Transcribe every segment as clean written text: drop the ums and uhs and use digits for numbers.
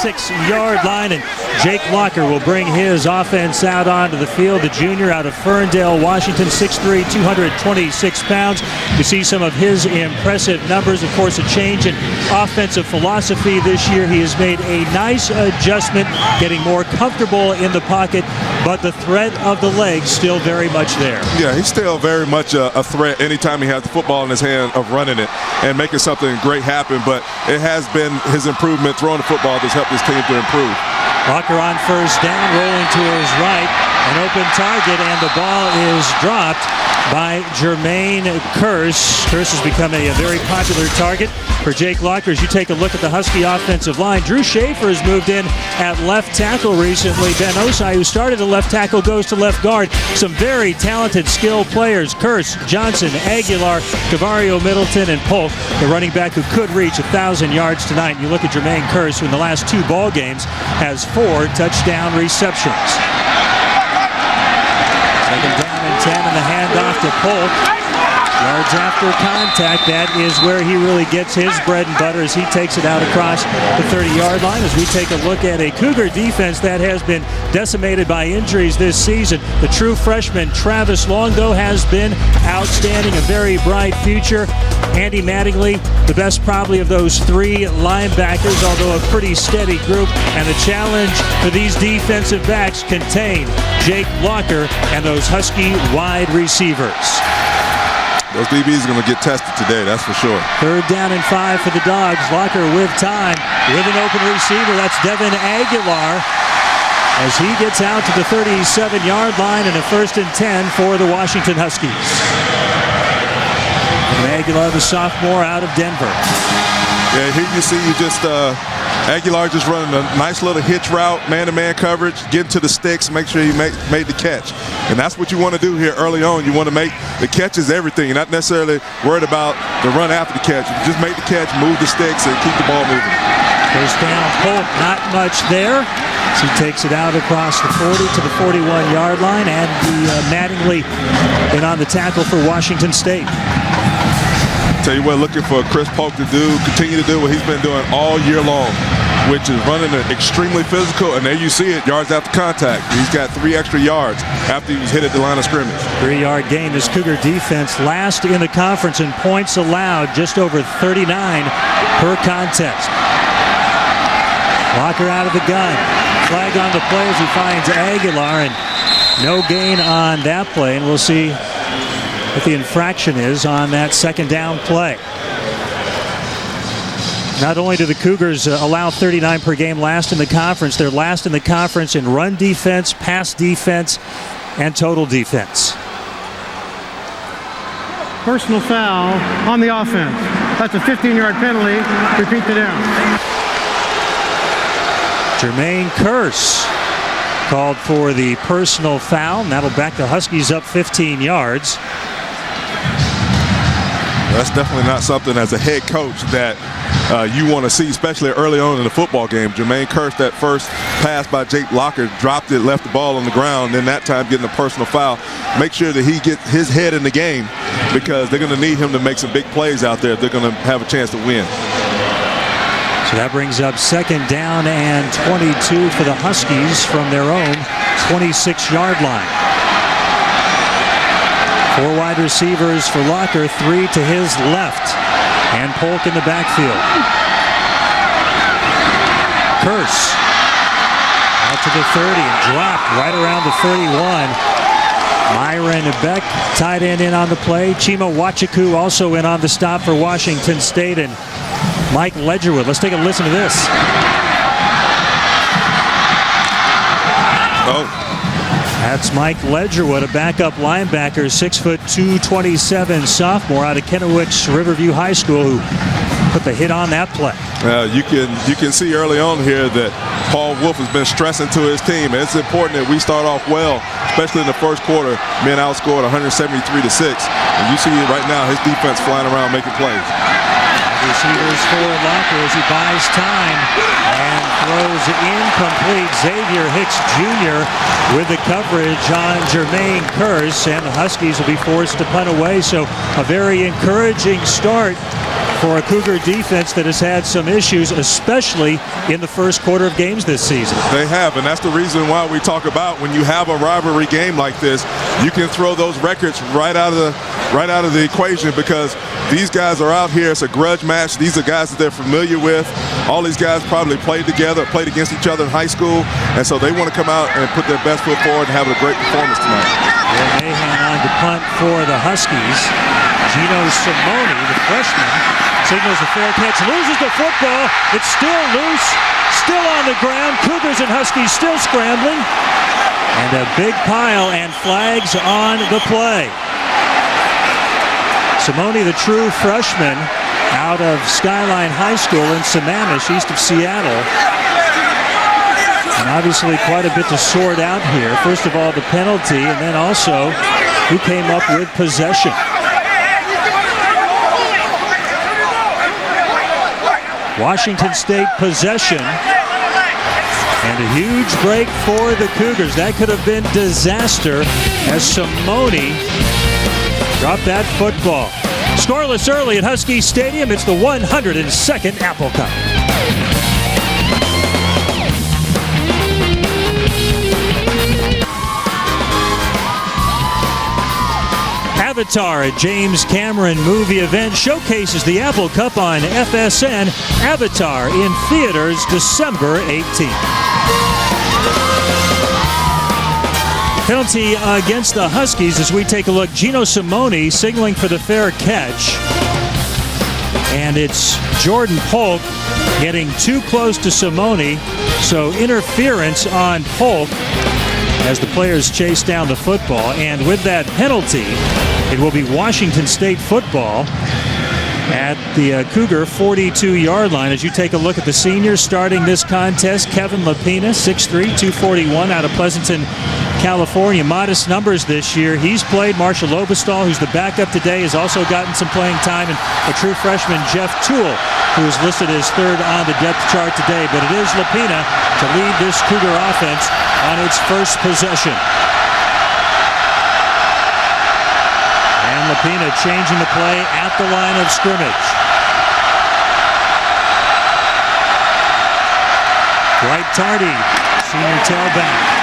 36-yard line, and Jake Locker will bring his offense out onto the field. The junior out of Ferndale, Washington, 6'3", 226 pounds. You see some of his impressive numbers. Of course, a change in offensive philosophy this year. He has made a nice adjustment, getting more comfortable in the pocket, but the threat of the legs still very much there. Yeah, he's still very much a threat anytime he has the football in his hand of running it and making something great happen, but it has been his improvement throwing the football that's helped his team to improve. Locker on first down, rolling to his right, an open target, and the ball is dropped by Jermaine Kearse. Kearse has become a very popular target for Jake Locker. As you take a look at the Husky offensive line, Drew Schaefer has moved in at left tackle recently. Ben Osai, who started at left tackle, goes to left guard. Some very talented, skilled players: Kearse, Johnson, Aguilar, Cavario, Middleton, and Polk, the running back who could reach 1,000 yards tonight. You look at Jermaine Kearse, who in the last 2 ball games has 4 touchdown receptions. Second down and 10, and the handoff to Polk. Yards after contact, that is where he really gets his bread and butter as he takes it out across the 30-yard line. As we take a look at a Cougar defense that has been decimated by injuries this season. The true freshman Travis Long, though, has been outstanding, a very bright future. Andy Mattingly, the best probably of those 3 linebackers, although a pretty steady group. And the challenge for these defensive backs contain Jake Locker and those Husky wide receivers. Those DBs are going to get tested today, that's for sure. Third down and 5 for the Dogs. Locker with time, with an open receiver. That's Devin Aguilar as he gets out to the 37-yard line, and a 1st and 10 for the Washington Huskies. And Aguilar, the sophomore out of Denver. Yeah, here you see Aguilar just running a nice little hitch route, man-to-man coverage, getting to the sticks, make sure he made the catch. And that's what you want to do here early on. You want to make the catches everything. You're not necessarily worried about the run after the catch. You just make the catch, move the sticks, and keep the ball moving. First down, Polk, not much there. So he takes it out across the 40 to the 41-yard line, and Mattingly in on the tackle for Washington State. Tell you what, looking for Chris Polk to continue to do what he's been doing all year long, which is running it extremely physical, and there you see it, yards after contact. He's got 3 extra yards after he was hit at the line of scrimmage. 3-yard gain. This Cougar defense last in the conference in points allowed, just over 39 per contest. Locker out of the gun. Flag on the play as he finds Aguilar, and no gain on that play, and we'll see what the infraction is on that second down play. Not only do the Cougars allow 39 per game last in the conference, they're last in the conference in run defense, pass defense, and total defense. Personal foul on the offense. That's a 15-yard penalty. Repeat the down. Jermaine Kearse called for the personal foul, and that'll back the Huskies up 15 yards. That's definitely not something as a head coach that you want to see, especially early on in the football game. Jermaine Kearse, that first pass by Jake Locker, dropped it, left the ball on the ground, then that time getting a personal foul. Make sure that he gets his head in the game, because they're going to need him to make some big plays out there if they're going to have a chance to win. So that brings up second down and 22 for the Huskies from their own 26-yard line. 4 wide receivers for Locker, 3 to his left, and Polk in the backfield. Kearse out to the 30 and dropped right around the 31. Myron Beck, tight end, in on the play. Chima Wachiku also in on the stop for Washington State, and Mike Ledgerwood. Let's take a listen to this. That's Mike Ledgerwood, a backup linebacker, 6'2", 227 sophomore out of Kennewick's Riverview High School, who put the hit on that play. You can see early on here that Paul Wolf has been stressing to his team. And it's important that we start off well, especially in the first quarter, being outscored 173-6. And you see right now his defense flying around making plays. Receivers for Locker as he buys time and throws incomplete. Xavier Hicks Jr. with the coverage on Jermaine Kearse, and the Huskies will be forced to punt away. So a very encouraging start for a Cougar defense that has had some issues, especially in the first quarter of games this season. They have, and that's the reason why we talk about when you have a rivalry game like this, you can throw those records right out of the equation, because these guys are out here. It's a grudge match. These are guys that they're familiar with. All these guys probably played together, played against each other in high school, and so they want to come out and put their best foot forward and have a great performance tonight. Mahan on to punt for the Huskies. Gino Simone, the freshman, signals a fair catch, loses the football. It's still loose, still on the ground. Cougars and Huskies still scrambling. And a big pile and flags on the play. Simone, the true freshman out of Skyline High School in Sammamish, east of Seattle. And obviously quite a bit to sort out here. First of all, the penalty, and then also who came up with possession. Washington State possession. And a huge break for the Cougars. That could have been disaster as Simone dropped that football. Scoreless early at Husky Stadium. It's the 102nd Apple Cup. Avatar, a James Cameron movie event, showcases the Apple Cup on FSN. Avatar in theaters December 18th. Penalty against the Huskies as we take a look. Gino Simone signaling for the fair catch. And it's Jordan Polk getting too close to Simone. So interference on Polk as the players chase down the football. And with that penalty, it will be Washington State football at the Cougar 42-yard line. As you take a look at the seniors starting this contest, Kevin Lapina, 6'3", 241, out of Pleasanton, California. Modest numbers this year. He's played. Marshall Lobestall, who's the backup today, has also gotten some playing time. And a true freshman, Jeff Toole, who is listed as third on the depth chart today. But it is Lapina to lead this Cougar offense on its first possession. And Lapina changing the play at the line of scrimmage. Dwight Tardy, senior tailback.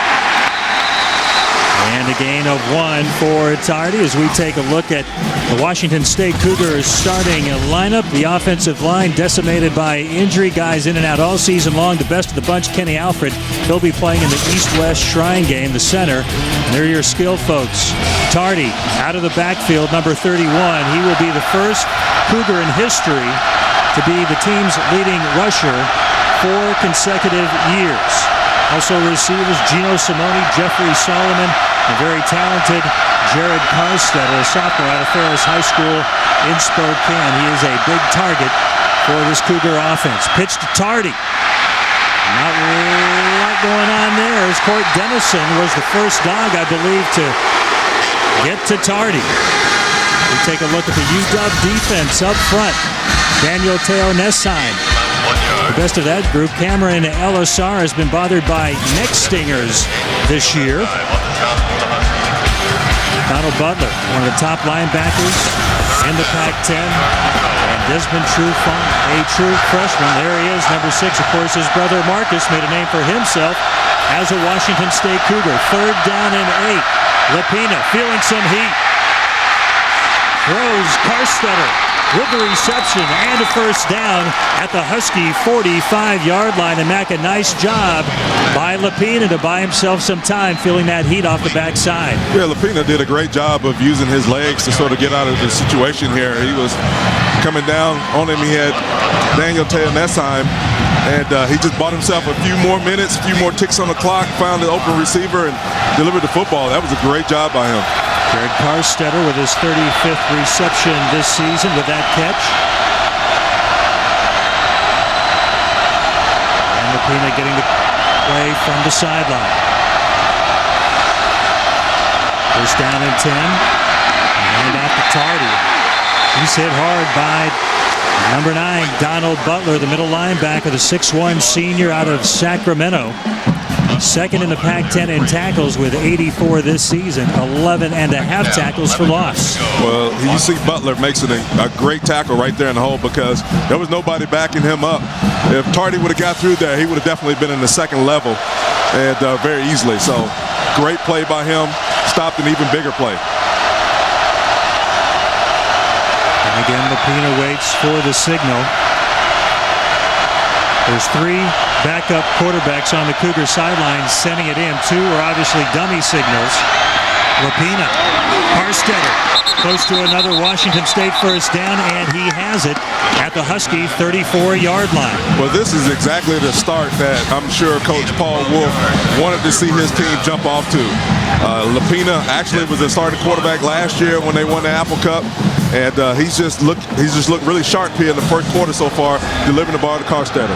And a gain of 1 for Tardy as we take a look at the Washington State Cougars starting lineup. The offensive line decimated by injury. Guys in and out all season long. The best of the bunch, Kenny Alfred. He'll be playing in the East-West Shrine game, the center. And they're your skill folks. Tardy out of the backfield, number 31. He will be the first Cougar in history to be the team's leading rusher 4 consecutive years. Also receivers, Gino Simone, Jeffrey Solomon, and very talented Jared Carstetter, a sophomore out of Ferris High School in Spokane. He is a big target for this Cougar offense. Pitch to Tardy. Not a lot going on there as Court Dennison was the first dog, I believe, to get to Tardy. We take a look at the UW defense up front. Daniel Teo Nessheim. The best of that group, Cameron Elisar, has been bothered by neck stingers this year. Donald Butler, one of the top linebackers in the Pac-10. And Desmond Trufant, a true freshman. There he is, number 6. Of course, his brother Marcus made a name for himself as a Washington State Cougar. 3rd down and 8. Lapina feeling some heat. Throws Carstetter with the reception and a first down at the Husky 45-yard line. And Mac, a nice job by Lapina to buy himself some time, feeling that heat off the backside. Yeah, Lapina did a great job of using his legs to sort of get out of the situation here. He was coming down on him. He had Daniel Teo Nessheim, and he just bought himself a few more minutes, a few more ticks on the clock, found the open receiver, and delivered the football. That was a great job by him. Jared Carstetter with his 35th reception this season with that catch. And Lapina getting the play from the sideline. First down and 10. And out to Tardy. He's hit hard by number 9, Donald Butler, the middle linebacker, the 6'1 senior out of Sacramento. Second in the Pac-10 in tackles with 84 this season, 11 and a half tackles for loss. Well, you see Butler makes it a great tackle right there in the hole because there was nobody backing him up. If Tardy would have got through there, he would have definitely been in the second level and very easily. So great play by him, stopped an even bigger play. And again, Lapina waits for the signal. There's 3 backup quarterbacks on the Cougar sidelines sending it in. 2 are obviously dummy signals. Lapina, Harstetter, close to another Washington State first down, and he has it at the Husky 34-yard line. Well, this is exactly the start that I'm sure Coach Paul Wolf wanted to see his team jump off to. Lapina actually was the starting quarterback last year when they won the Apple Cup, and he's just looked really sharp here in the first quarter so far, delivering the ball to Harstetter.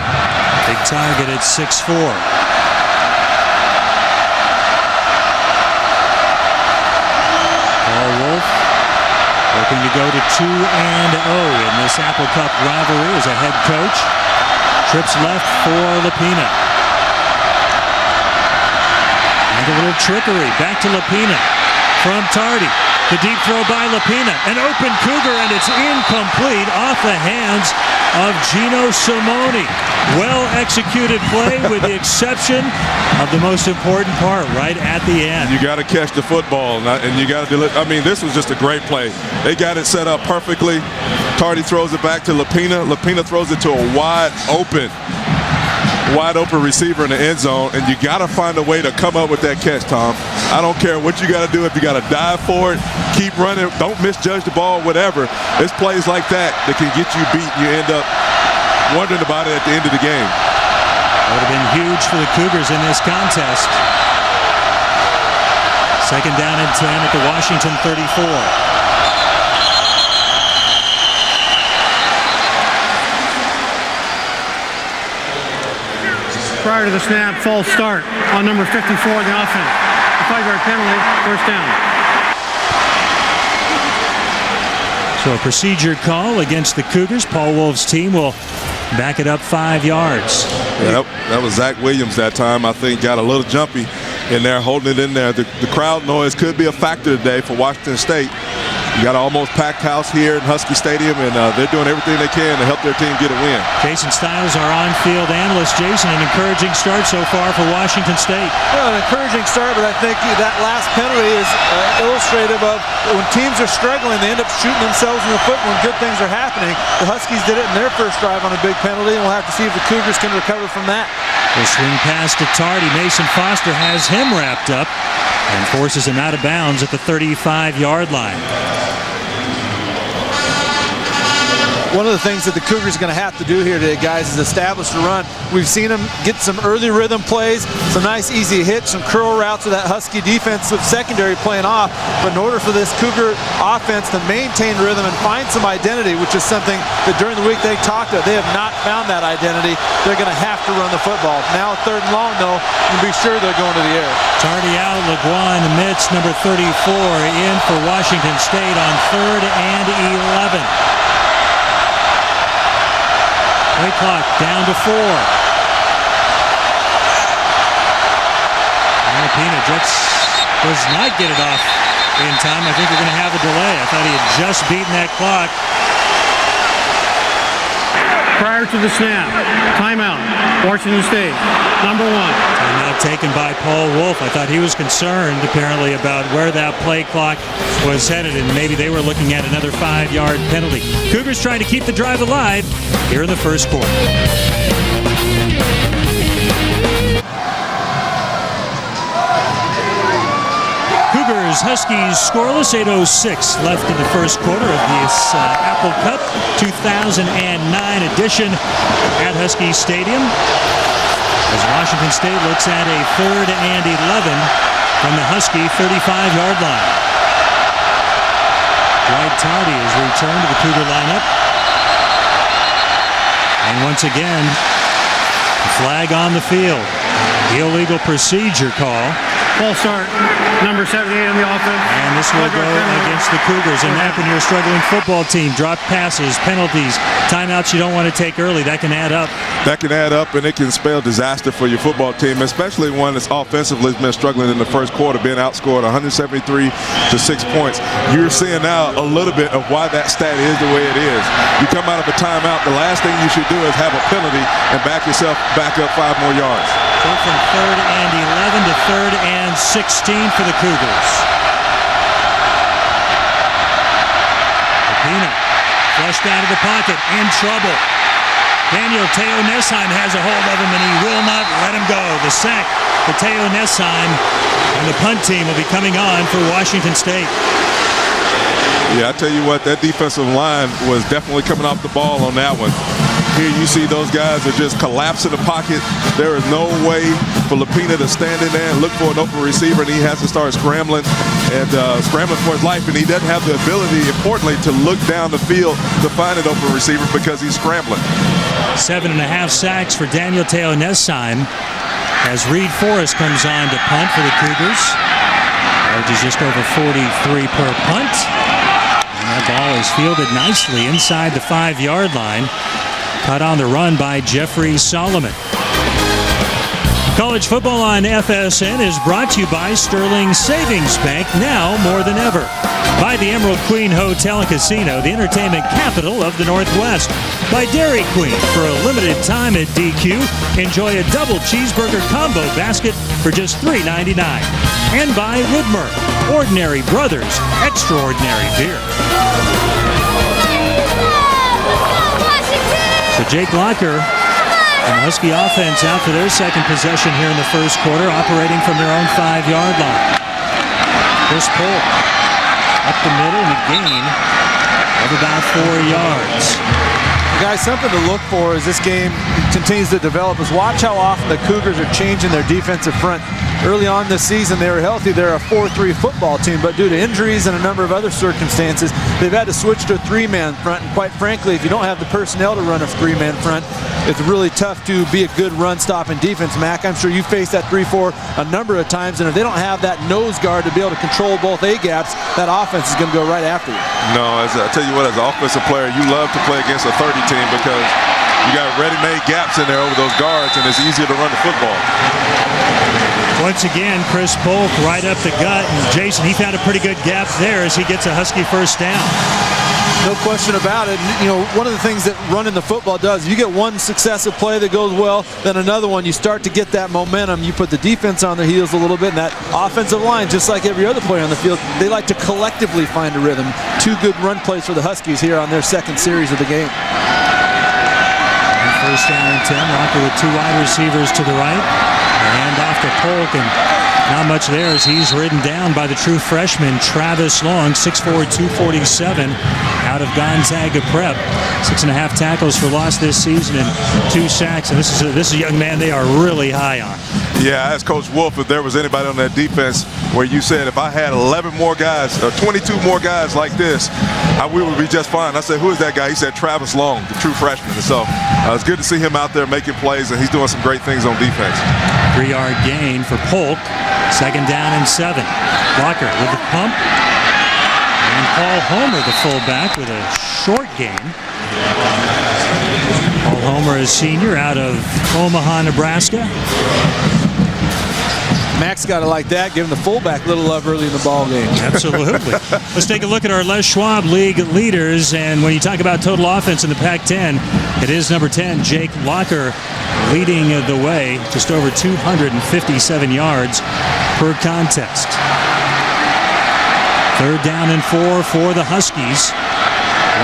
Big target at 6'4". Paul Wolf looking to go to 2-0 in this Apple Cup rivalry as a head coach. Trips left for Lapina. And a little trickery. Back to Lapina from Tardy. The deep throw by Lapina. An open Cougar, and it's incomplete off the hands of Gino Simone. Well-executed play with the exception of the most important part right at the end. You got to catch the football, and you got to deliver. I mean, this was just a great play. They got it set up perfectly. Tardy throws it back to Lapina. Lapina throws it to a wide open receiver in the end zone, and you got to find a way to come up with that catch, Tom. I don't care what you got to do. If you got to dive for it, keep running, don't misjudge the ball, whatever. It's plays like that can get you beat, and you end up wondering about it at the end of the game. Would have been huge for the Cougars in this contest. Second down and 10 at the Washington 34. Prior to the snap, false start on number 54 in the offense. A 5-yard penalty, first down. So a procedure call against the Cougars. Paul Wolf's team will back it up 5 yards. Yeah, that was Zach Williams that time. I think got a little jumpy in there, holding it in there. The crowd noise could be a factor today for Washington State. You got an almost packed house here in Husky Stadium, and they're doing everything they can to help their team get a win. Jason Stiles, our on-field analyst. Jason, an encouraging start so far for Washington State. Well, an encouraging start, but I think that last penalty is illustrative of when teams are struggling, they end up shooting themselves in the foot when good things are happening. The Huskies did it in their first drive on a big penalty, and we'll have to see if the Cougars can recover from that. The swing pass to Tardy. Mason Foster has him wrapped up and forces him out of bounds at the 35-yard line. One of the things that the Cougars are going to have to do here today, guys, is establish a run. We've seen them get some early rhythm plays, some nice easy hits, some curl routes with that Husky defensive secondary playing off. But in order for this Cougar offense to maintain rhythm and find some identity, which is something that during the week they talked about, they have not found that identity. They're going to have to run the football. Now 3rd and long, though, and be sure they're going to the air. Tardy out, LeGuan amidst number 34 in for Washington State on 3rd and 11. Play clock down to 4. Lapina does not get it off in time. I think we're going to have a delay. I thought he had just beaten that clock. Prior to the snap, timeout, Washington State, number 1. Timeout taken by Paul Wolf. I thought he was concerned, apparently, about where that play clock was headed, and maybe they were looking at another 5-yard penalty. Cougars trying to keep the drive alive here in the first quarter. Cougars, Huskies scoreless, 8:06 left in the first quarter of this Apple Cup 2009 edition at Husky Stadium. As Washington State looks at a 3rd and 11 from the Husky 35-yard line. Dwight Tardy has returned to the Cougar lineup. And once again, the flag on the field. Illegal procedure call. False start, number 78 on the offense. And this will go against the Cougars. And that when you're a struggling football team, drop passes, penalties, timeouts you don't want to take early, that can add up That can add up, and it can spell disaster for your football team, especially one that's offensively been struggling in the first quarter, being outscored 173 to 6 points. You're seeing now a little bit of why that stat is the way it is. You come out of a timeout, the last thing you should do is have a penalty and back yourself back up 5 more yards. So from 3rd and 11 to 3rd and 16 for the Cougars. Pina flushed out of the pocket, in trouble. Daniel Teo Nessheim has a hold of him, and he will not let him go. The sack for Teo Nessheim, and the punt team will be coming on for Washington State. Yeah, I tell you what, that defensive line was definitely coming off the ball on that one. Here you see those guys are just collapsing the pocket. There is no way for Lapina to stand in there and look for an open receiver, and he has to start scrambling for his life, and he doesn't have the ability, importantly, to look down the field to find an open receiver because he's scrambling. 7.5 sacks for Daniel Teo Nessheim as Reed Forrest comes on to punt for the Cougars. Average is just over 43 per punt. And that ball is fielded nicely inside the 5-yard line. Cut on the run by Jeffrey Solomon. College football on FSN is brought to you by Sterling Savings Bank, now more than ever. By the Emerald Queen Hotel and Casino, the entertainment capital of the Northwest. By Dairy Queen, for a limited time at DQ, enjoy a double cheeseburger combo basket for just $3.99. And by Widmer, Ordinary Brothers, Extraordinary Beer. So Jake Locker and the Husky offense out for their second possession here in the first quarter, operating from their own 5-yard line. Chris Polk up the middle and a gain of about 4 yards. Guys, something to look for as this game continues to develop is watch how often the Cougars are changing their defensive front. Early on this season, they were healthy. They're a 4-3 football team, but due to injuries and a number of other circumstances, they've had to switch to a 3-man front. And quite frankly, if you don't have the personnel to run a 3-man front, it's really tough to be a good run-stopping defense. Mac, I'm sure you faced that 3-4 a number of times, and if they don't have that nose guard to be able to control both A-gaps, that offense is going to go right after you. No, I tell you what, as an offensive player, you love to play against a 30 team because you got ready-made gaps in there over those guards, and it's easier to run the football. Once again, Chris Polk right up the gut, and Jason, he found a pretty good gap there as he gets a Husky first down. No question about it. You know, one of the things that running the football does, you get one successive play that goes well, then another one, you start to get that momentum. You put the defense on their heels a little bit, and that offensive line, just like every other player on the field, they like to collectively find a rhythm. 2 good run plays for the Huskies here on their second series of the game. And first down and 10, Locker with 2 wide receivers to the right. Hand off to Polk, and not much there as he's ridden down by the true freshman Travis Long, 6'4", 247, out of Gonzaga Prep. 6.5 tackles for loss this season and 2 sacks. And this is a young man they are really high on. Yeah, I asked Coach Wolf if there was anybody on that defense where you said if I had 11 more guys or 22 more guys like this, we would be just fine. I said, who is that guy? He said Travis Long, the true freshman. And so it's good to see him out there making plays, and he's doing some great things on defense. 3-yard gain for Polk. 2nd down and 7. Locker with the pump. And Paul Homer, the fullback, with a short gain. Paul Homer is senior out of Omaha, Nebraska. Max got it like that, giving the fullback a little love early in the ball game. Absolutely. Let's take a look at our Les Schwab League leaders. And when you talk about total offense in the Pac-10, it is number 10, Jake Locker, leading the way, just over 257 yards per contest. 3rd down and 4 for the Huskies.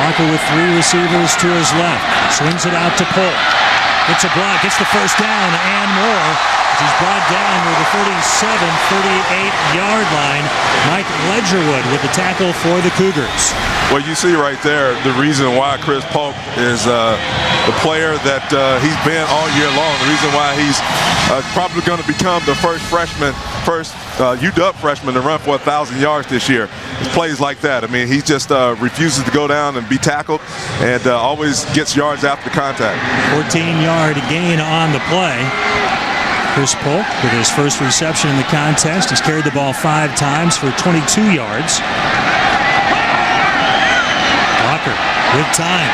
Locker with 3 receivers to his left. Swings it out to Polk. Gets a block, gets the first down and more. He's brought down near the 38-yard line. Mike Ledgerwood with the tackle for the Cougars. Well, you see right there the reason why Chris Polk is the player that he's been all year long. The reason why he's probably going to become the first UW freshman to run for 1,000 yards this year. It's plays like that. I mean, he just refuses to go down and be tackled, and always gets yards after contact. 14-yard gain on the play. Chris Polk with his first reception in the contest. He's carried the ball 5 times for 22 yards. Locker with time.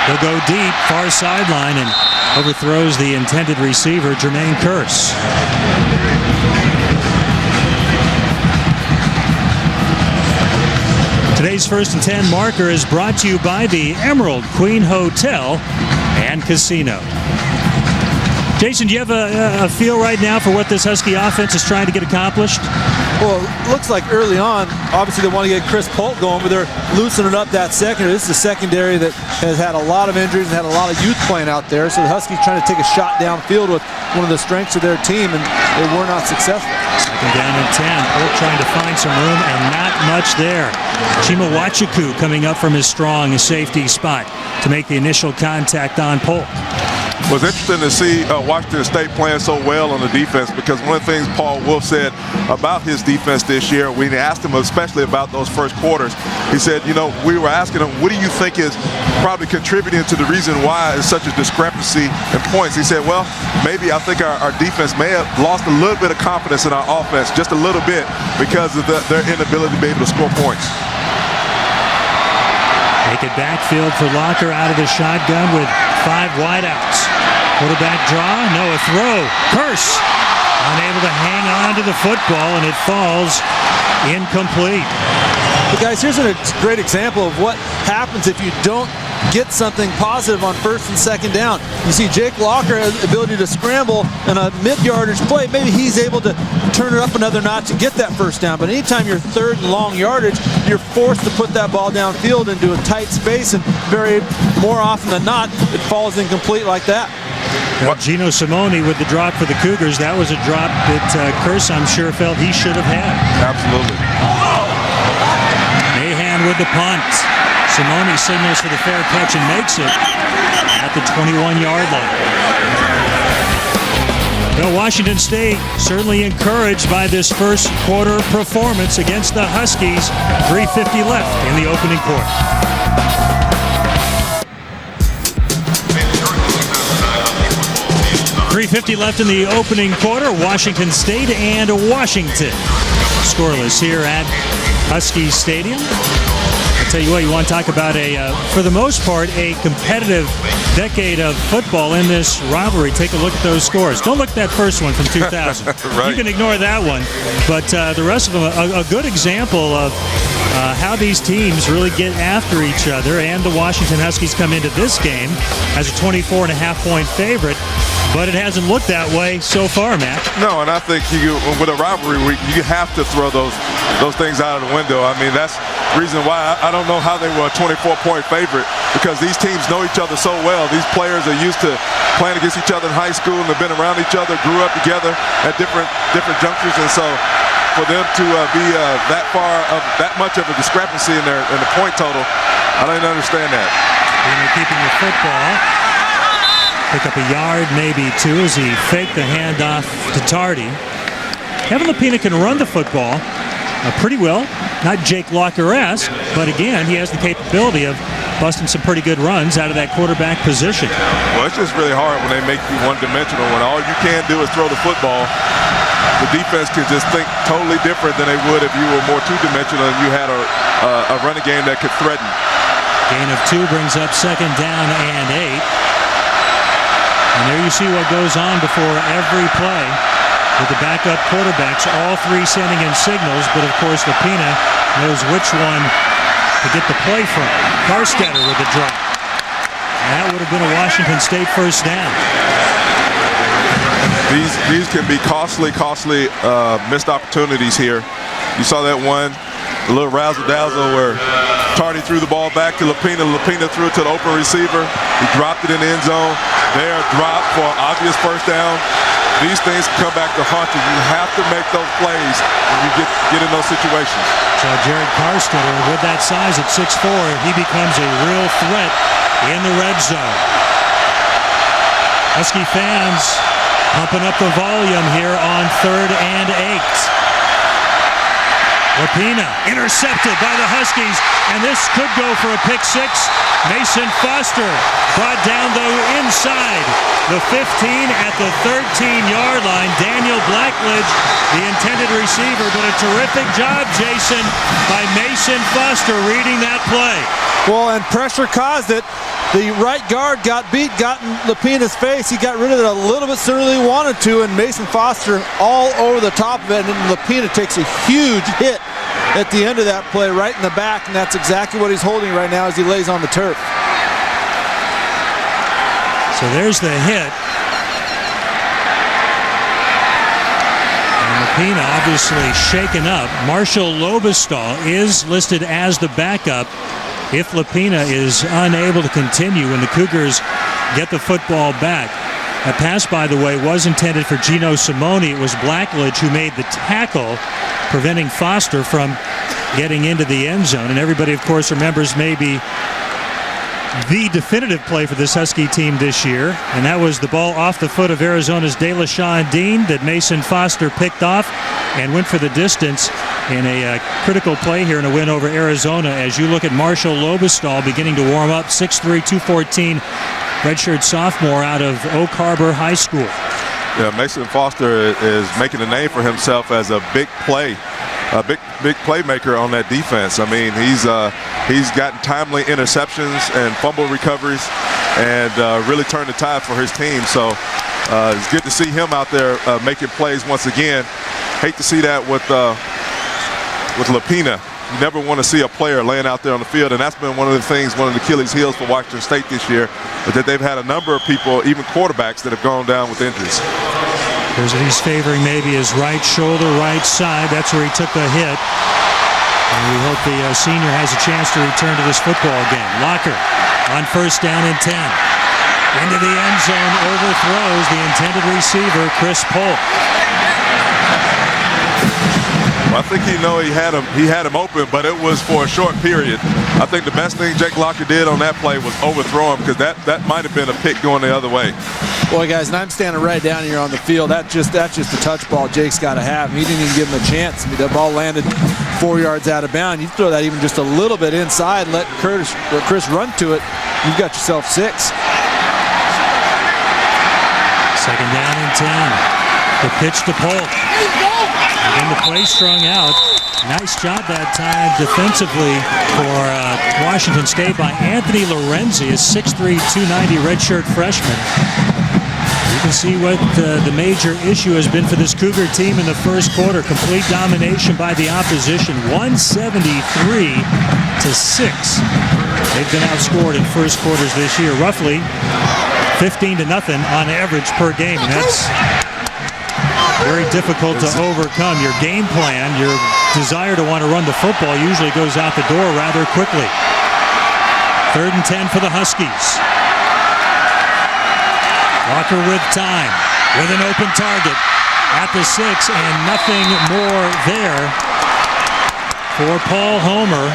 He'll go deep, far sideline, and overthrows the intended receiver, Jermaine Kearse. Today's 1st and 10 marker is brought to you by the Emerald Queen Hotel and Casino. Jason, do you have a feel right now for what this Husky offense is trying to get accomplished? Well, it looks like early on, obviously they want to get Chris Polk going, but they're loosening up that secondary. This is a secondary that has had a lot of injuries and had a lot of youth playing out there. So the Huskies trying to take a shot downfield with one of the strengths of their team, and they were not successful. Second down and 10. Polk trying to find some room, and not much there. Chima Wachiku coming up from his strong safety spot to make the initial contact on Polk. It was interesting to see Washington State playing so well on the defense, because one of the things Paul Wolf said about his defense this year, we asked him especially about those first quarters. He said, you know, we were asking him, what do you think is probably contributing to the reason why there's such a discrepancy in points? He said, well, maybe I think our defense may have lost a little bit of confidence in our offense, just a little bit, because of their inability to be able to score points. Make it backfield for Locker out of the shotgun with 5 wideouts. Quarterback draw, no, a throw. Kearse unable to hang on to the football, and it falls incomplete. But guys, here's a great example of what happens if you don't get something positive on 1st and 2nd down. You see Jake Locker has the ability to scramble in a mid-yardage play. Maybe he's able to turn it up another notch and get that 1st down. But anytime you're 3rd and long yardage, you're forced to put that ball downfield into a tight space, and very more often than not, it falls incomplete like that. Well, Gino Simone with the drop for the Cougars. That was a drop that Kearse, I'm sure, felt he should have had. Absolutely. Mahan with the punt. Simone signals for the fair catch and makes it at the 21-yard line. Well, Washington State certainly encouraged by this first quarter performance against the Huskies. 3:50 left in the opening quarter. .350 left in the opening quarter. Washington State and Washington scoreless here at Huskies Stadium. I'll tell you what, you want to talk about for the most part, a competitive decade of football in this rivalry. Take a look at those scores. Don't look at that first one from 2000. Right. You can ignore that one. But the rest of them, a good example of how these teams really get after each other. And the Washington Huskies come into this game as a 24.5-point favorite. But it hasn't looked that way so far, Matt. No, and I think with a rivalry, you have to throw those things out of the window. I mean, that's the reason why I don't know how they were a 24-point favorite, because these teams know each other so well. These players are used to playing against each other in high school, and they've been around each other, grew up together at different junctures, and so for them to be that much of a discrepancy in the point total, I don't even understand that. And they're keeping the football. Pick up a yard, maybe 2, as he faked the handoff to Tardy. Kevin Lapina can run the football pretty well. Not Jake Locker-esque, but again, he has the capability of busting some pretty good runs out of that quarterback position. Well, it's just really hard when they make you one-dimensional, when all you can do is throw the football. The defense can just think totally different than they would if you were more two-dimensional and you had a running game that could threaten. Gain of 2 brings up 2nd down and 8. And there you see what goes on before every play with the backup quarterbacks, all 3 sending in signals, but of course Lapina knows which one to get the play from. Carstetter with the drop. And that would have been a Washington State 1st down. These can be costly missed opportunities here. You saw that one, a little razzle-dazzle where Tardy threw the ball back to Lapina. Lapina threw it to the open receiver. He dropped it in the end zone. There, drop for an obvious 1st down. These things come back to haunt you. You have to make those plays when you get in those situations. So Jared Carstetter, with that size at 6'4", he becomes a real threat in the red zone. Husky fans pumping up the volume here on 3rd and 8. Lapina intercepted by the Huskies, and this could go for a pick six. Mason Foster brought down the inside the 15 at the 13-yard line. Daniel Blackledge, the intended receiver, but a terrific job, Jason, by Mason Foster reading that play. Well, and pressure caused it. The right guard got beat, got in Lapina's face. He got rid of it a little bit sooner than he wanted to, and Mason Foster all over the top of it, and Lapina takes a huge hit at the end of that play, right in the back, and that's exactly what he's holding right now as he lays on the turf. So there's the hit. And Lapina obviously shaken up. Marshall Lobestall is listed as the backup if Lapina is unable to continue when the Cougars get the football back. That pass, by the way, was intended for Gino Simone. It was Blackledge who made the tackle, preventing Foster from getting into the end zone. And everybody, of course, remembers maybe the definitive play for this Husky team this year, and that was the ball off the foot of Arizona's DeLaShawn Dean that Mason Foster picked off and went for the distance in a critical play here in a win over Arizona. As you look at Marshall Lobestall beginning to warm up, 6'3", 214, redshirt sophomore out of Oak Harbor High School. Yeah, Mason Foster is making a name for himself as a big play. A big playmaker on that defense. I mean, he's gotten timely interceptions and fumble recoveries, and really turned the tide for his team. So it's good to see him out there making plays once again. Hate to see that with Lapina. You never want to see a player laying out there on the field, and that's been one of the things, one of the Achilles heels for Washington State this year, is that they've had a number of people, even quarterbacks, that have gone down with injuries. Here's what he's favoring, maybe his right shoulder, right side. That's where he took the hit. And we hope the senior has a chance to return to this football game. Locker on 1st down and 10. Into the end zone, overthrows the intended receiver, Chris Polk. Well, I think he had him open, but it was for a short period. I think the best thing Jake Locker did on that play was overthrow him, because that might have been a pick going the other way. Boy, guys, and I'm standing right down here on the field. That's just a touch ball Jake's got to have. He didn't even give him a chance. I mean, the ball landed 4 yards out of bounds. You throw that even just a little bit inside, let Chris run to it, you've got yourself 6. 2nd down and 10. The pitch to Polk. And the play strung out. Nice job that time defensively for Washington State by Anthony Lorenzi, a 6'3", 290 redshirt freshman. You can see what the major issue has been for this Cougar team in the first quarter. Complete domination by the opposition, 173-6. They've been outscored in first quarters this year, roughly 15-0 on average per game. And that's very difficult to overcome. Your game plan, your desire to want to run the football usually goes out the door rather quickly. 3rd and 10 for the Huskies. Walker with time, with an open target at the 6, and nothing more there for Paul Homer.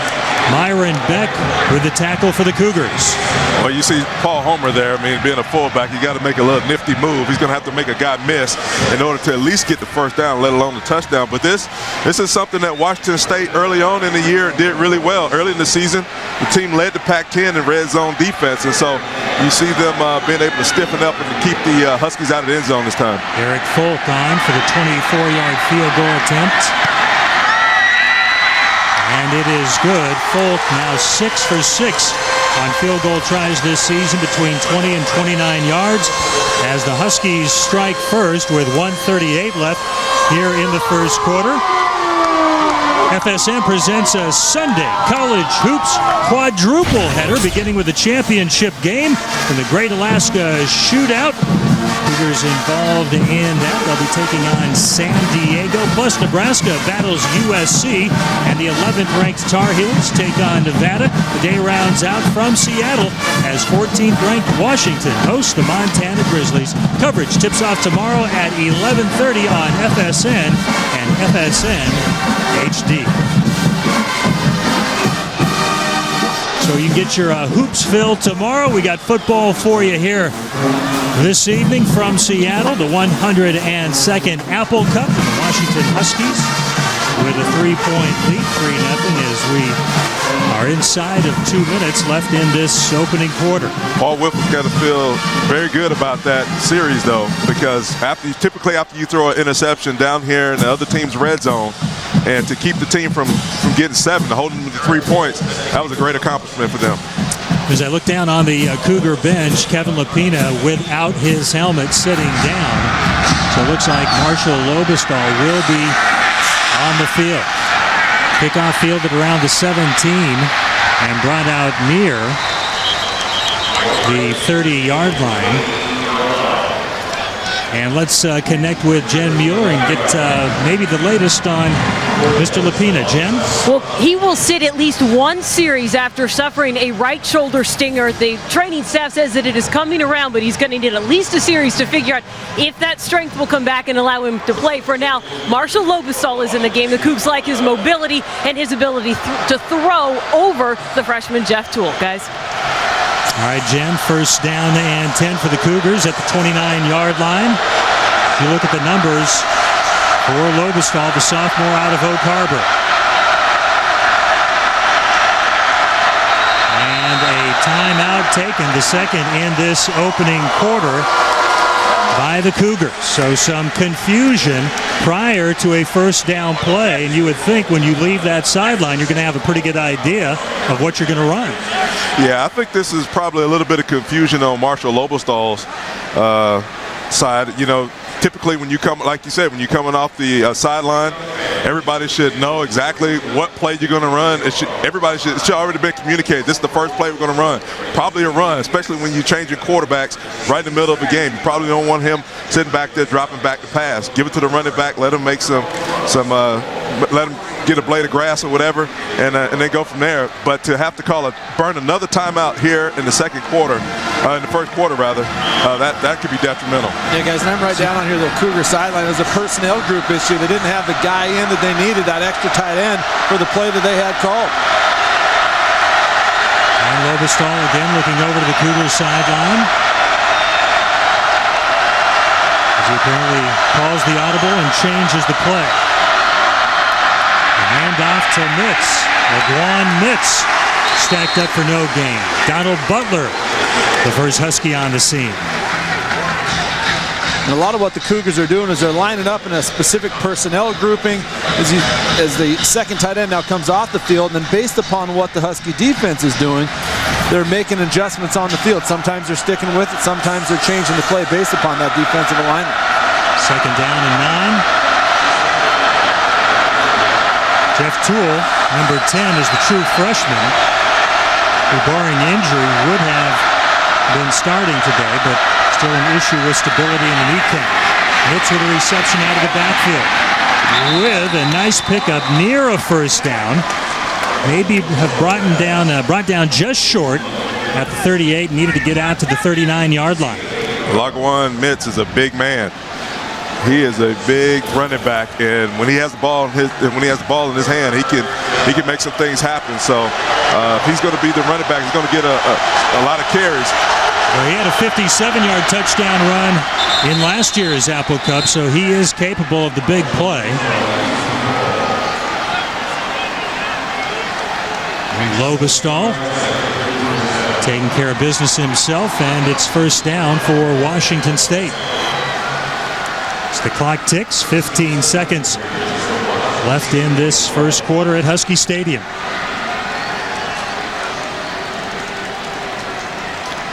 Myron Beck with the tackle for the Cougars. Well, you see Paul Homer there. I mean, being a fullback, you got to make a little nifty move. He's going to have to make a guy miss in order to at least get the 1st down, let alone the touchdown. But this is something that Washington State early on in the year did really well. Early in the season, the team led the Pac-10 in red zone defense, and so you see them being able to stiffen up and to keep the Huskies out of the end zone this time. Eric Folk on for the 24-yard field goal attempt. And it is good. Folk now 6 for 6 on field goal tries this season between 20 and 29 yards as the Huskies strike first with 1:38 left here in the first quarter. FSN presents a Sunday College Hoops quadruple header, beginning with the championship game in the Great Alaska Shootout. Cougars involved in that. They'll be taking on San Diego, plus Nebraska battles USC, and the 11th ranked Tar Heels take on Nevada. The day rounds out from Seattle as 14th ranked Washington hosts the Montana Grizzlies. Coverage tips off tomorrow at 11:30 on FSN and FSN HD. So you can get your hoops filled tomorrow. We got football for you here this evening from Seattle, the 102nd Apple Cup and the Washington Huskies with a 3-point lead, 3-0, as we are inside of 2 minutes left in this opening quarter. Paul Whipple's got to feel very good about that series, though, because typically after you throw an interception down here in the other team's red zone, and to keep the team from getting 7, to hold them to 3 points, that was a great accomplishment for them. As I look down on the Cougar bench, Kevin Lapina without his helmet sitting down. So it looks like Marshall Lobestal will be on the field. Kickoff fielded around the 17 and brought out near the 30-yard line. And let's connect with Jen Mueller and get maybe the latest on Mr. Lapina. Jen? Well, he will sit at least one series after suffering a right shoulder stinger. The training staff says that it is coming around, but he's going to need at least a series to figure out if that strength will come back and allow him to play. For now, Marshall Lobestal is in the game. The Cougs like his mobility and his ability to throw over the freshman Jeff Toole. Guys. All right, Jen, first down and 10 for the Cougars at the 29-yard line. If you look at the numbers for Lobestal, the sophomore out of Oak Harbor. And a timeout taken, the second in this opening quarter by the Cougars. So some confusion prior to a first down play, and you would think when you leave that sideline, you're going to have a pretty good idea of what you're going to run. Yeah, I think this is probably a little bit of confusion on Marshall Lobestal's side. You know, typically when you come, like you said, when you're coming off the sideline, everybody should know exactly what play you're going to run. It should already been communicated. This is the first play we're going to run. Probably a run, especially when you're changing quarterbacks right in the middle of the game. You probably don't want him sitting back there dropping back to pass. Give it to the running back. Let him make let him get a blade of grass or whatever, and then go from there. But to have to burn another timeout here in the second quarter, in the first quarter rather, that could be detrimental. Yeah, guys, and I'm right down on here the Cougar sideline. It was a personnel group issue. They didn't have the guy in that they needed, that extra tight end for the play that they had called. And Lobestal again looking over to the Cougars sideline, as he apparently calls the audible and changes the play. Handoff to Mitz. LeGuan Mitz stacked up for no gain. Donald Butler, the first Husky on the scene. And a lot of what the Cougars are doing is they're lining up in a specific personnel grouping as the second tight end now comes off the field, and then based upon what the Husky defense is doing, they're making adjustments on the field. Sometimes they're sticking with it, sometimes they're changing the play based upon that defensive alignment. Second down and 9. Jeff Toole, number 10, is the true freshman, who, barring injury, would have been starting today, but still an issue with stability in the kneecap. Hits with a reception out of the backfield, with a nice pickup near a first down. Maybe have brought down just short at the 38, needed to get out to the 39-yard line. LeGuan Mitz is a big man. He is a big running back, and when he has the ball in his hand, he can make some things happen. So if he's going to be the running back, he's going to get a lot of carries. Well, he had a 57-yard touchdown run in last year's Apple Cup, so he is capable of the big play. And Lobestal taking care of business himself, and it's first down for Washington State. As the clock ticks, 15 seconds left in this first quarter at Husky Stadium.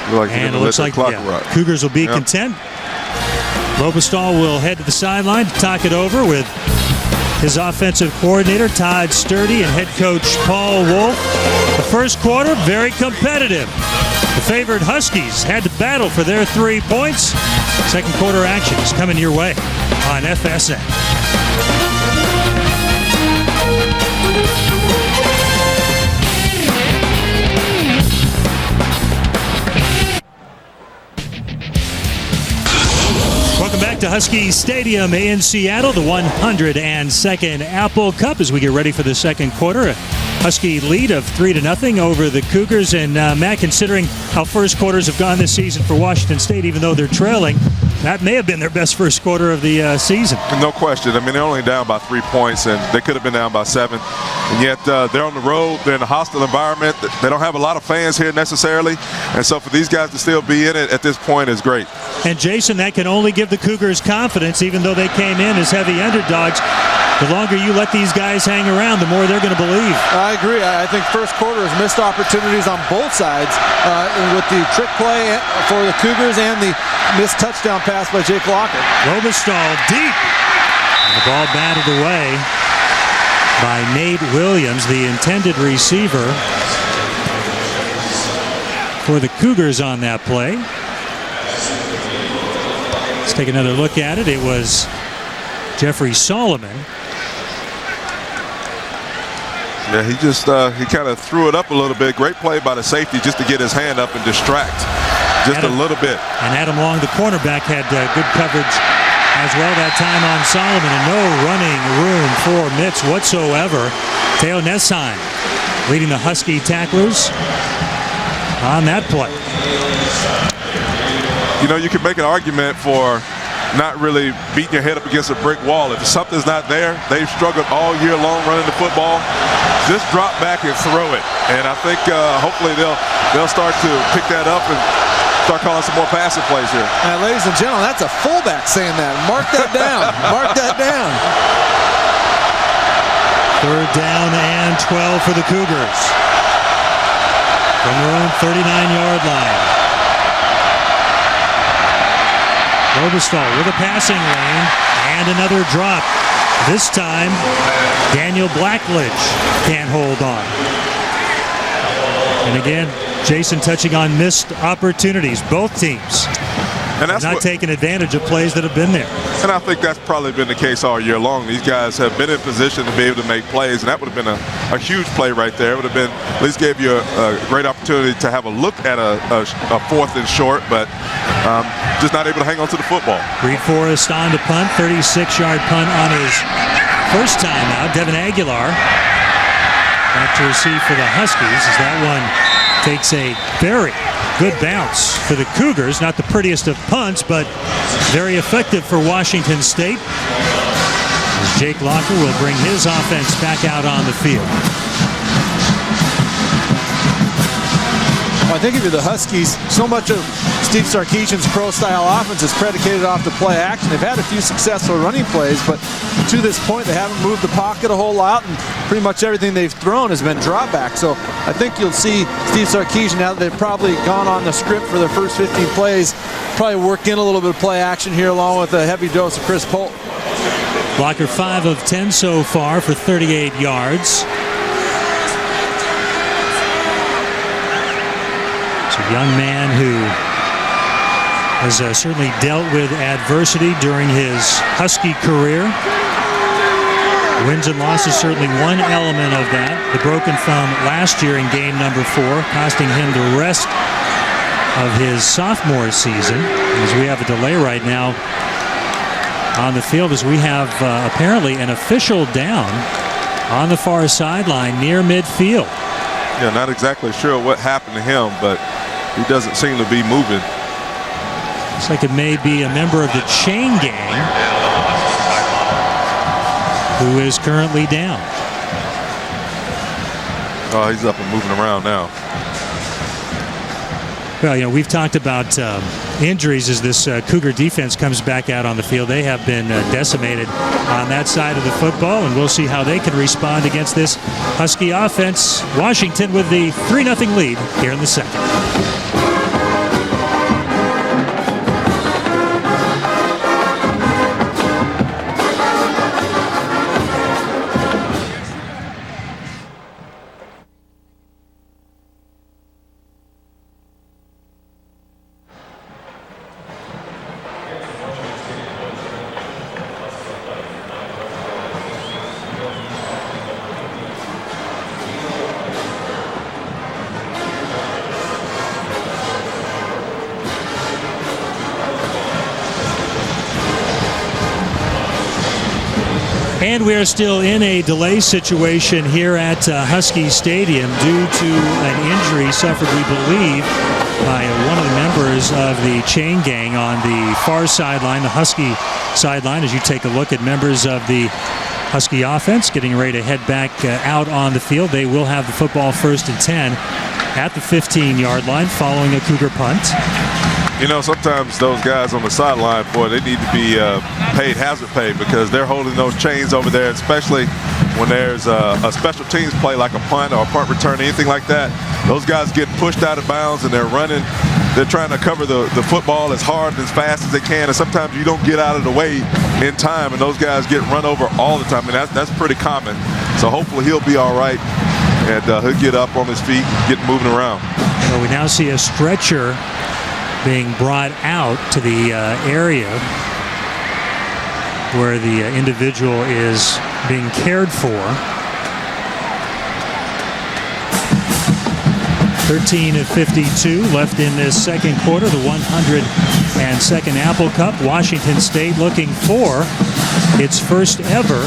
And it looks like Cougars will be content. Lobestal will head to the sideline to talk it over with his offensive coordinator, Todd Sturdy, and head coach Paul Wolf. The first quarter, very competitive. The favored Huskies had to battle for their 3 points. Second quarter action is coming your way on FSN. Welcome back to Husky Stadium in Seattle, the 102nd Apple Cup, as we get ready for the second quarter. A Husky lead of 3-0 over the Cougars. And Matt, considering how first quarters have gone this season for Washington State, even though they're trailing, that may have been their best first quarter of the season. No question. I mean, they're only down by 3 points, and they could have been down by 7. And yet they're on the road. They're in a hostile environment. They don't have a lot of fans here necessarily. And so for these guys to still be in it at this point is great. And, Jason, that can only give the Cougars confidence, even though they came in as heavy underdogs. The longer you let these guys hang around, the more they're going to believe. I agree. I think first quarter has missed opportunities on both sides with the trick play for the Cougars and the missed touchdown pass by Jake Locker. Robestall deep. And the ball batted away by Nate Williams, the intended receiver for the Cougars on that play. Let's take another look at it. It was Jeffrey Solomon. Yeah, he kind of threw it up a little bit. Great play by the safety just to get his hand up and distract just a little bit. And Adam Long, the cornerback, had good coverage as well that time on Solomon, and no running room for Mitz whatsoever. Teo Nessheim leading the Husky tacklers on that play. You know, you can make an argument for not really beating your head up against a brick wall. If something's not there, they've struggled all year long running the football. Just drop back and throw it. And I think hopefully they'll start to pick that up and start calling some more passing plays here. And ladies and gentlemen, that's a fullback saying that. Mark that down. Mark that down. 3rd down and 12 for the Cougars from their own 39-yard line. Robestall with a passing lane and another drop. This time, Daniel Blackledge can't hold on. And again, Jason touching on missed opportunities. Both teams and that's not taking advantage of plays that have been there. And I think that's probably been the case all year long. These guys have been in position to be able to make plays, and that would have been a huge play right there. It would have been, at least gave you a great opportunity to have a look at a 4th and short, but just not able to hang on to the football. Reed Forrest on to punt, 36-yard punt on his first time out. Devin Aguilar back to receive for the Huskies as that one takes a very good bounce for the Cougars. Not the prettiest of punts, but very effective for Washington State. As Jake Locker will bring his offense back out on the field. I think if you're the Huskies, so much of Steve Sarkisian's pro-style offense is predicated off the play action. They've had a few successful running plays, but to this point, they haven't moved the pocket a whole lot, and pretty much everything they've thrown has been drop back. So I think you'll see Steve Sarkisian, now that they've probably gone on the script for their first 15 plays, probably work in a little bit of play action here along with a heavy dose of Chris Polk. Blocker 5 of 10 so far for 38 yards. A young man who has certainly dealt with adversity during his Husky career. Wins and losses certainly one element of that. The broken thumb last year in game number 4, costing him the rest of his sophomore season. As we have a delay right now on the field, as we have apparently an official down on the far sideline near midfield. Yeah, not exactly sure what happened to him, but he doesn't seem to be moving. Looks like it may be a member of the chain gang who is currently down. Oh, he's up and moving around now. Well, you know, we've talked about injuries as this Cougar defense comes back out on the field. They have been decimated on that side of the football, and we'll see how they can respond against this Husky offense. Washington with the 3-0 lead here in the second. And we are still in a delay situation here at Husky Stadium due to an injury suffered, we believe, by one of the members of the chain gang on the far sideline, the Husky sideline, as you take a look at members of the Husky offense getting ready to head back out on the field. They will have the football 1st and 10 at the 15-yard line following a Cougar punt. You know, sometimes those guys on the sideline, boy, they need to be paid hazard pay because they're holding those chains over there, especially when there's a special teams play like a punt or a punt return, anything like that. Those guys get pushed out of bounds and they're running. They're trying to cover the football as hard and as fast as they can, and sometimes you don't get out of the way in time, and those guys get run over all the time, and that's pretty common. So hopefully he'll be all right, and he'll get up on his feet, get moving around. Well, we now see a stretcher being brought out to the area where the individual is being cared for. 13:52 left in this second quarter. The 102nd Apple Cup. Washington State looking for its first ever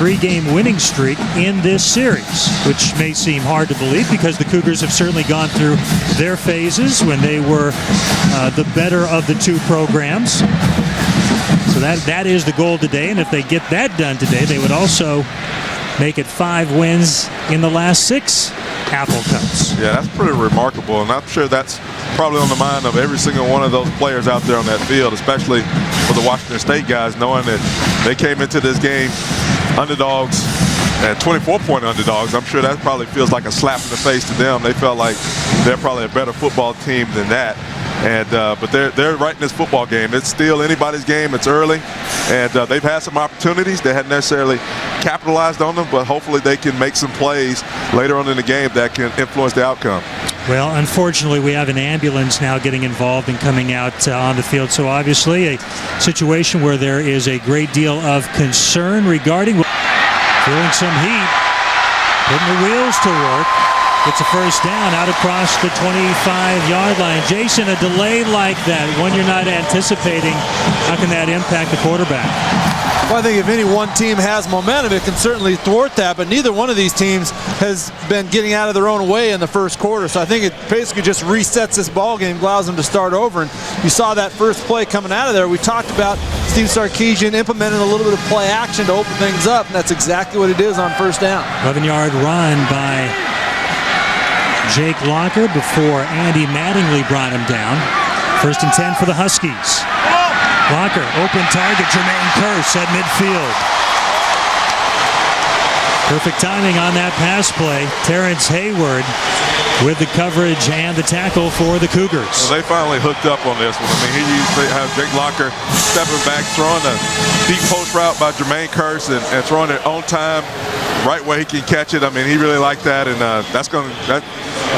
3-game winning streak in this series, which may seem hard to believe because the Cougars have certainly gone through their phases when they were the better of the two programs. So that is the goal today, and if they get that done today, they would also make it 5 wins in the last 6 Apple Cups. Yeah, that's pretty remarkable, and I'm sure that's probably on the mind of every single one of those players out there on that field, especially for the Washington State guys, knowing that they came into this game underdogs and 24-point underdogs. I'm sure that probably feels like a slap in the face to them. They felt like they're probably a better football team than that. And but they're right in this football game. It's still anybody's game. It's early, and they've had some opportunities. They hadn't necessarily capitalized on them, but hopefully they can make some plays later on in the game that can influence the outcome. Well, unfortunately, we have an ambulance now getting involved and coming out on the field. So obviously a situation where there is a great deal of concern regarding feeling some heat, putting the wheels to work. It's a first down out across the 25-yard line. Jason, a delay like that, when you're not anticipating, how can that impact the quarterback? Well, I think if any one team has momentum, it can certainly thwart that, but neither one of these teams has been getting out of their own way in the first quarter. So I think it basically just resets this ball game, allows them to start over. And you saw that first play coming out of there. We talked about Steve Sarkisian implementing a little bit of play action to open things up, and that's exactly what it is on first down. 11-yard run by Jake Locker before Andy Mattingly brought him down. 1st and 10 for the Huskies. Locker, open target, Jermaine Kearse at midfield. Perfect timing on that pass play. Terrence Hayward with the coverage and the tackle for the Cougars. Well, they finally hooked up on this one. I mean, he used to have Jake Locker stepping back, throwing a deep post route by Jermaine Kearse and throwing it on time, right where he can catch it. I mean, he really liked that, and I'm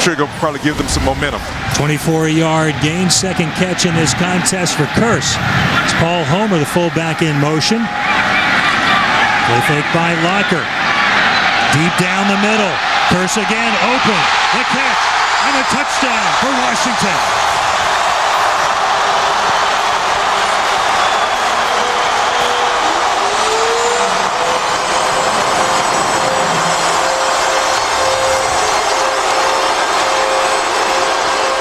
sure going to probably give them some momentum. 24-yard gain, second catch in this contest for Kearse. It's Paul Homer, the fullback, in motion. Play fake by Locker. Deep down the middle. Kearse again, open. The catch, and a touchdown for Washington.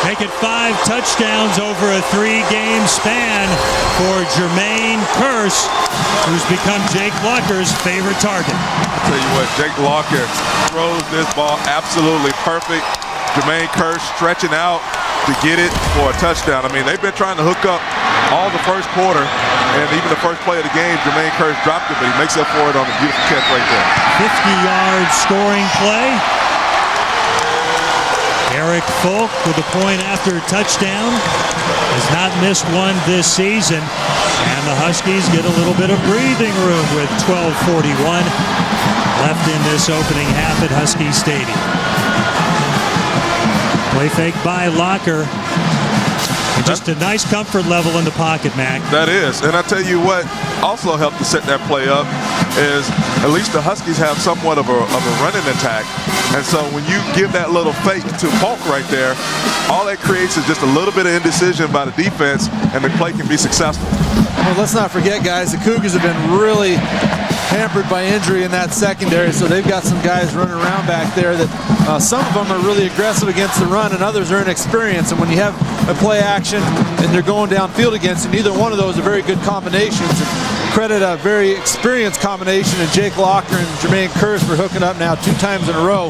Make it 5 touchdowns over a 3-game span for Jermaine Kearse, who's become Jake Locker's favorite target. I'll tell you what, Jake Locker throws this ball absolutely perfect. Jermaine Kearse stretching out to get it for a touchdown. I mean, they've been trying to hook up all the first quarter, and even the first play of the game, Jermaine Kearse dropped it, but he makes up for it on a beautiful catch right there. 50-yard scoring play. Eric Folk with a point after touchdown. Has not missed one this season. And the Huskies get a little bit of breathing room with 12:41 left in this opening half at Husky Stadium. Play fake by Locker. And just a nice comfort level in the pocket, Mac. That is. And I tell you what also helped to set that play up is at least the Huskies have somewhat of a running attack. And so when you give that little fake to Polk right there, all that creates is just a little bit of indecision by the defense, and the play can be successful. Well, let's not forget, guys, the Cougars have been really hampered by injury in that secondary, so they've got some guys running around back there that some of them are really aggressive against the run and others are inexperienced. And when you have a play action and they're going downfield against you, neither one of those are very good combinations. And credit a very experienced combination in Jake Locker and Jermaine Kearse for hooking up now 2 times in a row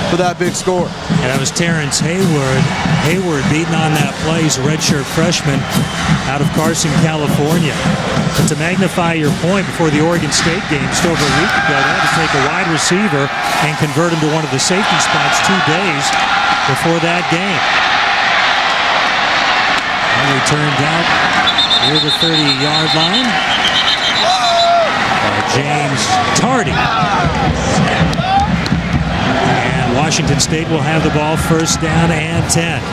for that big score. And that was Terrence Hayward. Hayward beating on that play. He's a redshirt freshman out of Carson, California. But to magnify your point, before the Oregon State game just over a week ago, they had to take a wide receiver and convert him to one of the safety spots 2 days before that game. And we turned out near the 30-yard line by James Tardy. And Washington State will have the ball, first down and 10.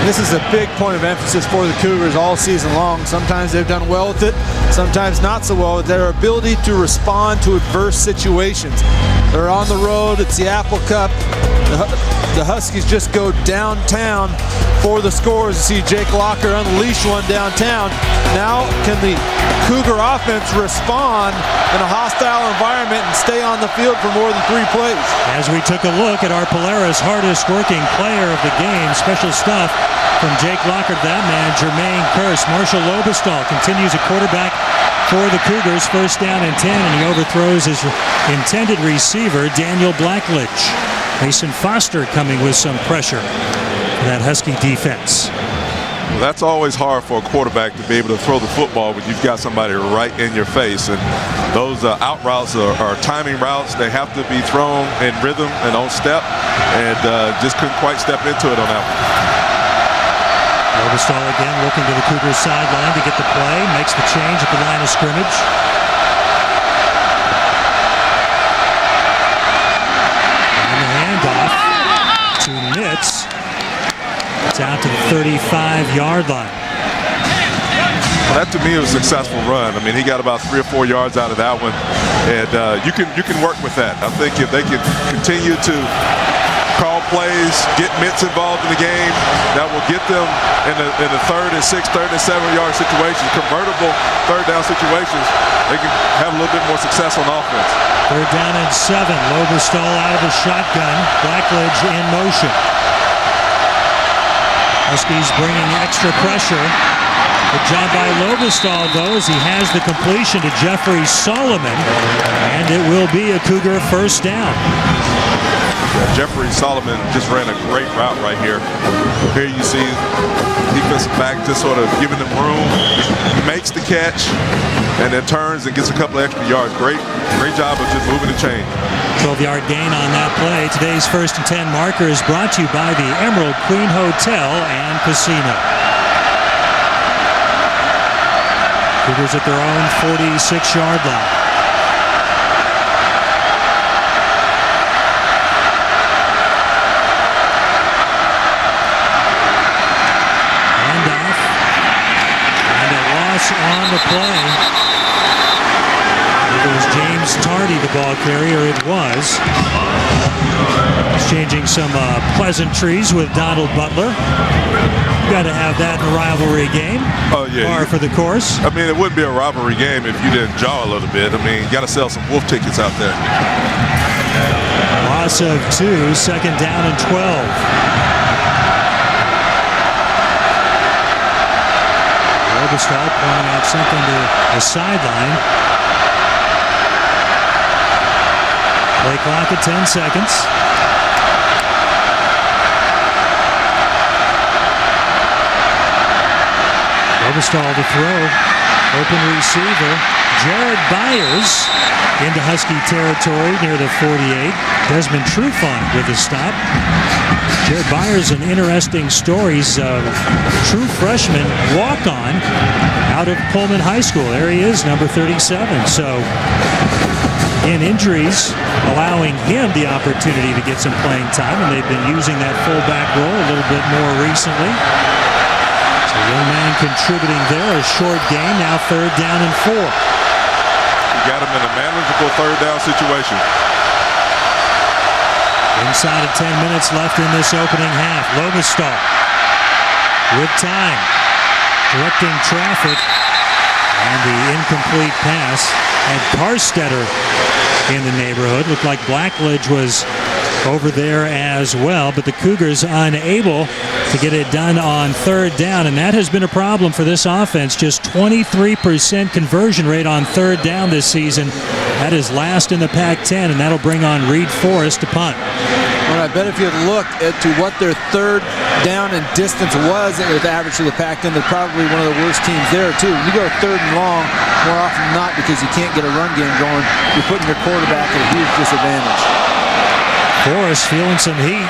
This is a big point of emphasis for the Cougars all season long. Sometimes they've done well with it, sometimes not so well with their ability to respond to adverse situations. They're on the road, it's the Apple Cup. The Huskies just go downtown for the scores. You see Jake Locker unleash one downtown. Now can the Cougar offense respond in a hostile environment and stay on the field for more than 3 plays? As we took a look at our Polaris hardest working player of the game, special stuff from Jake Locker, that man, Jermaine Kearse. Marshall Lobestall continues at quarterback for the Cougars, first down and 10, and he overthrows his intended receiver, Daniel Blackledge. Mason Foster coming with some pressure for that Husky defense. Well, that's always hard for a quarterback to be able to throw the football when you've got somebody right in your face. And those out routes are timing routes. They have to be thrown in rhythm and on step, and just couldn't quite step into it on that one. Lobestall again looking to the Cougars sideline to get the play, makes the change at the line of scrimmage. To Nitz. It's out to the 35-yard line. Well, that to me was a successful run. I mean, he got about 3 or 4 yards out of that one, and you can work with that. I think if they can continue to call plays, get Nitz involved in the game, that will get them in the 3rd and 6th, 3rd and 7-yard situations, convertible 3rd down situations. They can have a little bit more success on offense. 3rd down and 7. Lobestall out of the shotgun. Blackledge in motion. Huskies bringing extra pressure. Good job by Lobestall, though, as he has the completion to Jeffrey Solomon. And it will be a Cougar first down. Yeah, Jeffrey Solomon just ran a great route right here. Here you see defensive back just sort of giving them room. He makes the catch and then turns and gets a couple of extra yards. Great job of just moving the chain. 12-yard gain on that play. Today's 1st and 10 marker is brought to you by the Emerald Queen Hotel and Casino. Cougars at their own 46-yard line. On the play. It was James Tardy, the ball carrier. It was. Exchanging some pleasantries with Donald Butler. Got to have that in a rivalry game. Oh, yeah. Par for the course. I mean, it wouldn't be a rivalry game if you didn't jaw a little bit. I mean, you got to sell some wolf tickets out there. Loss of 2, 2nd down and 12. Lobestall pointing out something to the sideline. Play clock at 10 seconds. Lobestall to throw. Open receiver. Jared Byers into Husky territory near the 48. Desmond Trufant with a stop. Jared Byers, an interesting story. He's a true freshman walk-on out of Pullman High School. There he is, number 37. So, in injuries, allowing him the opportunity to get some playing time, and they've been using that fullback role a little bit more recently. So, young man contributing there. A short game, now 3rd down and 4. You got him in a manageable 3rd down situation. Inside of 10 minutes left in this opening half. Lobestall with time, directing traffic, and the incomplete pass and Carstetter in the neighborhood. Looked like Blackledge was over there as well, but the Cougars unable to get it done on third down, and that has been a problem for this offense. Just 23% conversion rate on third down this season. That is last in the Pac-10, and that'll bring on Reed Forrest to punt. Well, I bet if you look to what their third down and distance was with the average of the Pac-10, they're probably one of the worst teams there, too. You go third and long more often than not because you can't get a run game going. You're putting your quarterback at a huge disadvantage. Forrest feeling some heat.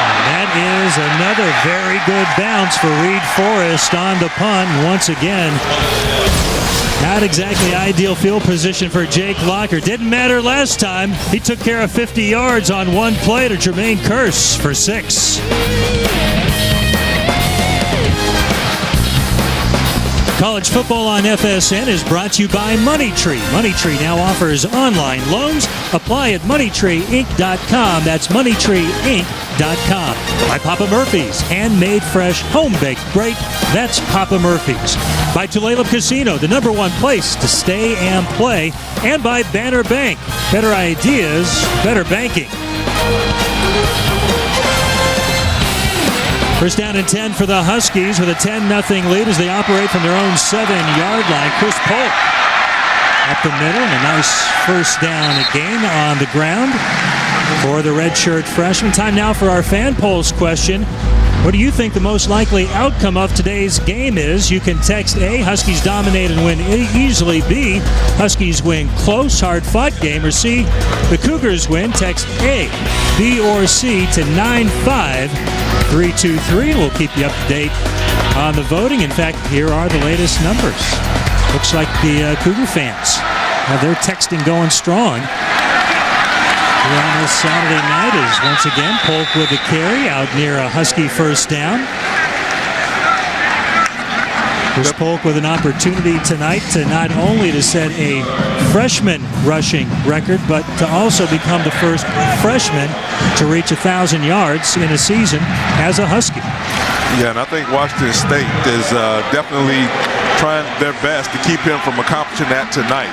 And that is another very good bounce for Reed Forrest on the punt. And once again, not exactly ideal field position for Jake Locker. Didn't matter last time. He took care of 50 yards on one play to Jermaine Kearse for 6. College football on FSN is brought to you by MoneyTree. MoneyTree now offers online loans. Apply at MoneyTreeInc.com. That's MoneyTreeInc.com. By Papa Murphy's. Handmade fresh, home-baked great. That's Papa Murphy's. By Tulalip Casino, the #1 place to stay and play. And by Banner Bank. Better ideas, better banking. First down and 10 for the Huskies with a 10-0 lead as they operate from their own 7-yard line. Chris Polk up the middle, and a nice first down gain on the ground for the redshirt freshman. Time now for our fan polls question. What do you think the most likely outcome of today's game is? You can text A, Huskies dominate and win easily. B, Huskies win close, hard-fought game. Or C, the Cougars win. Text A, B, or C to 95323. We'll keep you up to date on the voting. In fact, here are the latest numbers. Looks like the Cougar fans have their texting going strong here on this Saturday night is once again Polk with the carry out near a Husky first down. Chris Polk with an opportunity tonight to not only to set a freshman rushing record, but to also become the first freshman to reach 1,000 yards in a season as a Husky. Yeah, and I think Washington State is definitely trying their best to keep him from accomplishing that tonight.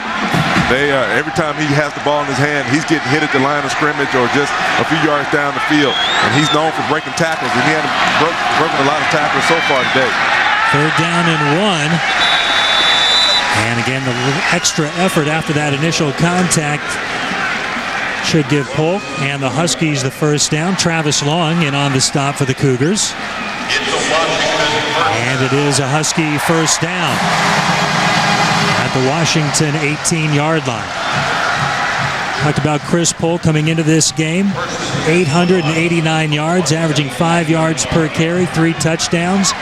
They every time he has the ball in his hand, he's getting hit at the line of scrimmage or just a few yards down the field. And he's known for breaking tackles, and he hasn't broken a lot of tackles so far today. Third down and 1. And again, the little extra effort after that initial contact should give Polk and the Huskies the first down. Travis Long in on the stop for the Cougars. And it is a Husky first down at the Washington 18-yard line. Talked about Chris Polk coming into this game. 889 yards, averaging 5 yards per carry, 3 touchdowns.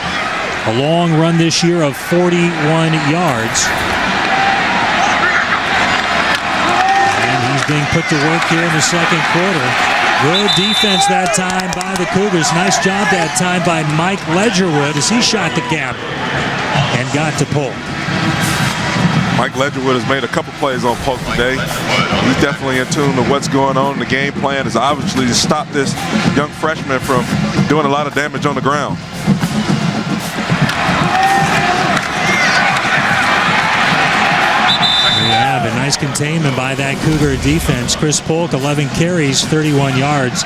A long run this year of 41 yards. And he's being put to work here in the second quarter. Good defense that time by the Cougars. Nice job that time by Mike Ledgerwood as he shot the gap and got to Polk. Mike Ledgerwood has made a couple plays on Polk today. He's definitely in tune to what's going on. The game plan is obviously to stop this young freshman from doing a lot of damage on the ground. We have a nice containment by that Cougar defense. Chris Polk, 11 carries, 31 yards.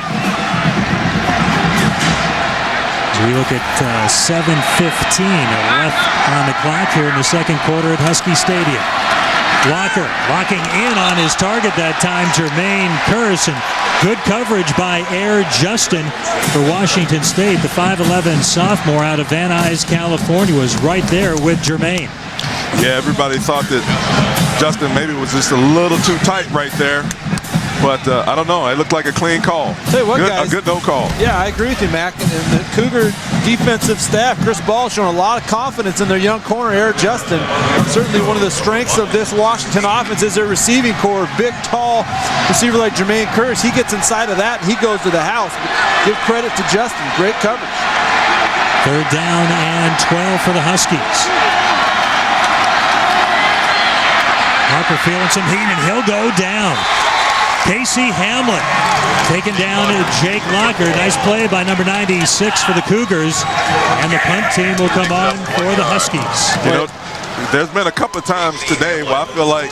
As we look at 7:15 left on the clock here in the second quarter at Husky Stadium. Locker locking in on his target that time, Jermaine Kearse, and good coverage by Air Justin for Washington State. The 5'11 sophomore out of Van Nuys, California, was right there with Jermaine. Yeah, everybody thought that Justin maybe was just a little too tight right there. But I don't know. It looked like a clean call. Tell you what, guys, a good no call. Yeah, I agree with you, Mac. And the Cougar defensive staff, Chris Ball, showing a lot of confidence in their young corner, Eric Justin. Certainly one of the strengths of this Washington offense is their receiving core. Big, tall receiver like Jermaine Kearse. He gets inside of that, and he goes to the house. But give credit to Justin. Great coverage. Third down and 12 for the Huskies. Harper feeling some heat, and he'll go down. Casey Hamlin taken down to Jake Locker. Nice play by number 96 for the Cougars. And the punt team will come on for the Huskies. You know, there's been a couple of times today where I feel like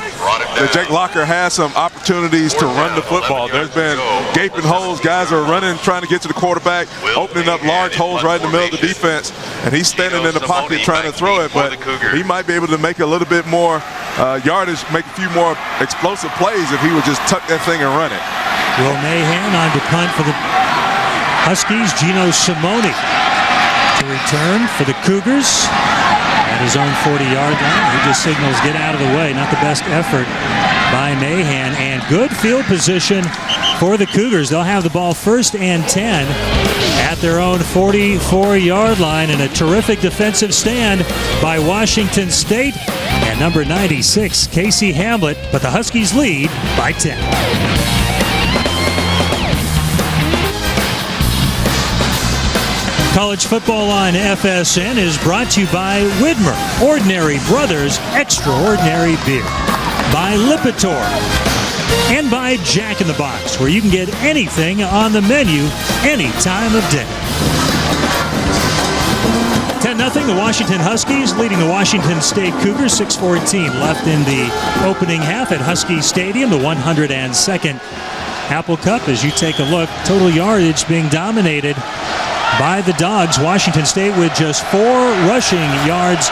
that Jake Locker has some opportunities to run the football. There's been gaping holes. Guys are running, trying to get to the quarterback, opening up large holes right in the middle of the defense, and he's standing in the pocket trying to throw it, but he might be able to make a little bit more yardage, make a few more explosive plays if he would just tuck that thing and run it. Will Mahan on to punt for the Huskies. Gino Simone to return for the Cougars at his own 40-yard line. He just signals get out of the way. Not the best effort by Mahan, and good field position for the Cougars. They'll have the ball 1st and 10 at their own 44-yard line, and a terrific defensive stand by Washington State and number 96, Casey Hamlet, but the Huskies lead by 10. College football on FSN is brought to you by Widmer, Ordinary Brothers Extraordinary Beer, by Lipitor, and by Jack in the Box, where you can get anything on the menu any time of day. 10-0, the Washington Huskies leading the Washington State Cougars. 6:14 left in the opening half at Husky Stadium, the 102nd Apple Cup. As you take a look, total yardage being dominated by the Dogs. Washington State with just 4 rushing yards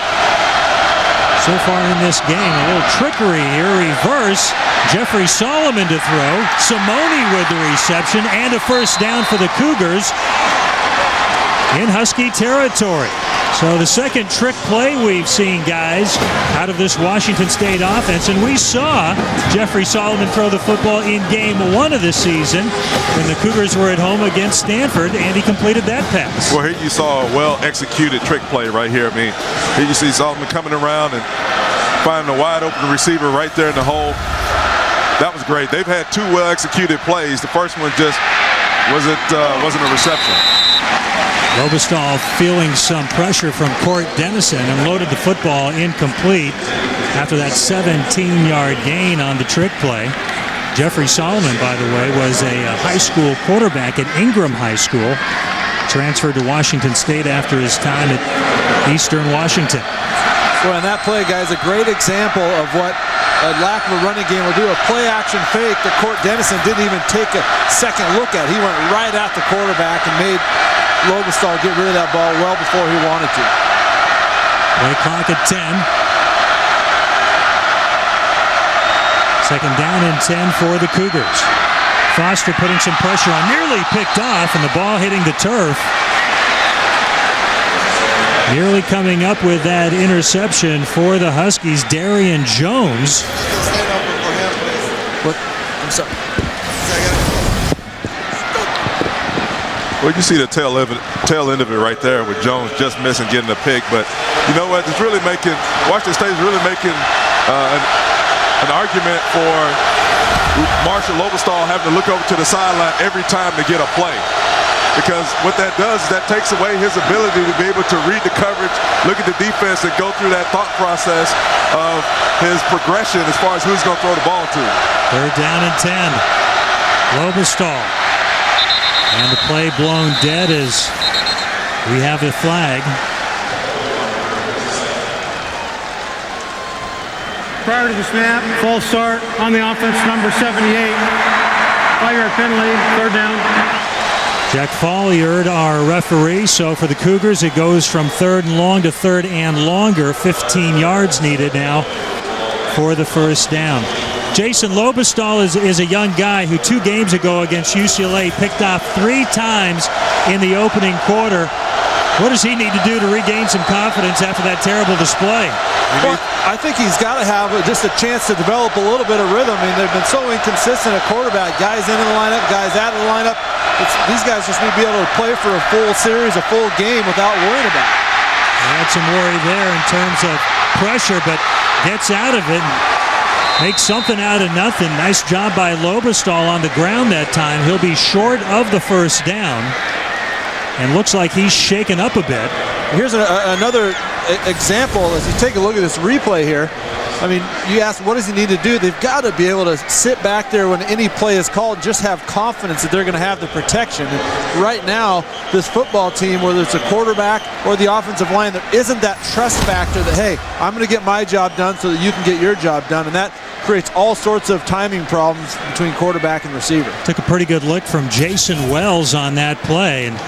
so far in this game. A little trickery here. Reverse. Jeffrey Solomon to throw. Simone with the reception and a first down for the Cougars in Husky territory. So the second trick play we've seen, guys, out of this Washington State offense. And we saw Jeffrey Solomon throw the football in game 1 of the season when the Cougars were at home against Stanford, and he completed that pass. Well, here you saw a well-executed trick play right here. I mean, here you see Solomon coming around and finding a wide-open receiver right there in the hole. That was great. They've had 2 well-executed plays. The first one just wasn't a reception. Lobestall feeling some pressure from Court Dennison and loaded the football incomplete after that 17-yard gain on the trick play. Jeffrey Solomon, by the way, was a high school quarterback at Ingram High School. Transferred to Washington State after his time at Eastern Washington. Well, and that play, guys, a great example of what a lack of a running game will do. A play-action fake that Court Dennison didn't even take a second look at. He went right at the quarterback and made Lobestall get rid of that ball well before he wanted to. Play clock at 10. Second down and 10 for the Cougars. Foster putting some pressure on, nearly picked off, and the ball hitting the turf. Nearly coming up with that interception for the Huskies, Darian Jones. What? I'm sorry. Well, you see the tail end of it right there with Jones just missing getting a pick. But you know what? It's really making Washington State is really making an argument for Marshall Lobestall having to look over to the sideline every time to get a play. Because what that does is that takes away his ability to be able to read the coverage, look at the defense, and go through that thought process of his progression as far as who's going to throw the ball to. Third down and 10. Lobestall. And the play blown dead as we have a flag. Prior to the snap, false start on the offense, number 78. 5-yard penalty, 3rd down. Jack Folliard, our referee. So for the Cougars, it goes from 3rd and long to 3rd and longer. 15 yards needed now for the first down. Jason Lobestall is a young guy who 2 games ago against UCLA picked off 3 times in the opening quarter. What does he need to do to regain some confidence after that terrible display? Well, I think he's got to have just a chance to develop a little bit of rhythm. I mean, they've been so inconsistent at quarterback. Guys in the lineup, guys out of the lineup. These guys just need to be able to play for a full series, a full game without worrying about it. He had some worry there in terms of pressure, but gets out of it. Makes something out of nothing. Nice job by Lobestall on the ground that time. He'll be short of the first down. And looks like he's shaken up a bit. Here's another example, as you take a look at this replay here, I mean, you ask, what does he need to do? They've got to be able to sit back there when any play is called, just have confidence that they're going to have the protection. And right now, this football team, whether it's a quarterback or the offensive line, there isn't that trust factor that, hey, I'm going to get my job done so that you can get your job done. And that creates all sorts of timing problems between quarterback and receiver. Took a pretty good look from Jason Wells on that play. And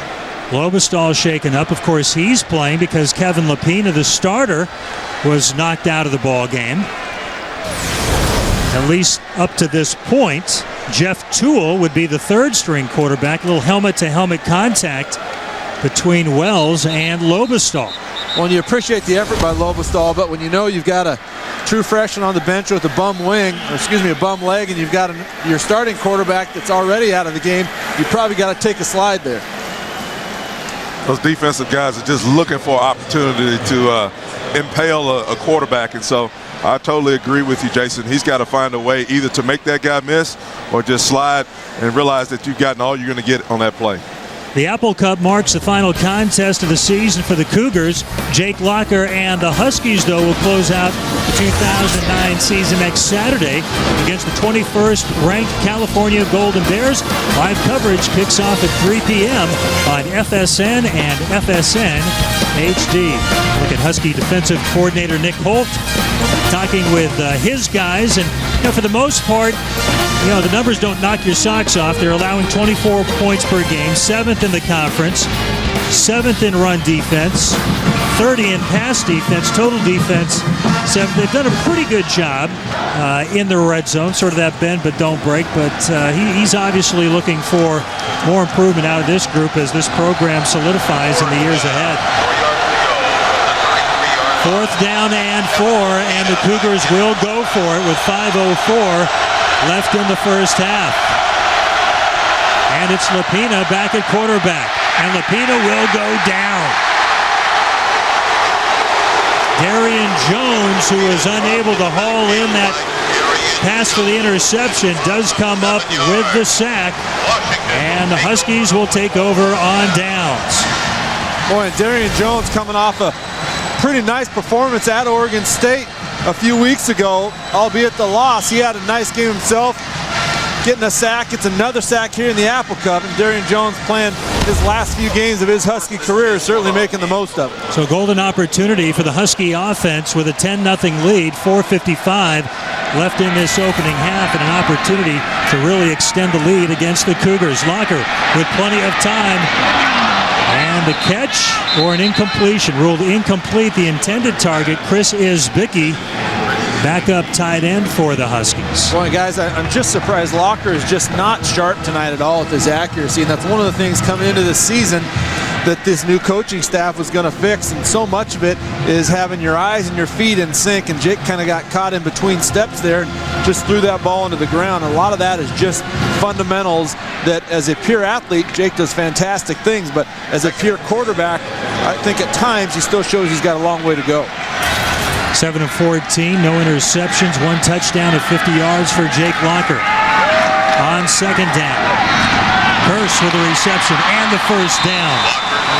Lobestall shaken up. Of course, he's playing because Kevin Lapina, the starter, was knocked out of the ball game. At least up to this point, Jeff Toole would be the third-string quarterback. A little helmet-to-helmet contact between Wells and Lobestall. Well, you appreciate the effort by Lobestall, but when you know you've got a true freshman on the bench with a bum leg, and you've got your starting quarterback that's already out of the game, you probably got to take a slide there. Those defensive guys are just looking for an opportunity to impale a quarterback, and so I totally agree with you, Jason. He's got to find a way either to make that guy miss or just slide and realize that you've gotten all you're going to get on that play. The Apple Cup marks the final contest of the season for the Cougars. Jake Locker and the Huskies, though, will close out the 2009 season next Saturday against the 21st ranked California Golden Bears. Live coverage kicks off at 3 p.m. on FSN and FSN HD. Look at Husky defensive coordinator Nick Holt talking with his guys, and for the most part, the numbers don't knock your socks off. They're allowing 24 points per game, 7th in the conference, 7th in run defense, 30 in pass defense, total defense 7th. They've done a pretty good job in the red zone, sort of that bend but don't break, but he's obviously looking for more improvement out of this group as this program solidifies in the years ahead. 4th down and 4, and the Cougars will go for it with 5:04 left in the first half. And it's Lapina back at quarterback, and Lapina will go down. Darian Jones, who was unable to haul in that pass for the interception, does come up with the sack, and the Huskies will take over on downs. Boy, and Darian Jones coming off a pretty nice performance at Oregon State a few weeks ago, albeit the loss. He had a nice game himself, getting a sack. It's another sack here in the Apple Cup, and Darian Jones playing his last few games of his Husky career, certainly making the most of it. So golden opportunity for the Husky offense with a 10-0 lead, 4:55 left in this opening half, and an opportunity to really extend the lead against the Cougars. Locker with plenty of time. And the catch or an incompletion, ruled incomplete. The intended target, Chris Isbicki, backup tight end for the Huskies. Boy, guys, I'm just surprised Locker is just not sharp tonight at all with his accuracy. And that's one of the things coming into this season that this new coaching staff was going to fix. And so much of it is having your eyes and your feet in sync. And Jake kind of got caught in between steps there and just threw that ball into the ground. And a lot of that is just fundamentals that as a pure athlete, Jake does fantastic things. But as a pure quarterback, I think at times he still shows he's got a long way to go. 7 of 14, no interceptions, 1 touchdown at 50 yards for Jake Locker. On 2nd down, Curse with the reception and the first down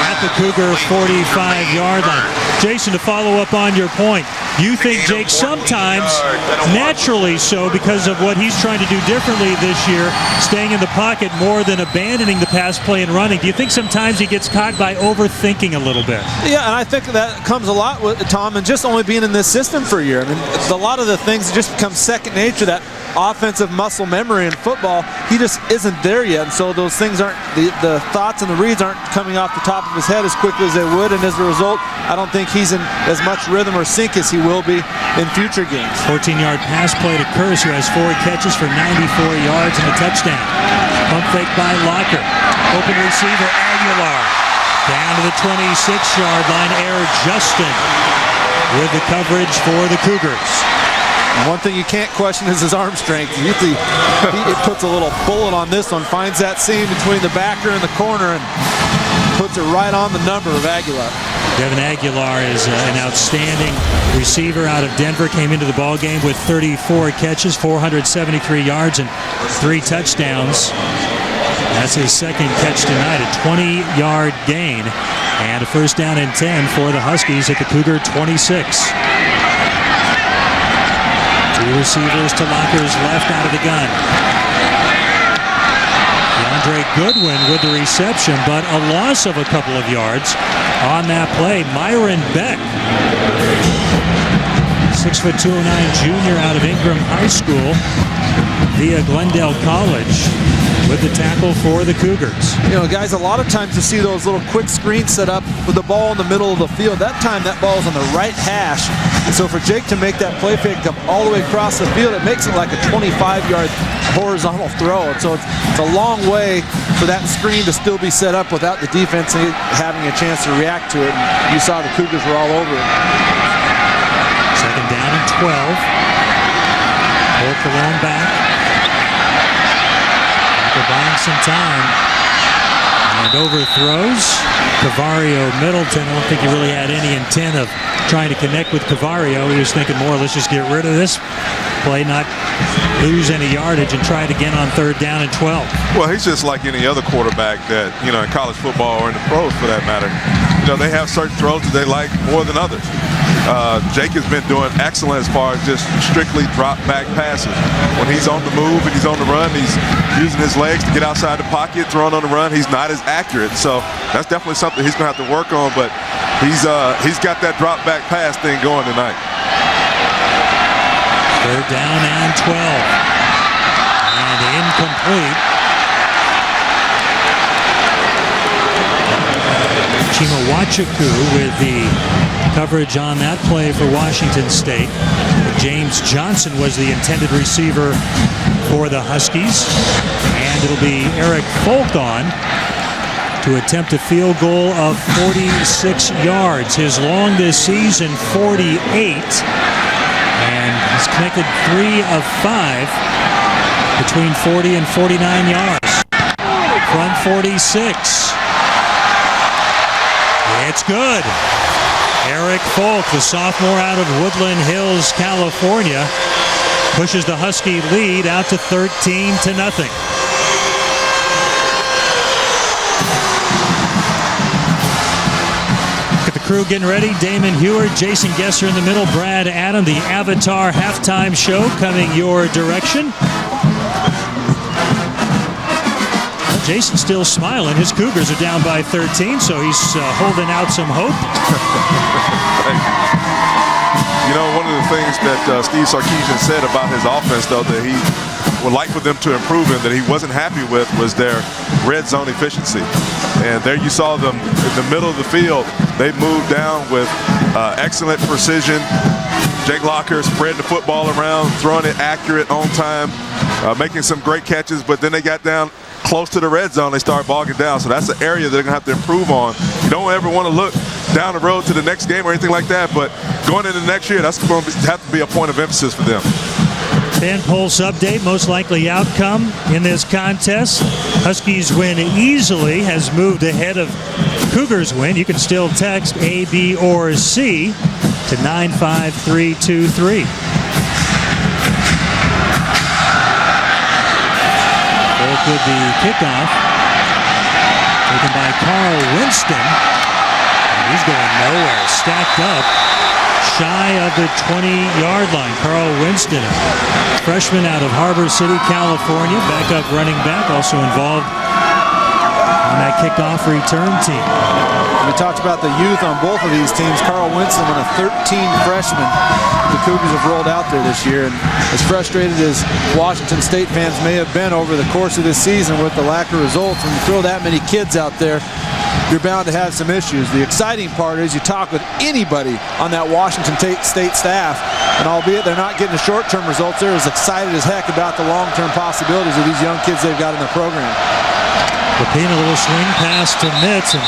at the Cougar 45-yard line. Jason, to follow up on your point, you think Jake sometimes, naturally so because of what he's trying to do differently this year, staying in the pocket more than abandoning the pass play and running. Do you think sometimes he gets caught by overthinking a little bit? Yeah, and I think that comes a lot with Tom and just only being in this system for a year. I mean, a lot of the things just become second nature, that offensive muscle memory in football, he just isn't there yet. And so those things aren't, the thoughts and the reads aren't coming off the top of his head as quickly as they would. And as a result, I don't think he's in as much rhythm or sync as he will be in future games. 14-yard pass play to Curse, who has 4 catches for 94 yards and a touchdown. Pump fake by Locker. Open receiver Aguilar. Down to the 26-yard line, Air Justin with the coverage for the Cougars. And one thing you can't question is his arm strength. He puts a little bullet on this one, finds that seam between the backer and the corner, and puts it right on the number of Aguilar. Devin Aguilar is an outstanding receiver out of Denver. Came into the ballgame with 34 catches, 473 yards, and 3 touchdowns. That's his second catch tonight, a 20-yard gain. And a first down and 10 for the Huskies at the Cougar 26. Two receivers to Locker's left out of the gun. DeAndre Goodwin with the reception, but a loss of a couple of yards on that play. Myron Beck, 6'2", 209" junior out of Ingram High School via Glendale College, with the tackle for the Cougars. You know, guys, a lot of times you see those little quick screens set up with the ball in the middle of the field. That time, that ball is on the right hash. And so for Jake to make that play fake come all the way across the field, it makes it like a 25-yard horizontal throw. And so it's a long way for that screen to still be set up without the defense having a chance to react to it. And you saw the Cougars were all over it. Second down and 12. Holt alone back. They're buying some time. And overthrows. Cavario Middleton, I don't think he really had any intent of trying to connect with Cavario. He was thinking more, let's just get rid of this play, not lose any yardage, and try it again on third down and 12. Well, he's just like any other quarterback that, you know, in college football or in the pros for that matter. You know, they have certain throws that they like more than others. Jake has been doing excellent as far as just strictly drop back passes. When he's on the move and he's on the run, he's using his legs to get outside the pocket, throwing on the run. He's not as accurate. So that's definitely something he's going to have to work on, but he's got that drop back pass thing going tonight. Third down and 12. And incomplete. Chimawachiku with the coverage on that play for Washington State. James Johnson was the intended receiver for the Huskies. And it'll be Eric Folk on to attempt a field goal of 46 yards. His long this season, 48. And he's connected 3 of 5 between 40 and 49 yards. From 46. It's good. Eric Folk, the sophomore out of Woodland Hills, California, pushes the Husky lead out to 13-0. Get the crew getting ready. Damon Heward, Jason Gesser in the middle, Brad Adam, the Avatar halftime show coming your direction. Jason's still smiling. His Cougars are down by 13, so he's holding out some hope. You know, one of the things that Steve Sarkisian said about his offense, though, that he would like for them to improve in, that he wasn't happy with, was their red zone efficiency. And there you saw them in the middle of the field. They moved down with excellent precision. Jake Locker spreading the football around, throwing it accurate, on time, making some great catches, but then they got down close to the red zone, they start bogging down. So that's an area they're going to have to improve on. You don't ever want to look down the road to the next game or anything like that, but going into next year, that's going to have to be a point of emphasis for them. Fan Pulse update, most likely outcome in this contest. Huskies win easily, has moved ahead of Cougars win. You can still text A, B, or C to 95323. With the kickoff, taken by Carl Winston. And he's going nowhere, stacked up, shy of the 20-yard line. Carl Winston, a freshman out of Harbor City, California, backup running back, also involved on that kickoff return team. We talked about the youth on both of these teams. Carl Winston, one of 13 freshmen the Cougars have rolled out there this year. And as frustrated as Washington State fans may have been over the course of this season with the lack of results, when you throw that many kids out there, you're bound to have some issues. The exciting part is you talk with anybody on that Washington State staff, and albeit they're not getting the short-term results, they're as excited as heck about the long-term possibilities of these young kids they've got in the program. Lapine, a little swing pass to Mitz, and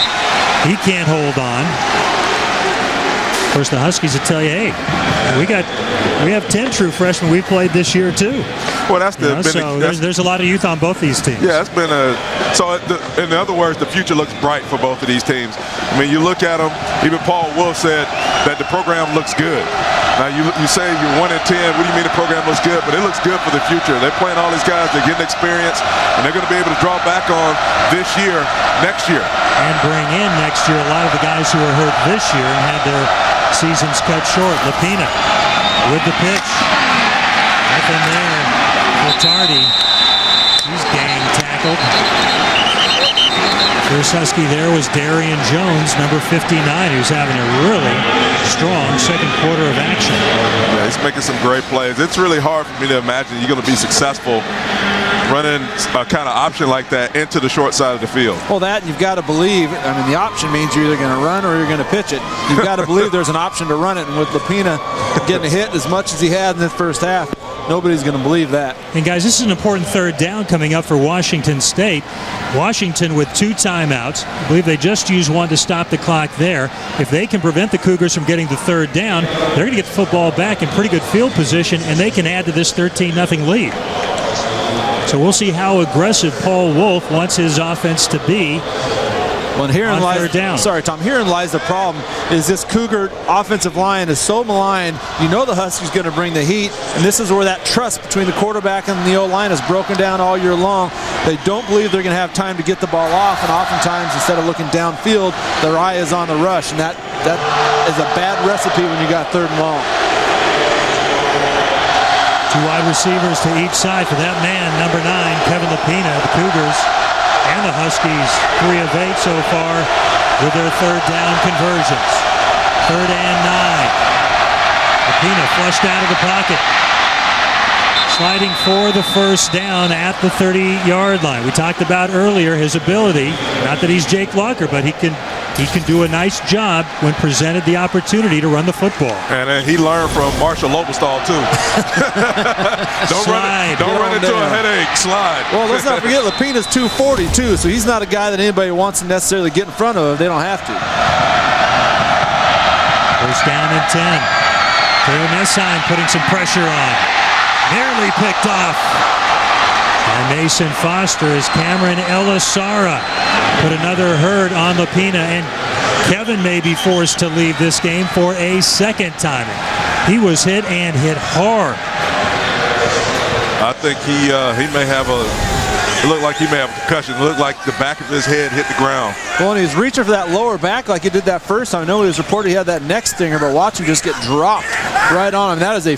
he can't hold on. Of course, the Huskies will tell you, hey, we have 10 true freshmen we played this year too. Well, that's the. So there's a lot of youth on both these teams. Yeah, it's been a. So in other words, the future looks bright for both of these teams. I mean, you look at them. Even Paul Wolf said that the program looks good. Now you say you're 1-10. What do you mean the program looks good? But it looks good for the future. They're playing all these guys. They're getting experience, and they're going to be able to draw back on this year, next year, and bring in next year a lot of the guys who were hurt this year and had their seasons cut short. Lapina with the pitch. Nothing there for Tardy. He's gang tackled. First Husky there was Darian Jones, number 59, who's having a really strong second quarter of action. Yeah, he's making some great plays. It's really hard for me to imagine you're going to be successful running a kind of option like that into the short side of the field. Well, that you've got to believe. I mean, the option means you're either going to run or you're going to pitch it. You've got to believe there's an option to run it, and with Lapina getting a hit as much as he had in the first half, nobody's going to believe that. And guys, this is an important third down coming up for Washington State. Washington with 2 timeouts. I believe they just used one to stop the clock there. If they can prevent the Cougars from getting the third down, they're going to get the football back in pretty good field position, and they can add to this 13-0 lead. So we'll see how aggressive Paul Wolf wants his offense to be. Well, herein lies, sorry, Tom. Herein lies the problem. Is this Cougar offensive line is so maligned? You know the Huskies going to bring the heat, and this is where that trust between the quarterback and the O-line is broken down all year long. They don't believe they're going to have time to get the ball off, and oftentimes instead of looking downfield, their eye is on the rush, and that is a bad recipe when you got 3rd and long. 2 wide receivers to each side for that man, number 9, Kevin Lapina. The Cougars and the Huskies 3 of 8 so far with their third down conversions. 3rd and 9. Lapina flushed out of the pocket. Sliding for the first down at the 30-yard line. We talked about earlier his ability, not that he's Jake Locker, but he can do a nice job when presented the opportunity to run the football. And he learned from Marshall Lobenstall, too. Don't run into a headache. Slide. Well, let's not forget, Lapina's 240, too, so he's not a guy that anybody wants to necessarily get in front of if they don't have to. First down and 10. Taylor Messheim putting some pressure on. Nearly picked off by Mason Foster as Cameron Elisara put another hurt on Lapina, and Kevin may be forced to leave this game for a second time. He was hit and hit hard. I think he may have it looked like he may have a concussion. It looked like the back of his head hit the ground. Well, and he was reaching for that lower back like he did that first time. I know it was reported he had that neck stinger, but watch him just get dropped right on him. That is a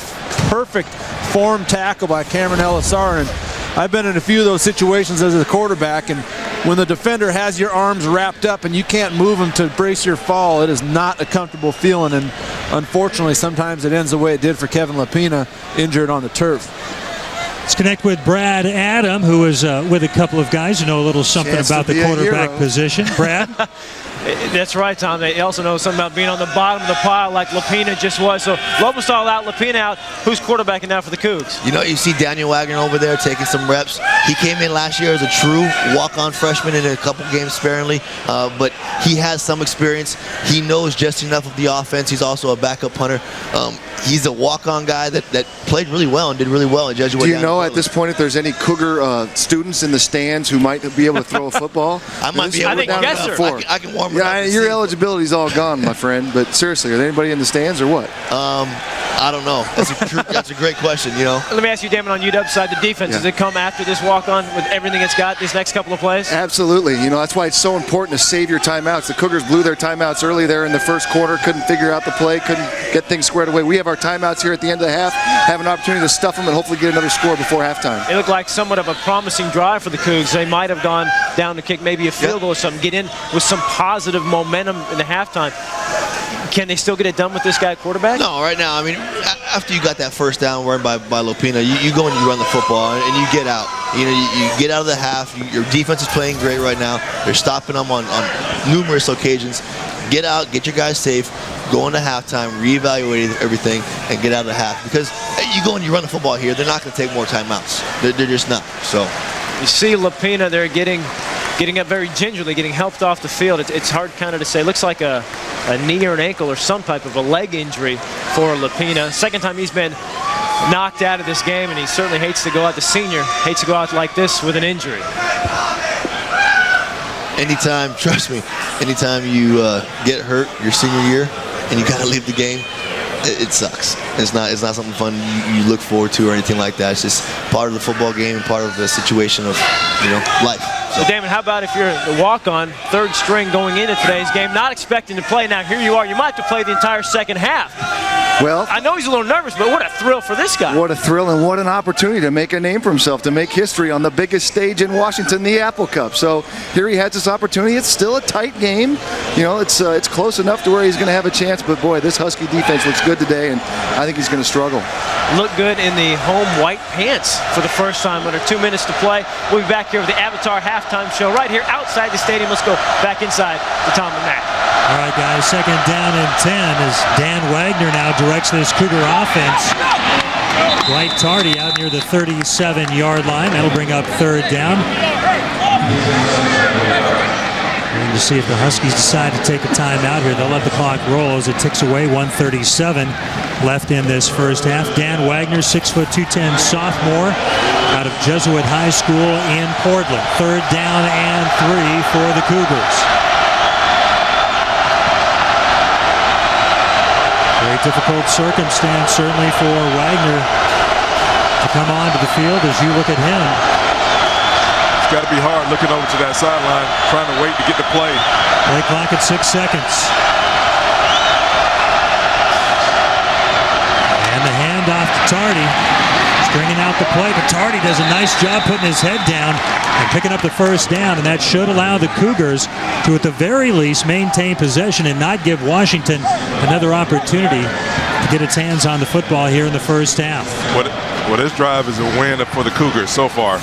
perfect form tackle by Cameron Elisara, and I've been in a few of those situations as a quarterback, and when the defender has your arms wrapped up and you can't move them to brace your fall, it is not a comfortable feeling, and unfortunately sometimes it ends the way it did for Kevin Lapina, injured on the turf. Let's connect with Brad Adam, who is with a couple of guys who know a little something about the quarterback position. Brad? That's right, Tom. They also know something about being on the bottom of the pile like Lapina just was. So Lobenstall out, Lapina out. Who's quarterbacking now for the Cougs? You know, you see Daniel Wagner over there taking some reps. He came in last year as a true walk-on freshman in a couple games sparingly, but he has some experience. He knows just enough of the offense. He's also a backup punter. He's a walk-on guy that played really well and did really well in Jesuit. Do you know at this point if there's any Cougar students in the stands who might be able to throw a football? I might be able to. I can warm it up. Yeah, your eligibility's all gone, my friend. But seriously, are there anybody in the stands or what? I don't know. That's a great question, you know. Let me ask you, Damon, on UW side, the defense, does it come after this walk-on with everything it's got these next couple of plays? Absolutely. You know, that's why it's so important to save your timeouts. The Cougars blew their timeouts early there in the first quarter, couldn't figure out the play, couldn't get things squared away. We have our timeouts here at the end of the half, have an opportunity to stuff them and hopefully get another score before halftime. It looked like somewhat of a promising drive for the Cougs. They might have gone down to kick maybe a field goal or something, get in with some positive momentum in the halftime. Can they still get it done with this guy at quarterback? No, right now, I mean, after you got that first down run by Lapina, you go and you run the football and you get out. You know, you get out of the half. Your defense is playing great right now. They're stopping them on numerous occasions. Get out, get your guys safe, go into halftime, reevaluate everything, and get out of the half. Because you go and you run the football here, they're not going to take more timeouts. They're just not. So you see Lapina, they're getting up very gingerly, getting helped off the field. It's hard kind of to say. It looks like a knee or an ankle or some type of a leg injury for Lapina. Second time he's been knocked out of this game, and he certainly hates to go out, the senior hates to go out like this with an injury. Anytime, trust me, anytime you get hurt your senior year and you got to leave the game, it sucks. It's not something fun you look forward to or anything like that. It's just part of the football game and part of the situation of, life. So, Damon, how about if you're the walk-on, third string going into today's game, not expecting to play? Now, here you are. You might have to play the entire second half. Well, I know he's a little nervous, but what a thrill for this guy. What a thrill and what an opportunity to make a name for himself, to make history on the biggest stage in Washington, the Apple Cup. So here he has this opportunity. It's still a tight game. It's close enough to where he's going to have a chance. But, boy, this Husky defense looks good today, and I think he's going to struggle. Look good in the home white pants for the first time under 2 minutes to play. We'll be back here with the Avatar halftime show right here outside the stadium. Let's go back inside to Tom and Matt. All right, guys, second down and 10 as Dan Wagner now directs this Cougar offense. Dwight Tardy out near the 37-yard line. That'll bring up third down. Waiting to see if the Huskies decide to take a timeout here. They'll let the clock roll as it ticks away. 1:37 left in this first half. Dan Wagner, 6'2", 210 sophomore out of Jesuit High School in Portland. Third down and 3 for the Cougars. Very difficult circumstance, certainly, for Wagner to come onto the field as you look at him. It's got to be hard looking over to that sideline, trying to wait to get the play. Play clock at 6 seconds. And the handoff to Tardy. Stringing out the play, but Tardy does a nice job putting his head down and picking up the first down, and that should allow the Cougars to, at the very least, maintain possession and not give Washington another opportunity to get its hands on the football here in the first half. Well, this drive is a win for the Cougars so far.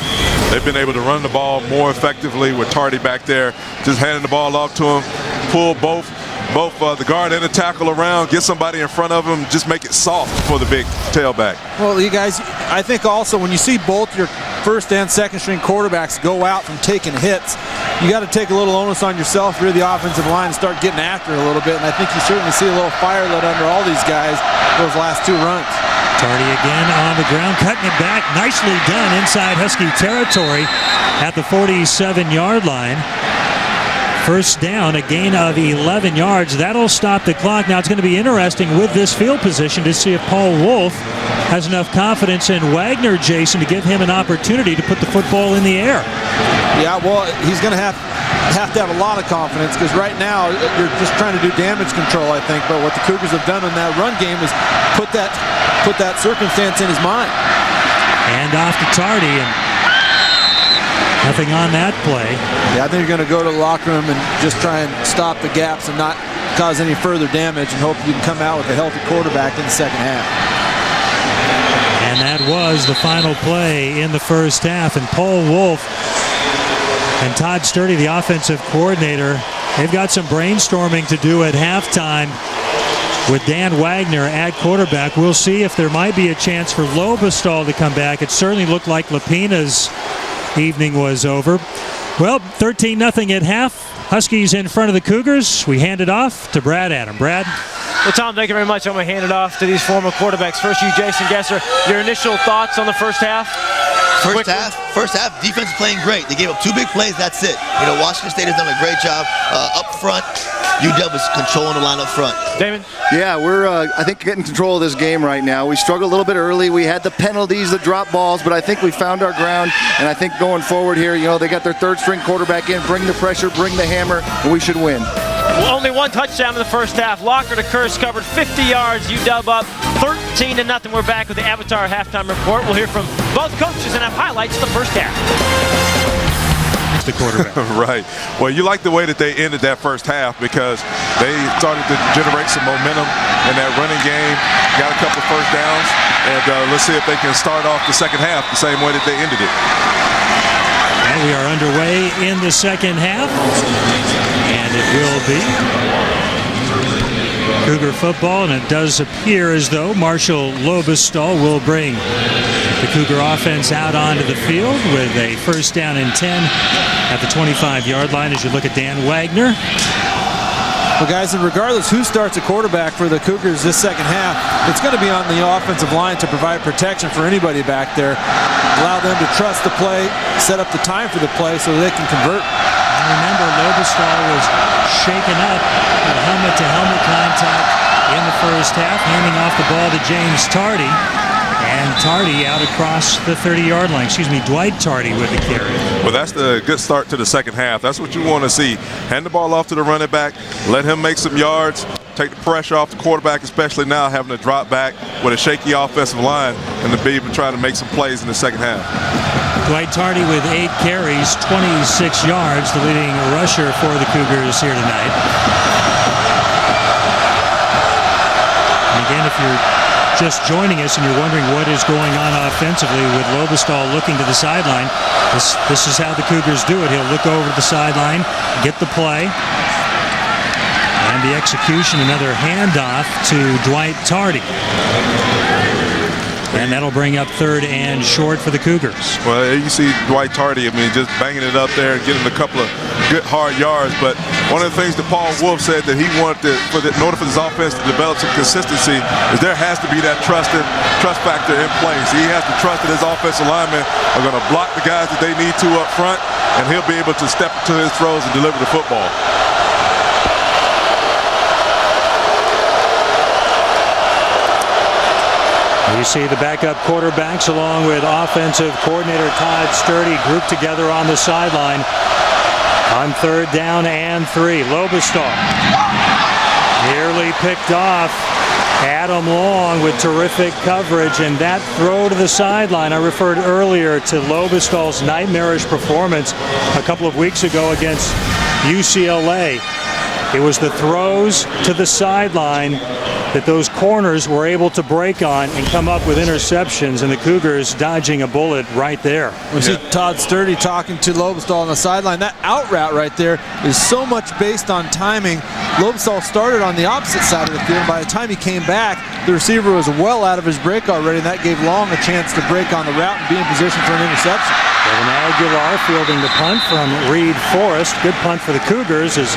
They've been able to run the ball more effectively with Tardy back there, just handing the ball off to him, pull both the guard and the tackle around, get somebody in front of him, just make it soft for the big tailback. Well, you guys, I think also when you see both your first and second string quarterbacks go out from taking hits, you got to take a little onus on yourself, you're the offensive line, and start getting after it a little bit. And I think you certainly see a little fire lit under all these guys those last two runs. Tardy again on the ground, cutting it back. Nicely done inside Husky territory at the 47-yard line. First down, a gain of 11 yards. That'll stop the clock. Now it's going to be interesting with this field position to see if Paul Wolf has enough confidence in Wagner, Jason, to give him an opportunity to put the football in the air. Yeah, well, he's going to have a lot of confidence because right now you're just trying to do damage control, I think. But what the Cougars have done in that run game is put that circumstance in his mind. And off to Tardy, and nothing on that play. Yeah, I think you're going to go to the locker room and just try and stop the gaps and not cause any further damage and hope you can come out with a healthy quarterback in the second half. And that was the final play in the first half. And Paul Wolf and Todd Sturdy, the offensive coordinator, they've got some brainstorming to do at halftime with Dan Wagner at quarterback. We'll see if there might be a chance for Lobestall to come back. It certainly looked like Lapina's evening was over. Well, 13-0 at half. Huskies in front of the Cougars. We hand it off to Brad Adam. Brad? Well, Tom, thank you very much. I'm going to hand it off to these former quarterbacks. First, you, Jason Gesser, your initial thoughts on the first half? First half, defense is playing great. They gave up 2 big plays, that's it. Washington State has done a great job up front. UW is controlling the line up front. Damon? Yeah, we're, I think, getting control of this game right now. We struggled a little bit early. We had the penalties, the drop balls, but I think we found our ground. And I think going forward here, they got their third-string quarterback in, bring the pressure, bring the hammer, and we should win. Only one touchdown in the first half. Locker to Curse covered 50 yards. UW up 13-0. We're back with the Avatar halftime report. We'll hear from both coaches and have highlights of the first half. The quarterback. Right. Well, you like the way that they ended that first half because they started to generate some momentum in that running game, got a couple of first downs, and let's see if they can start off the second half the same way that they ended it. And we are underway in the second half, and it will be Cougar football, and it does appear as though Marshall Lobestall will bring the Cougar offense out onto the field with a first down and 10 at the 25-yard line as you look at Dan Wagner. Well, guys, and regardless who starts at quarterback for the Cougars this second half, it's going to be on the offensive line to provide protection for anybody back there. Allow them to trust the play, set up the time for the play so they can convert. And remember, Lobostal was shaken up with helmet-to-helmet contact in the first half, handing off the ball to James Tardy. And Tardy out across the 30-yard line. Dwight Tardy with the carry. Well, that's the good start to the second half. That's what you want to see. Hand the ball off to the running back, let him make some yards, take the pressure off the quarterback, especially now having to drop back with a shaky offensive line and to be able to try to make some plays in the second half. Dwight Tardy with 8 carries, 26 yards, the leading rusher for the Cougars here tonight. And again, if you're just joining us and you're wondering what is going on offensively with Lobostal looking to the sideline, this is how the Cougars do it. He'll look over to the sideline, get the play, and the execution, another handoff to Dwight Tardy. And that'll bring up 3rd and short for the Cougars. Well, you see Dwight Tardy, just banging it up there and getting a couple of good hard yards. But one of the things that Paul Wolf said that he wanted in order for this offense to develop some consistency is there has to be that trust factor in place. He has to trust that his offensive linemen are going to block the guys that they need to up front, and he'll be able to step into his throws and deliver the football. You see the backup quarterbacks along with offensive coordinator Todd Sturdy grouped together on the sideline on 3rd down and 3. Lobostal nearly picked off Adam Long with terrific coverage, and that throw to the sideline. I referred earlier to Lobostal's nightmarish performance a couple of weeks ago against UCLA. It was the throws to the sideline that those corners were able to break on and come up with interceptions, and the Cougars dodging a bullet right there. We see Todd Sturdy talking to Lobostal on the sideline. That out route right there is so much based on timing. Lobostal started on the opposite side of the field. By the time he came back, the receiver was well out of his break already, and that gave Long a chance to break on the route and be in position for an interception. Kevin Aguilar fielding the punt from Reed Forrest. Good punt for the Cougars as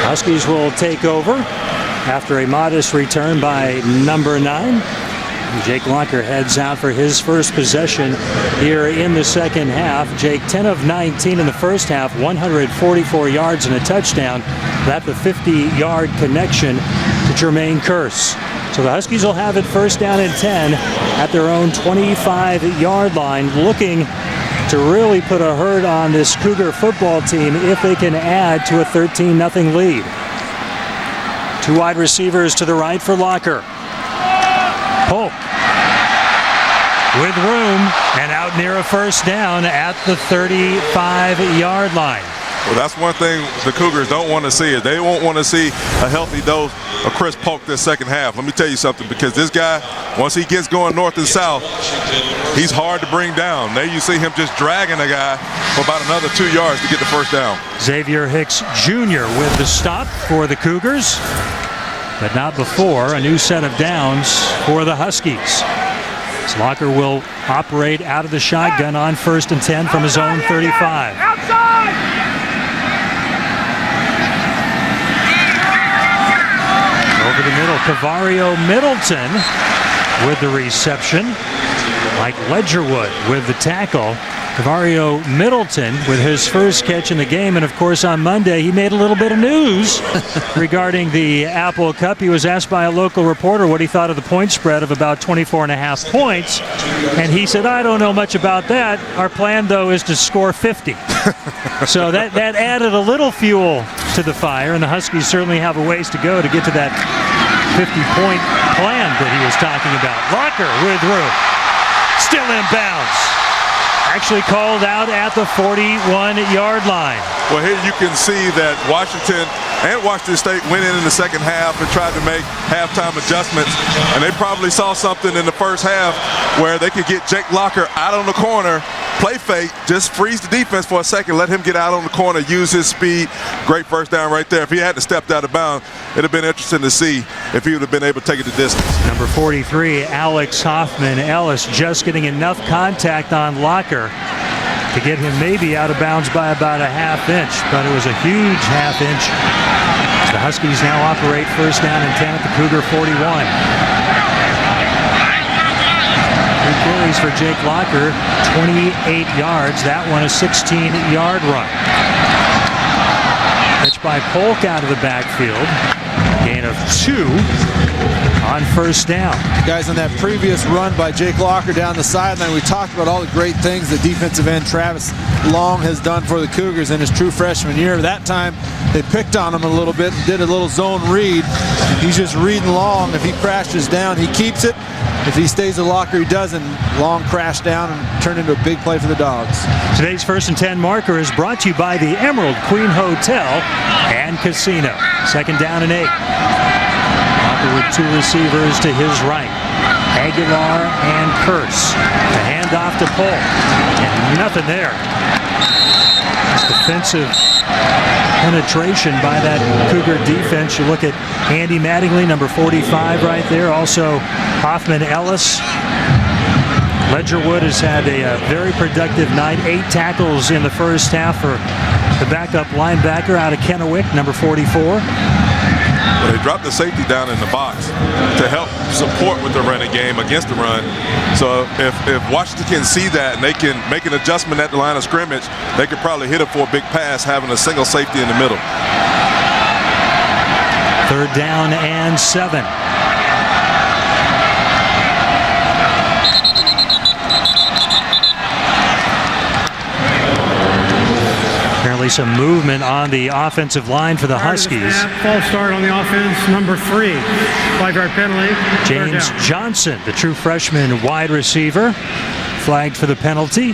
Huskies will take over after a modest return by number 9. Jake Locker heads out for his first possession here in the second half. Jake, 10 of 19 in the first half, 144 yards and a touchdown. That's a 50-yard connection to Jermaine Kearse. So the Huskies will have it 1st down and 10 at their own 25-yard line, looking to really put a hurt on this Cougar football team if they can add to a 13-0 lead. 2 wide receivers to the right for Locker. Polk with room and out near a 1st down at the 35-yard line. Well, that's one thing the Cougars don't want to see. Is they won't want to see a healthy dose of Chris Polk this second half. Let me tell you something, because this guy, once he gets going north and south, he's hard to bring down. There you see him just dragging a guy for about another 2 yards to get the 1st down. Xavier Hicks Jr. with the stop for the Cougars, but not before a new set of downs for the Huskies. Locker will operate out of the shotgun on 1st and 10 from his own 35. Over the middle, Cavario Middleton with the reception. Mike Ledgerwood with the tackle. Cavario Middleton with his first catch in the game, and of course on Monday he made a little bit of news regarding the Apple Cup. He was asked by a local reporter what he thought of the point spread of about 24.5 points, and he said, I don't know much about that. Our plan though is to score 50. So that added a little fuel to the fire, and the Huskies certainly have a ways to go to get to that 50-point plan that he was talking about. Locker with room, still in bounds. Actually called out at the 41-yard line. Well, here you can see that Washington and Washington State went in the second half and tried to make halftime adjustments, and they probably saw something in the first half where they could get Jake Locker out on the corner, play fake, just freeze the defense for a second, let him get out on the corner, use his speed. Great 1st down right there. If he hadn't stepped out of bounds, it'd have been interesting to see if he would have been able to take it the distance. Number 43, Alex Hoffman Ellis, just getting enough contact on Locker to get him maybe out of bounds by about a half inch, but it was a huge half inch. The Huskies now operate first down and 10 at the Cougar 41. 3 carries for Jake Locker, 28 yards. That one a 16-yard run. Pitch by Polk out of the backfield. Gain of 2 on first down. Guys, on that previous run by Jake Locker down the sideline, we talked about all the great things that defensive end Travis Long has done for the Cougars in his true freshman year. That time, they picked on him a little bit and did a little zone read. He's just reading Long. If he crashes down, he keeps it. If he stays with Locker, he doesn't. Long crash down and turn into a big play for the Dogs. Today's first and 10 marker is brought to you by the Emerald Queen Hotel and Casino. Second down and 8. Locker with 2 receivers to his right. Aguilar and Curse. The handoff to Polk. And nothing there. It's defensive penetration by that Cougar defense. You look at Andy Mattingly, number 45 right there. Also Hoffman Ellis. Ledgerwood has had a very productive night. 8 tackles in the first half for the backup linebacker out of Kennewick, number 44. Well, they dropped the safety down in the box to help support with the running game against the run. So if Washington can see that and they can make an adjustment at the line of scrimmage, they could probably hit it for a big pass having a single safety in the middle. Third down and 7. Apparently some movement on the offensive line for the Huskies. False start on the offense, number 3. 5-yard penalty. James Johnson, the true freshman wide receiver, flagged for the penalty.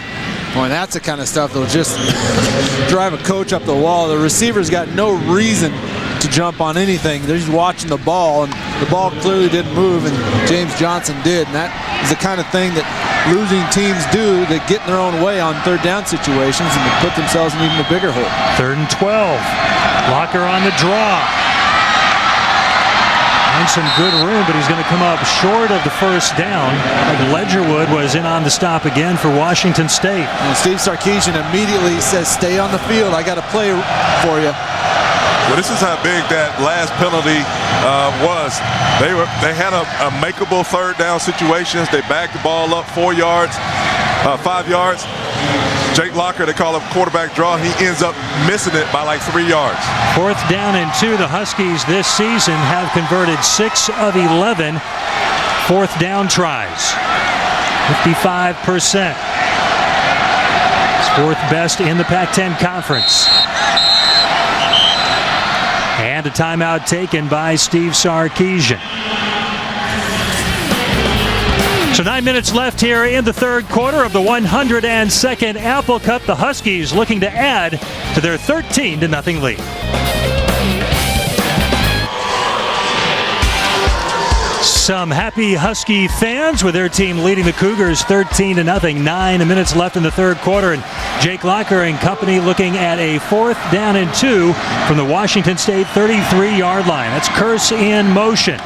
Boy, that's the kind of stuff that'll just drive a coach up the wall. The receiver's got no reason to jump on anything. They're just watching the ball, and the ball clearly didn't move, and James Johnson did. And that is the kind of thing that losing teams do. They get in their own way on third down situations, and they put themselves in even a bigger hole. Third and 12. Locker on the draw. And some good room, but he's going to come up short of the first down. Ledgerwood was in on the stop again for Washington State. And Steve Sarkisian immediately says, stay on the field. I got to play for you. Well, this is how big that last penalty was. They had a makeable third down situations. They backed the ball up 4 yards, 5 yards. Jake Locker, they call him quarterback draw. He ends up missing it by like 3 yards. Fourth down and 2. The Huskies this season have converted 6 of 11 fourth down tries. 55%. It's 4th best in the Pac-10 Conference. And a timeout taken by Steve Sarkisian. So 9 minutes left here in the third quarter of the 102nd Apple Cup. The Huskies looking to add to their 13-0 lead. Some happy Husky fans with their team leading the Cougars 13-0. 9 minutes left in the third quarter, and Jake Locker and company looking at a 4th down and 2 from the Washington State 33-yard line. That's Curse in motion.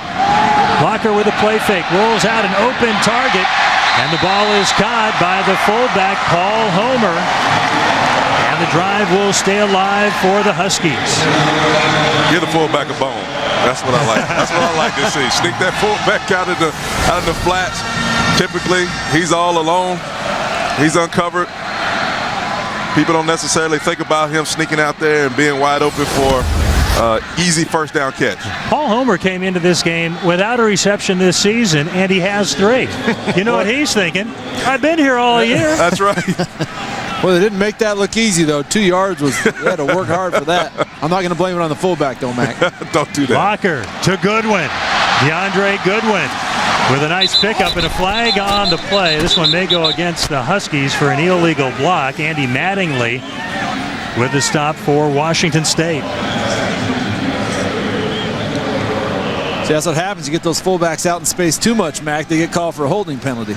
Locker with a play fake, rolls out an open target, and the ball is caught by the fullback, Paul Homer. And the drive will stay alive for the Huskies. Give the fullback a bone. That's what I like. That's what I like to see. Sneak that fullback out of the flats. Typically, he's all alone. He's uncovered. People don't necessarily think about him sneaking out there and being wide open for easy first down catch. Paul Homer came into this game without a reception this season, and he has 3. You know what he's thinking? I've been here all year. That's right. Well, they didn't make that look easy, though. 2 yards was, they had to work hard for that. I'm not going to blame it on the fullback, though, Mac. Don't do that. Locker to Goodwin. DeAndre Goodwin with a nice pickup and a flag on the play. This one may go against the Huskies for an illegal block. Andy Mattingly with the stop for Washington State. See, that's what happens. You get those fullbacks out in space too much, Mac. They get called for a holding penalty.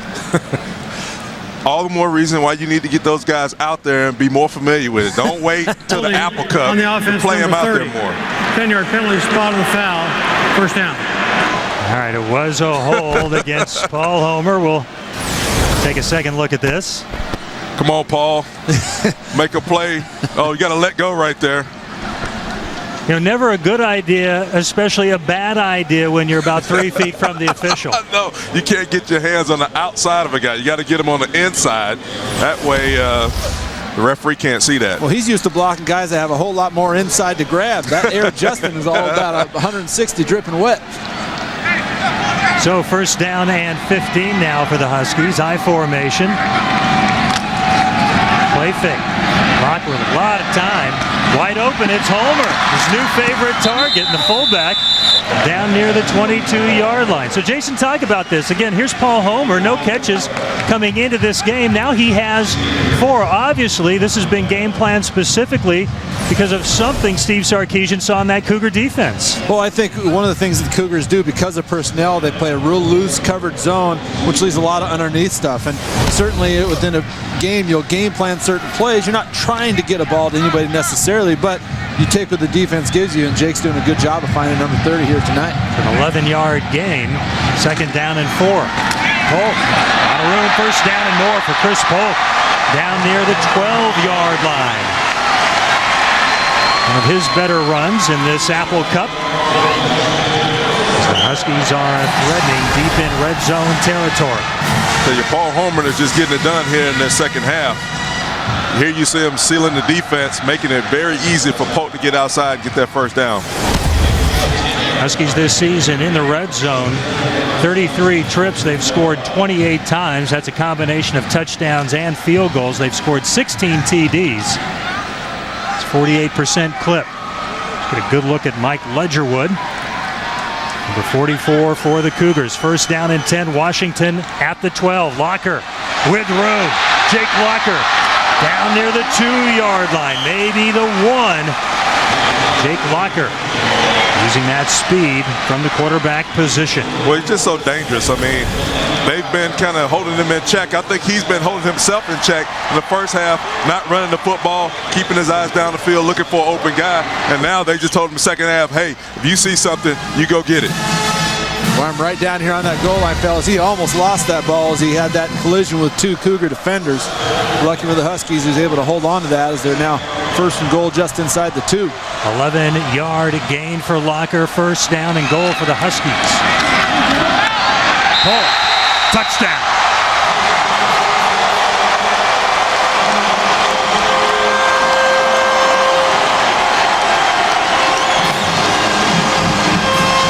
All the more reason why you need to get those guys out there and be more familiar with it. Don't wait till the Apple Cup to play them out there more. 10-yard penalty, spot on the foul, first down. All right, it was a hold against Paul Homer. We'll take a second look at this. Come on, Paul. Make a play. Oh, you got to let go right there. never a good idea, especially a bad idea when you're about 3 feet from the official. No, you can't get your hands on the outside of a guy. You got to get him on the inside. That way the referee can't see that. Well, he's used to blocking guys that have a whole lot more inside to grab. That air Justin is all about 160 dripping wet. So first down and 15 now for the Huskies. I formation. Play fake. Locker with a lot of time. Wide open, it's Homer. His new favorite target, and the fullback down near the 22-yard line. So Jason, talk about this. Again, here's Paul Homer, no catches coming into this game. Now he has 4. Obviously, this has been game planned specifically because of something Steve Sarkisian saw in that Cougar defense. Well, I think one of the things that the Cougars do, because of personnel, they play a real loose covered zone, which leaves a lot of underneath stuff. And certainly within a game, you'll game plan certain plays. You're not trying to get a ball to anybody necessarily, but you take what the defense gives you, and Jake's doing a good job of finding number 30 here tonight. An 11-yard gain, second down and 4. Polk, out of room, first down and more for Chris Polk, down near the 12-yard line. One of his better runs in this Apple Cup. The Huskies are threatening deep in red zone territory. So your Paul Homer is just getting it done here in the second half. Here you see him sealing the defense, making it very easy for Polk to get outside and get that first down. Huskies this season in the red zone, 33 trips. They've scored 28 times. That's a combination of touchdowns and field goals. They've scored 16 TDs. It's 48% clip. Let's get a good look at Mike Ledgerwood. Number 44 for the Cougars. First down and 10, Washington at the 12. Locker with room. Jake Locker down near the 2-yard line, maybe the 1. Jake Locker using that speed from the quarterback position. Well, he's just so dangerous. I mean, they've been kind of holding him in check. I think he's been holding himself in check in the first half, not running the football, keeping his eyes down the field, looking for an open guy. And now they just told him second half, hey, if you see something, you go get it. Well, I'm right down here on that goal line, fellas. He almost lost that ball as he had that collision with 2 Cougar defenders. Lucky for the Huskies, he was able to hold on to that as they're now first and goal just inside the 2. 11-yard gain for Locker. First down and goal for the Huskies. Polk, touchdown.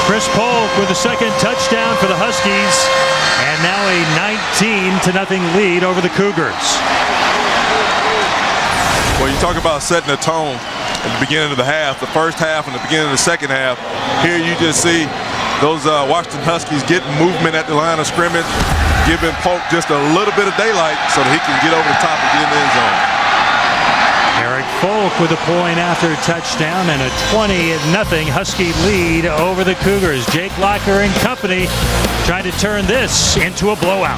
Chris Polk with the second touchdown for the Huskies, and now a 19-0 lead over the Cougars. Well, you talk about setting a tone at the beginning of the half, the first half and the beginning of the second half. Here you just see those Washington Huskies getting movement at the line of scrimmage, giving Polk just a little bit of daylight so that he can get over the top and get in the end zone. Eric Folk with a point after touchdown and a 20-0 Husky lead over the Cougars. Jake Locker and company trying to turn this into a blowout.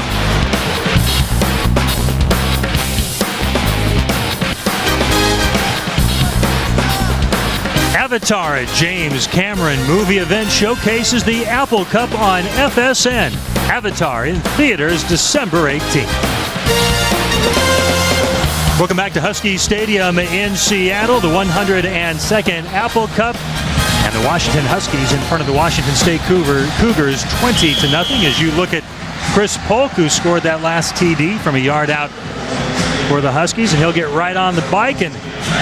Avatar at James Cameron movie event showcases the Apple Cup on FSN. Avatar in theaters December 18th. Welcome back to Husky Stadium in Seattle, the 102nd Apple Cup, and the Washington Huskies in front of the Washington State Cougars 20-0 as you look at Chris Polk, who scored that last TD from a yard out for the Huskies, and he'll get right on the bike and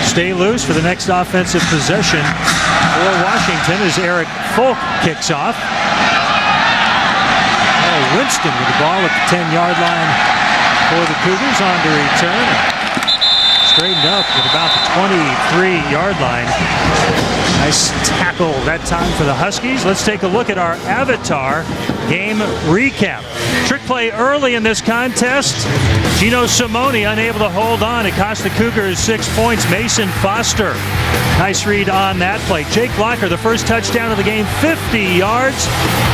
stay loose for the next offensive possession for Washington as Eric Folk kicks off. Winston with the ball at the 10-yard line for the Cougars on to return. Straightened up at about the 23-yard line. Nice tackle that time for the Huskies. Let's take a look at our Avatar game recap. Trick play early in this contest. Gino Simone unable to hold on. It cost the Cougars 6 points. Mason Foster. Nice read on that play. Jake Locker, the first touchdown of the game, 50 yards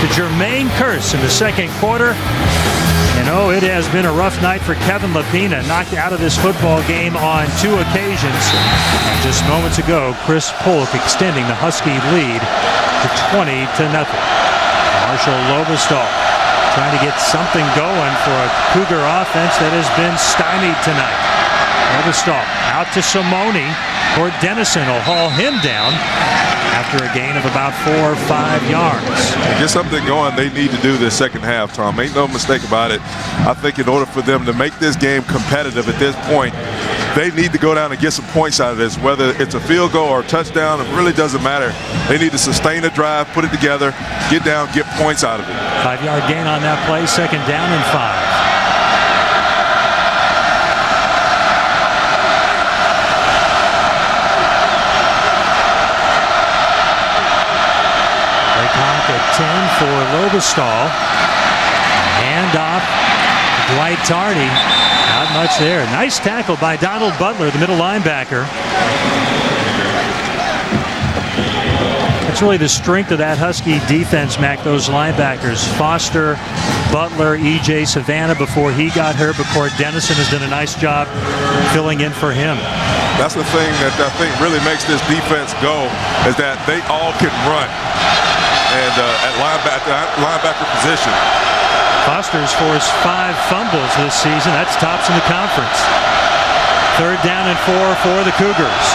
to Jermaine Kearse in the second quarter. And it has been a rough night for Kevin Lapina, knocked out of this football game on 2 occasions. And just moments ago, Chris Polk extending the Husky lead to 20-0. Marshall Lobestall trying to get something going for a Cougar offense that has been stymied tonight. Lobestall out to Simone. Cord Dennison will haul him down after a gain of about 4 or 5 yards. To get something going, they need to do this second half, Tom. Ain't no mistake about it. I think in order for them to make this game competitive at this point, they need to go down and get some points out of this. Whether it's a field goal or a touchdown, it really doesn't matter. They need to sustain the drive, put it together, get down, get points out of it. 5-yard gain on that play, 2nd down and 5. At 10 for Lobestall. Handoff, Dwight Tardy. Not much there. Nice tackle by Donald Butler, the middle linebacker. That's really the strength of that Husky defense, Mac, those linebackers. Foster, Butler, E.J. Savannah before he got hurt, but Cord Dennison has done a nice job filling in for him. That's the thing that I think really makes this defense go, is that they all can run. And at linebacker position. Foster's forced 5 fumbles this season. That's tops in the conference. 3rd down and 4 for the Cougars.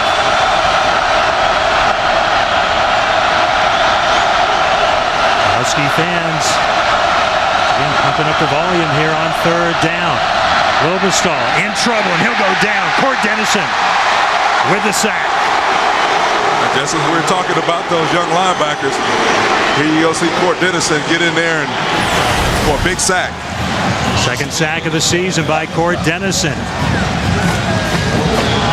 Husky fans again pumping up the volume here on 3rd down. Lobestall in trouble, and he'll go down. Cord Dennison with the sack. Just as we're talking about those young linebackers, here you go see Cord Dennison get in there and for a big sack. 2nd sack of the season by Cord Dennison.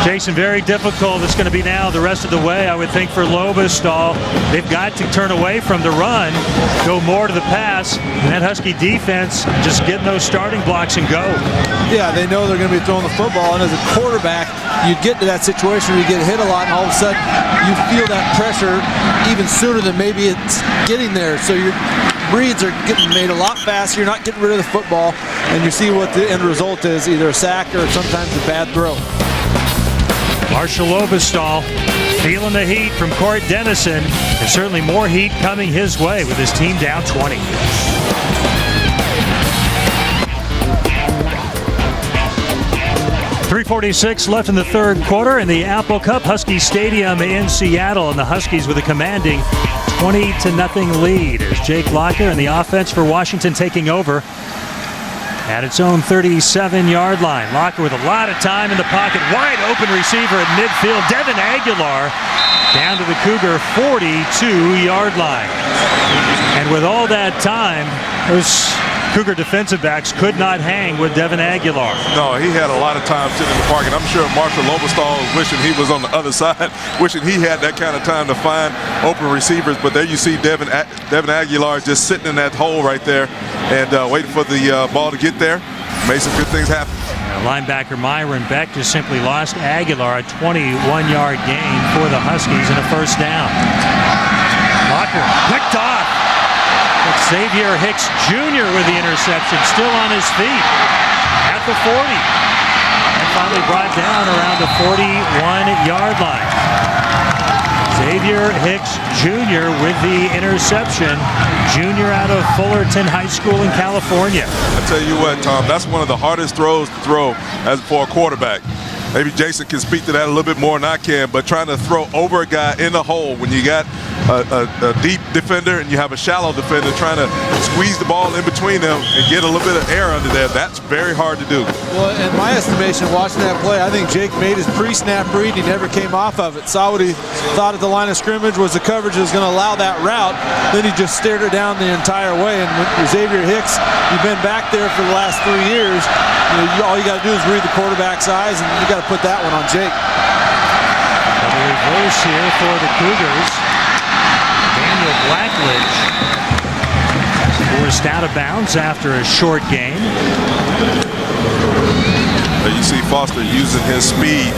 Jason, very difficult. It's going to be now the rest of the way, I would think, for Lobestall. They've got to turn away from the run, go more to the pass, and that Husky defense just getting those starting blocks and go. Yeah, they know they're going to be throwing the football, and as a quarterback, you get to that situation where you get hit a lot, and all of a sudden you feel that pressure even sooner than maybe it's getting there. So your reads are getting made a lot faster. You're not getting rid of the football, and you see what the end result is, either a sack or sometimes a bad throw. Marshall Lobestall feeling the heat from Cord Dennison, and certainly more heat coming his way with his team down 20. .346 left in the 3rd quarter in the Apple Cup. Husky Stadium in Seattle, and the Huskies with a commanding 20-0 lead as Jake Locker and the offense for Washington taking over at its own 37-yard line. Locker with a lot of time in the pocket. Wide open receiver at midfield. Devin Aguilar down to the Cougar 42-yard line. And with all that time, those Cougar defensive backs could not hang with Devin Aguilar. No, he had a lot of time sitting in the pocket. I'm sure Marshall Lobestall was wishing he was on the other side, wishing he had that kind of time to find open receivers. But there you see Devin Aguilar just sitting in that hole right there and waiting for the ball to get there. Made some good things happen. Linebacker Myron Beck just simply lost Aguilar, a 21-yard gain for the Huskies and a 1st down. Locker picked off. Xavier Hicks Jr. with the interception, still on his feet at the 40. And finally brought down around the 41-yard line. Xavier Hicks Jr. with the interception. Junior out of Fullerton High School in California. I tell you what, Tom, that's one of the hardest throws to throw as for a quarterback. Maybe Jason can speak to that a little bit more than I can, but trying to throw over a guy in the hole when you got a deep defender and you have a shallow defender, trying to squeeze the ball in between them and get a little bit of air under there, that's very hard to do. Well, in my estimation, watching that play, I think Jake made his pre-snap read. He never came off of it. Saw what he thought at the line of scrimmage was the coverage that was going to allow that route. Then he just stared it down the entire way. And with Xavier Hicks, you've been back there for the last 3 years. All you got to do is read the quarterback's eyes, and you got to put that one on Jake. Double reverse here for the Cougars. Daniel Blackledge forced out of bounds after a short game. You see Foster using his speed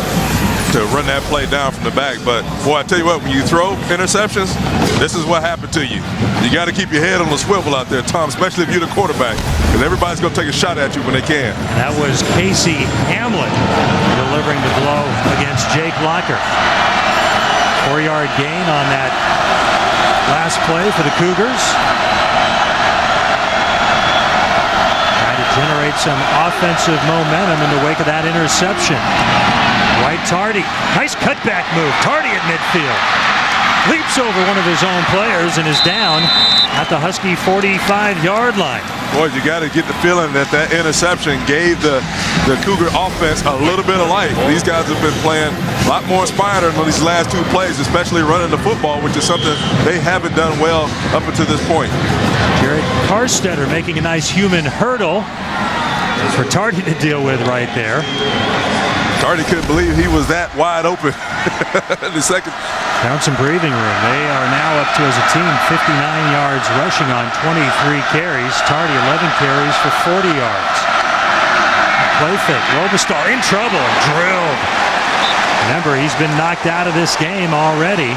to run that play down from the back. But, boy, I tell you what, when you throw interceptions, this is what happened to you. You got to keep your head on the swivel out there, Tom, especially if you're the quarterback, because everybody's going to take a shot at you when they can. That was Casey Hamlin delivering the blow against Jake Locker. 4-yard gain on that last play for the Cougars. Trying to generate some offensive momentum in the wake of that interception. Right, Tardy. Nice cutback move. Tardy at midfield. Leaps over one of his own players and is down at the Husky 45-yard line. Boy, you got to get the feeling that that interception gave the Cougar offense a little bit of life. These guys have been playing a lot more inspired on these last two plays, especially running the football, which is something they haven't done well up until this point. Jared Carstetter making a nice human hurdle for Tardy to deal with right there. Tardy couldn't believe he was that wide open in the second. Found some breathing room. They are now up to, as a team, 59 yards rushing on 23 carries. Tardy 11 carries for 40 yards. Play fake. Lobostal in trouble. Drilled. Remember, he's been knocked out of this game already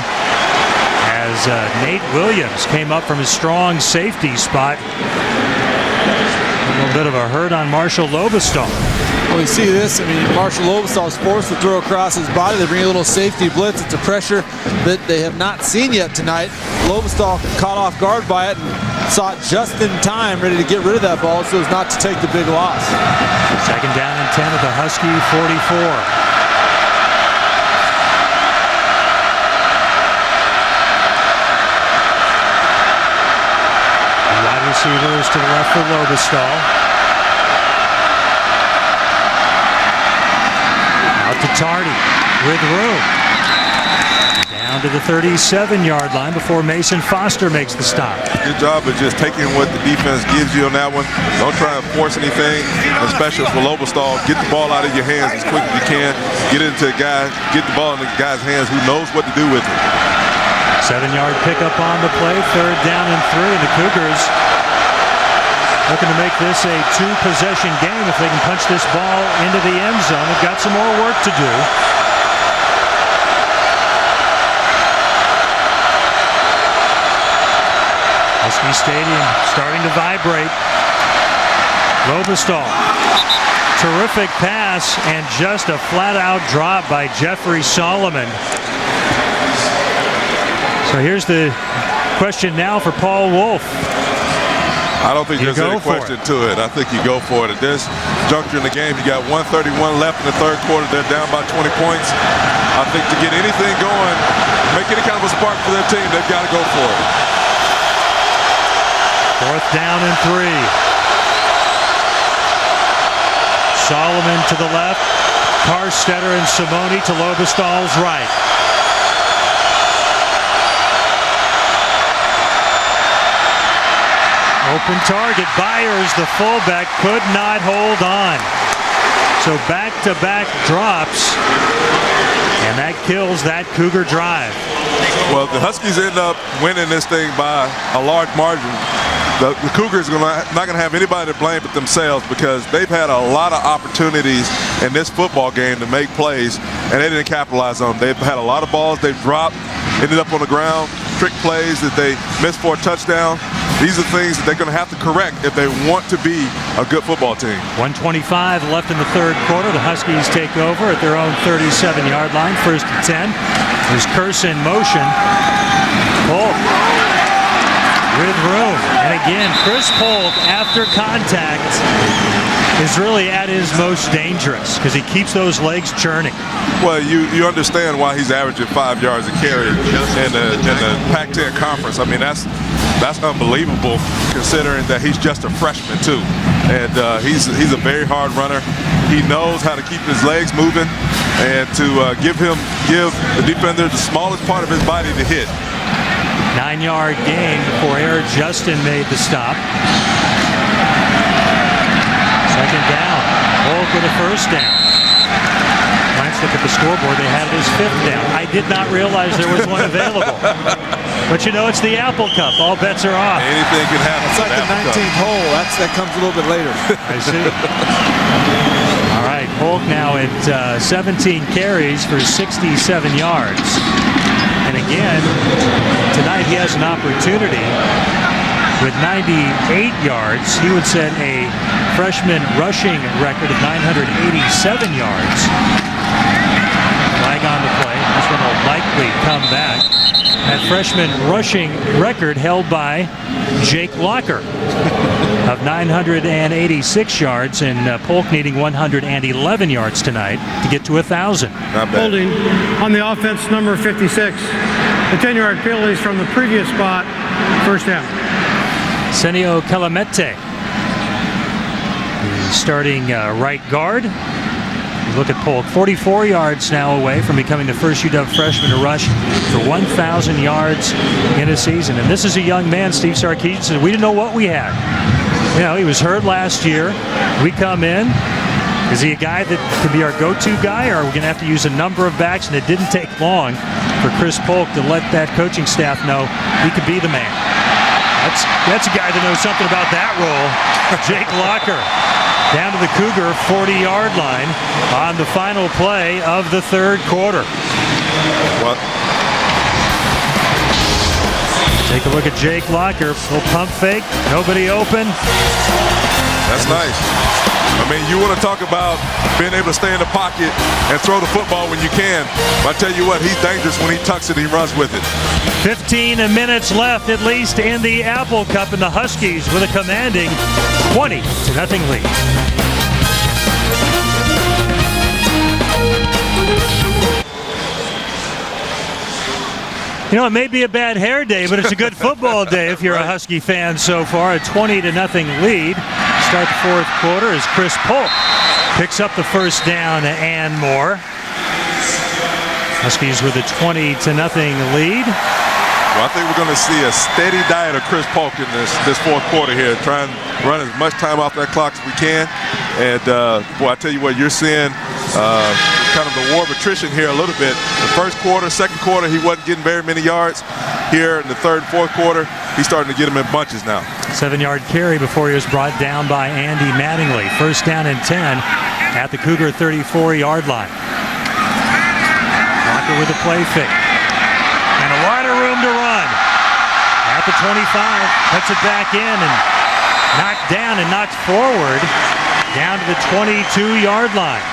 as Nate Williams came up from his strong safety spot. A little bit of a hurt on Marshall Lobostal. Well, you see this. I mean, Marshall Lobostal is forced to throw across his body. They bring a little safety blitz. It's a pressure that they have not seen yet tonight. Lobostal caught off guard by it and saw it just in time, ready to get rid of that ball so as not to take the big loss. Second down and 10 at the Husky 44. Receivers to the left for Lobostal. Out to Tardy with room. Down to the 37-yard line before Mason Foster makes the stop. Good job of just taking what the defense gives you on that one. Don't try and force anything, especially for Lobostal. Get the ball out of your hands as quick as you can. Get it into a guy, get the ball in the guy's hands who knows what to do with it. 7-yard pickup on the play, third down and 3, and the Cougars looking to make this a two-possession game. If they can punch this ball into the end zone, they've got some more work to do. Husky Stadium starting to vibrate. Lobostal. Terrific pass and just a flat-out drop by Jeffrey Solomon. So here's the question now for Paul Wolf. I don't think there's any question to it. I think you go for it. At this juncture in the game, you got 1:31 left in the third quarter. They're down by 20 points. I think to get anything going, make any kind of a spark for their team, they've got to go for it. Fourth down and 3. Solomon to the left. Carstetter and Simone to Lobostal's right. Open target. Byers, the fullback, could not hold on. So back-to-back drops, and that kills that Cougar drive. Well, the Huskies end up winning this thing by a large margin. The Cougars are not going to have anybody to blame but themselves because they've had a lot of opportunities in this football game to make plays, and they didn't capitalize on them. They've had a lot of balls they've dropped, ended up on the ground, trick plays that they missed for a touchdown. These are things that they're going to have to correct if they want to be a good football team. 1:25 left in the third quarter. The Huskies take over at their own 37-yard line. First and 10. There's Curse in motion. Polk with room. And again, Chris Polk, after contact, is really at his most dangerous because he keeps those legs churning. Well, you understand why he's averaging 5 yards a carry in the Pac-10 conference. I mean, that's unbelievable considering that he's just a freshman too. And he's a very hard runner. He knows how to keep his legs moving and to give the defender the smallest part of his body to hit. 9-yard gain before Eric Justin made the stop. Second down. Polk with a first down. Glanced up at the scoreboard. They had it as 5th down. I did not realize there was one available. But you know, it's the Apple Cup. All bets are off. Anything can happen. It's like the 19th hole. That comes a little bit later. I see. All right, Polk now at 17 carries for 67 yards. And again, tonight he has an opportunity with 98 yards. He would set a freshman rushing record of 987 yards. Flag on the play. This one will likely come back at freshman rushing record held by Jake Locker of 986 yards, and Polk needing 111 yards tonight to get to 1,000. Not bad. Holding on the offense, number 56. The 10-yard penalties from the previous spot, first down. Senio Calamete, the starting right guard. Look at Polk, 44 yards now away from becoming the first UW freshman to rush for 1,000 yards in a season. And this is a young man, Steve Sarkisian said, we didn't know what we had. You know, he was hurt last year. We come in. Is he a guy that can be our go-to guy, or are we going to have to use a number of backs? And it didn't take long for Chris Polk to let that coaching staff know he could be the man. That's a guy that knows something about that role. Jake Locker down to the Cougar 40-yard line on the final play of the third quarter. What? Take a look at Jake Locker. Little pump fake. Nobody open. That's nice. I mean, you want to talk about being able to stay in the pocket and throw the football when you can. But I tell you what, he's dangerous when he tucks it, he runs with it. 15 minutes left, at least, in the Apple Cup, and the Huskies with a commanding 20-0 lead. You know, it may be a bad hair day, but it's a good football day if you're a Husky fan so far. A 20-0 lead. Start the fourth quarter as Chris Polk picks up the first down and more. Huskies with a 20-0 lead. Well, I think we're going to see a steady diet of Chris Polk in this fourth quarter here. Try and run as much time off that clock as we can. And, boy, I tell you what, you're seeing kind of the war of attrition here a little bit. The first quarter, second quarter, he wasn't getting very many yards. Here in the third and fourth quarter, he's starting to get them in bunches now. 7-yard carry before he was brought down by Andy Mattingly. First down and 10 at the Cougar 34-yard line. Locker with a play fake. And a lot of room to run. At the 25, puts it back in and knocked down and knocked forward down to the 22-yard line.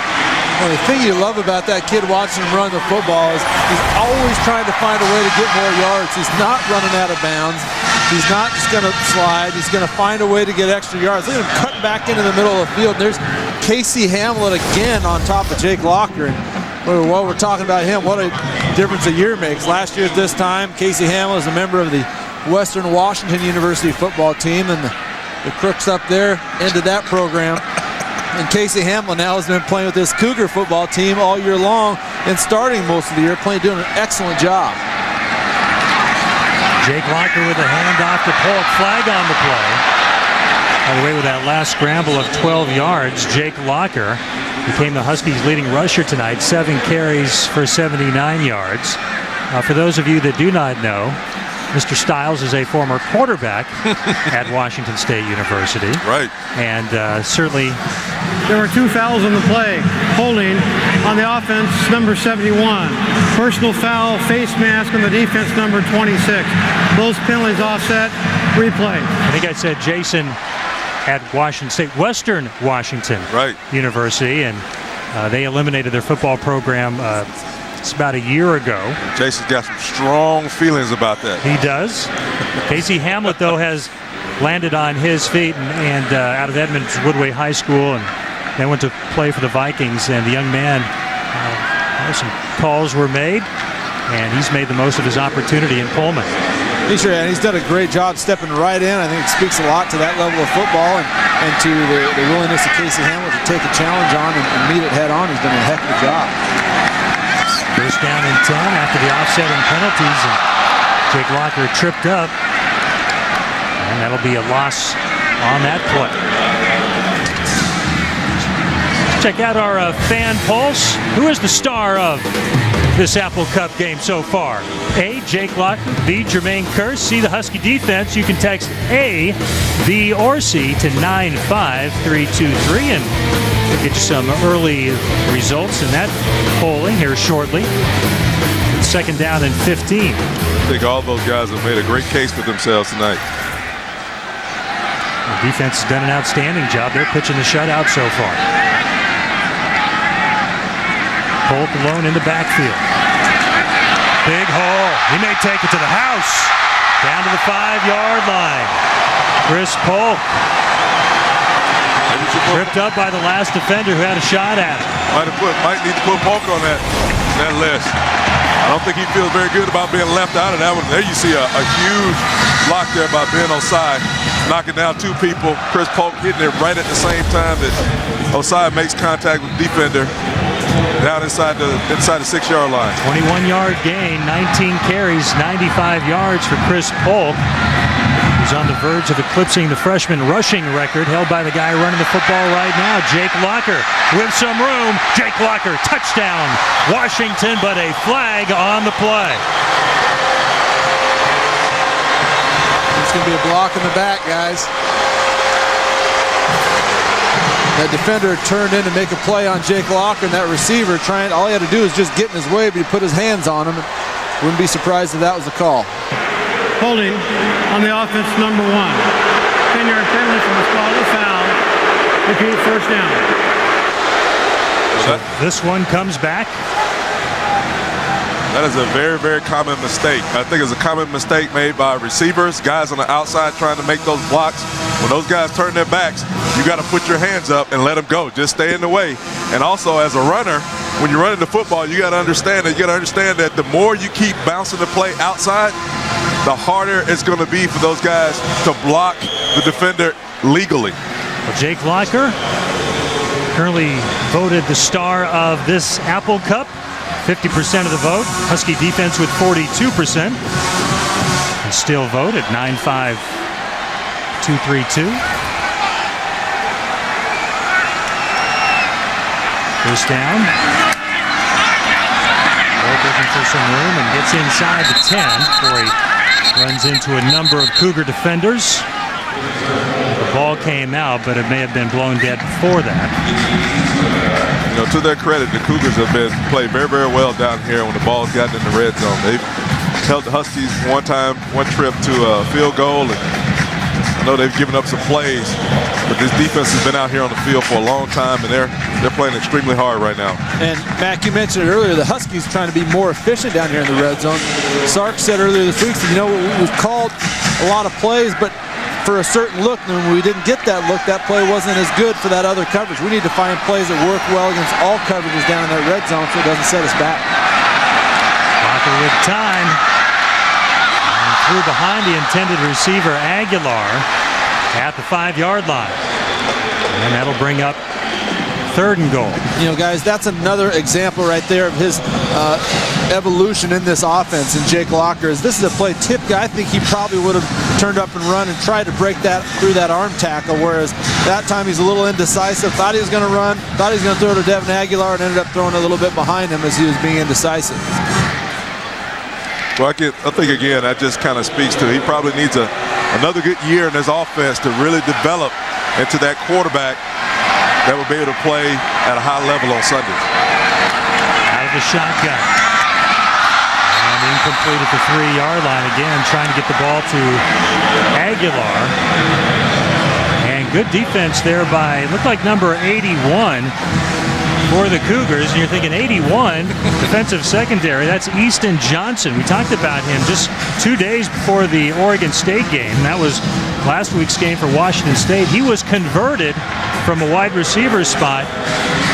Well, the thing you love about that kid watching him run the football is he's always trying to find a way to get more yards. He's not running out of bounds. He's not just going to slide. He's going to find a way to get extra yards. Look at him cutting back into the middle of the field. There's Casey Hamlet again on top of Jake Locker. And while we're talking about him, what a difference a year makes. Last year at this time, Casey Hamlet is a member of the Western Washington University football team, and the Crooks up there ended that program. And Casey Hamlin now has been playing with this Cougar football team all year long and starting most of the year, doing an excellent job. Jake Locker with a handoff to Polk. Flag on the play. By the way, with that last scramble of 12 yards, Jake Locker became the Huskies' leading rusher tonight. 7 carries for 79 yards. For those of you that do not know, Mr. Stiles is a former quarterback at Washington State University. Right. And certainly... There were 2 fouls in the play. Holding on the offense, number 71. Personal foul, face mask on the defense, number 26. Those penalties offset, replay. I think I said Jason at Washington State, Western Washington University, and they eliminated their football program it's about a year ago. Jason's got some strong feelings about that. He does. Casey Hamlet, though, has landed on his feet and out of Edmonds Woodway High School, and then went to play for the Vikings. And the young man, some calls were made, and he's made the most of his opportunity in Pullman. He's done a great job stepping right in. I think it speaks a lot to that level of football and to the willingness of Casey Hamlet to take a challenge on and meet it head on. He's done a heck of a job. First down and 10 after the offsetting penalties. And Jake Locker tripped up. And that'll be a loss on that play. Check out our fan pulse. Who is the star of this Apple Cup game so far? A, Jake Locker. B, Jermaine Kearse. C, the Husky defense. You can text A, B, or C to 95323 and we'll get you some early results in that polling here shortly. Second down and 15. I think all those guys have made a great case for themselves tonight. The defense has done an outstanding job. They're pitching the shutout so far. Polk alone in the backfield. Big hole. He may take it to the house. Down to the 5-yard line. Chris Polk. Tripped up by the last defender who had a shot at him. Might need to put Polk on that list. I don't think he feels very good about being left out of that one. There you see a huge block there by Ben Osai, knocking down 2 people. Chris Polk hitting it right at the same time that Osai makes contact with the defender down inside the 6-yard line. 21-yard gain, 19 carries, 95 yards for Chris Polk. He's on the verge of eclipsing the freshman rushing record held by the guy running the football right now, Jake Locker. With some room, Jake Locker, touchdown, Washington, but a flag on the play. It's going to be a block in the back, guys. That defender turned in to make a play on Jake Locker, and that receiver all he had to do is just get in his way, but he put his hands on him. Wouldn't be surprised if that was a call. Holding on the offense, number 1. 10-yard penalty from the spot of the foul. Repeat, first down. So this one comes back. That is a very, very common mistake. I think it's a common mistake made by receivers, guys on the outside trying to make those blocks. When those guys turn their backs, you got to put your hands up and let them go. Just stay in the way. And also, as a runner, when you're running the football, you got to understand that the more you keep bouncing the play outside, the harder it's going to be for those guys to block the defender legally. Well, Jake Locker, currently voted the star of this Apple Cup. 50% of the vote. Husky defense with 42%. And still voted 9-5-2-3-2. First down. Polk looking for some room and gets inside the 10 before he runs into a number of Cougar defenders. The ball came out, but it may have been blown dead before that. You know, to their credit, the Cougars have played very, very well down here when the ball's gotten in the red zone. They've held the Huskies one trip to a field goal, and I know they've given up some plays, but this defense has been out here on the field for a long time, and they're playing extremely hard right now. And Mac, you mentioned it earlier, the Huskies trying to be more efficient down here in the red zone. Sark said earlier this week, you know, we've called a lot of plays, but for a certain look, and when we didn't get that look, that play wasn't as good for that other coverage. We need to find plays that work well against all coverages down in that red zone so it doesn't set us back. Locker with time. And threw behind the intended receiver, Aguilar, at the 5-yard line. And that'll bring up 3rd and goal. You know, guys, that's another example right there of his evolution in this offense. And Jake Locker, this is a play tip guy. I think he probably would have turned up and run and tried to break that through that arm tackle, whereas that time he's a little indecisive. Thought he was going to run, thought he was going to throw to Devin Aguilar, and ended up throwing a little bit behind him as he was being indecisive. Well, I think, again, that just kind of speaks to he probably needs another good year in his offense to really develop into that quarterback that will be able to play at a high level on Sundays. Out of the shotgun. And incomplete at the 3-yard line again, trying to get the ball to Aguilar. And good defense there by, it looked like number 81 for the Cougars. And you're thinking 81, defensive secondary, that's Easton Johnson. We talked about him just 2 days before the Oregon State game. That was last week's game for Washington State. He was converted from a wide receiver spot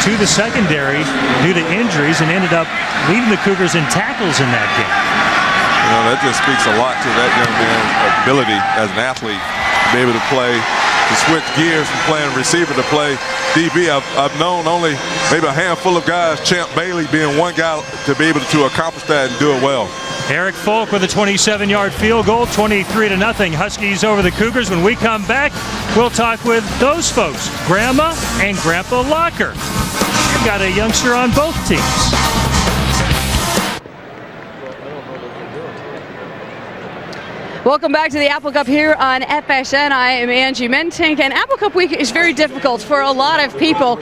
to the secondary due to injuries and ended up leading the Cougars in tackles in that game. You know, that just speaks a lot to that young man's ability as an athlete to be able to play, to switch gears from playing receiver to play DB. I've known only maybe a handful of guys, Champ Bailey being one guy, to be able to accomplish that and do it well. Eric Folk with a 27-yard field goal, 23-0. Huskies over the Cougars. When we come back, we'll talk with those folks, Grandma and Grandpa Locker. We've got a youngster on both teams. Welcome back to the Apple Cup here on FSN. I am Angie Mentink, and Apple Cup week is very difficult for a lot of people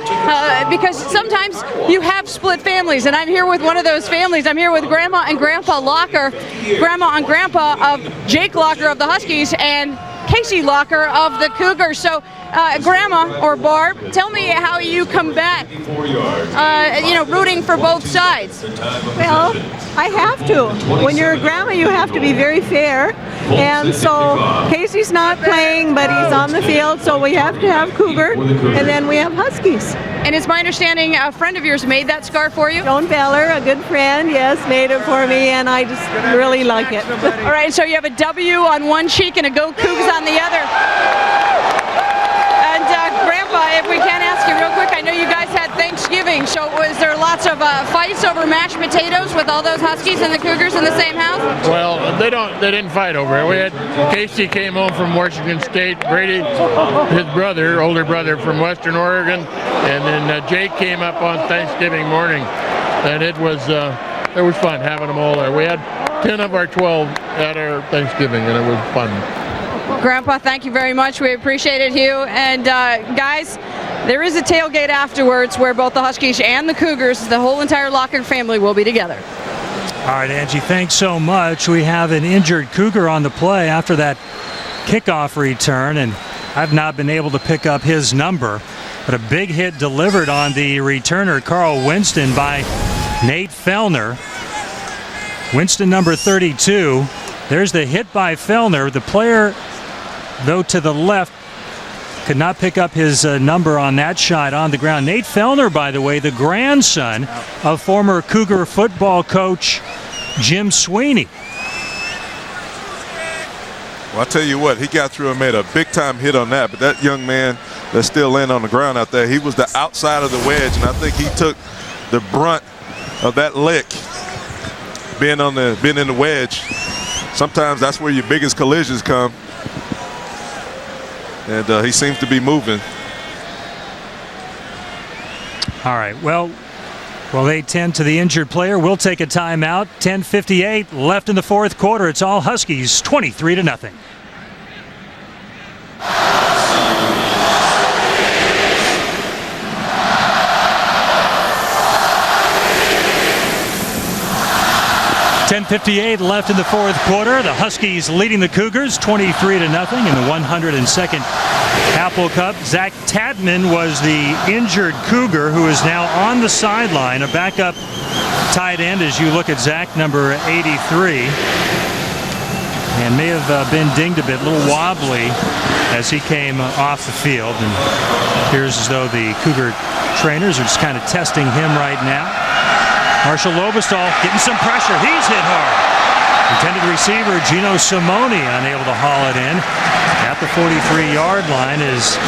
because sometimes you have split families, and I'm here with one of those families. I'm here with Grandma and Grandpa Locker, Grandma and Grandpa of Jake Locker of the Huskies and Casey Locker of the Cougars. So Grandma or Barb, tell me how you combat, rooting for both sides. Well, I have to. When you're a grandma, you have to be very fair. And so Casey's not playing, but he's on the field, so we have to have Cougar, and then we have Huskies. And it's my understanding a friend of yours made that scarf for you? Joan Beller, a good friend, yes, made it for me, and I just really like it. All right, so you have a W on one cheek and a Go Cougs on the other. And Grandpa, if we can ask you real quick, I know you guys had Thanksgiving, so was there lots of fights over mashed potatoes with all those Huskies and the Cougars in the same house? Well, they didn't fight over it. We had Casey came home from Washington State, Brady, his brother, older brother from Western Oregon, and then Jake came up on Thanksgiving morning, and it was fun having them all there. We had 10 of our 12 at our Thanksgiving, and it was fun. Grandpa, thank you very much. We appreciate it, Hugh. And guys, there is a tailgate afterwards where both the Huskies and the Cougars, the whole entire Locker family, will be together. All right, Angie, thanks so much. We have an injured Cougar on the play after that kickoff return, and I've not been able to pick up his number. But a big hit delivered on the returner, Carl Winston, by Nate Fellner. Winston, number 32. There's the hit by Fellner. The player, though, to the left, could not pick up his number on that shot on the ground. Nate Fellner, by the way, the grandson of former Cougar football coach Jim Sweeney. Well, I'll tell you what, he got through and made a big-time hit on that, but that young man that's still laying on the ground out there, he was the outside of the wedge, and I think he took the brunt of that lick being in the wedge. Sometimes that's where your biggest collisions come. And he seems to be moving. All right, well, they tend to the injured player. We'll take a timeout. 10:58 left in the fourth quarter. It's all Huskies, 23-0. .58 left in the fourth quarter. The Huskies leading the Cougars 23-0 in the 102nd Apple Cup. Zach Tadman was the injured Cougar who is now on the sideline, a backup tight end as you look at Zach, number 83. And may have been dinged a bit, a little wobbly as he came off the field. And it appears as though the Cougar trainers are just kind of testing him right now. Marshall Lobestall getting some pressure. He's hit hard. Intended receiver Gino Simone unable to haul it in. At the 43-yard line as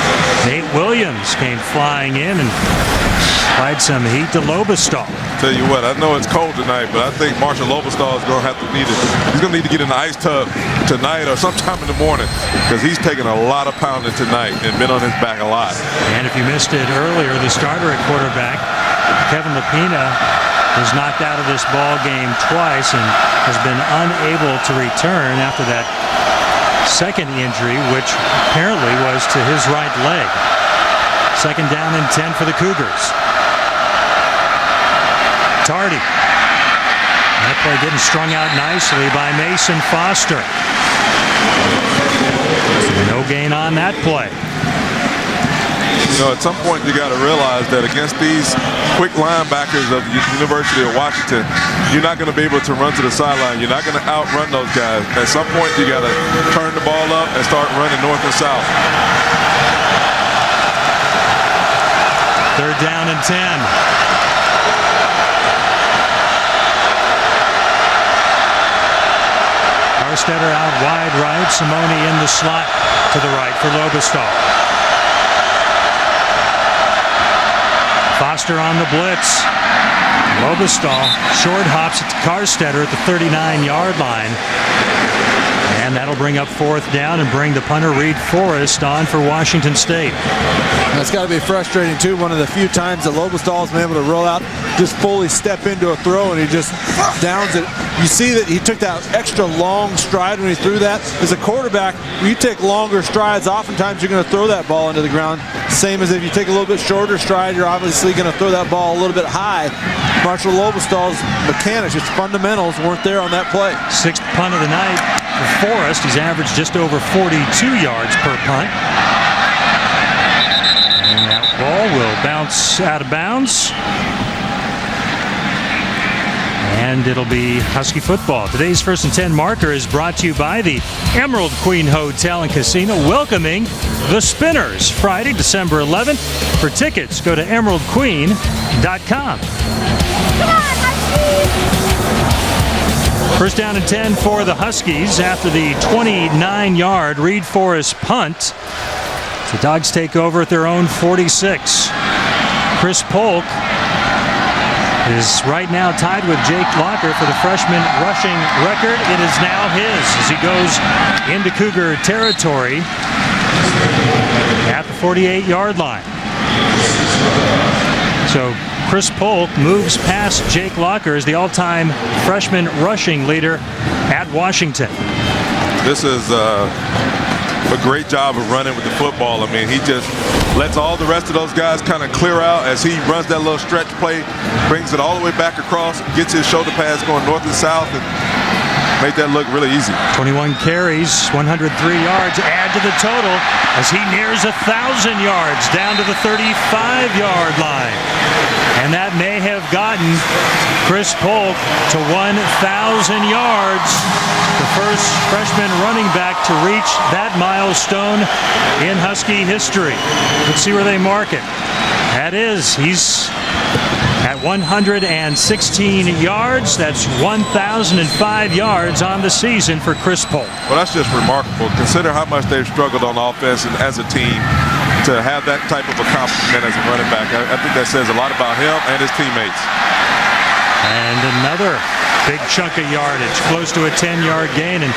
Nate Williams came flying in and applied some heat to Lobestall. Tell you what, I know it's cold tonight, but I think Marshall Lobestall is going to have to need it. He's going to need to get in the ice tub tonight or sometime in the morning because he's taken a lot of pounding tonight and been on his back a lot. And if you missed it earlier, the starter at quarterback, Kevin Lapina, was knocked out of this ball game twice and has been unable to return after that second injury, which apparently was to his right leg. Second down and 10 for the Cougars. Tardy. That play getting strung out nicely by Mason Foster. No gain on that play. You know, at some point you got to realize that against these quick linebackers of the University of Washington, you're not going to be able to run to the sideline. You're not going to outrun those guys. At some point you got to turn the ball up and start running north and south. Third down and 10. Arstetter out wide right. Simone in the slot to the right for Lobestall. Foster on the blitz. Lobestall short hops it to Carstetter at the 39-yard line. And that'll bring up fourth down and bring the punter Reed Forrest on for Washington State. That's got to be frustrating too. One of the few times that Lobestall's been able to roll out, just fully step into a throw, and he just downs it. You see that he took that extra long stride when he threw that. As a quarterback, when you take longer strides, oftentimes you're going to throw that ball into the ground. Same as if you take a little bit shorter stride, you're obviously going to throw that ball a little bit high. Marshall Lobestall's mechanics, his fundamentals weren't there on that play. Sixth punt of the night for Forrest. He's averaged just over 42 yards per punt. And that ball will bounce out of bounds. And it'll be Husky football. Today's 1st and 10 marker is brought to you by the Emerald Queen Hotel and Casino, welcoming the Spinners Friday, December 11th. For tickets, go to emeraldqueen.com. First down and 10 for the Huskies after the 29-yard Reed Forrest punt. The Dogs take over at their own 46. Chris Polk is right now tied with Jake Locker for the freshman rushing record. It is now his as he goes into Cougar territory at the 48-yard line. So Chris Polk moves past Jake Locker as the all-time freshman rushing leader at Washington. This is a great job of running with the football. I mean, he just lets all the rest of those guys kind of clear out as he runs that little stretch play, brings it all the way back across, gets his shoulder pads going north and south, and made that look really easy. 21 carries, 103 yards, add to the total as he nears 1,000 yards down to the 35-yard line. And that may have gotten Chris Polk to 1,000 yards. The first freshman running back to reach that milestone in Husky history. Let's see where they mark it. That is, he's at 116 yards. That's 1,005 yards on the season for Chris Polk. Well, that's just remarkable. Consider how much they've struggled on offense and as a team to have that type of accomplishment as a running back. I think that says a lot about him and his teammates. And another big chunk of yardage, close to a 10-yard gain. And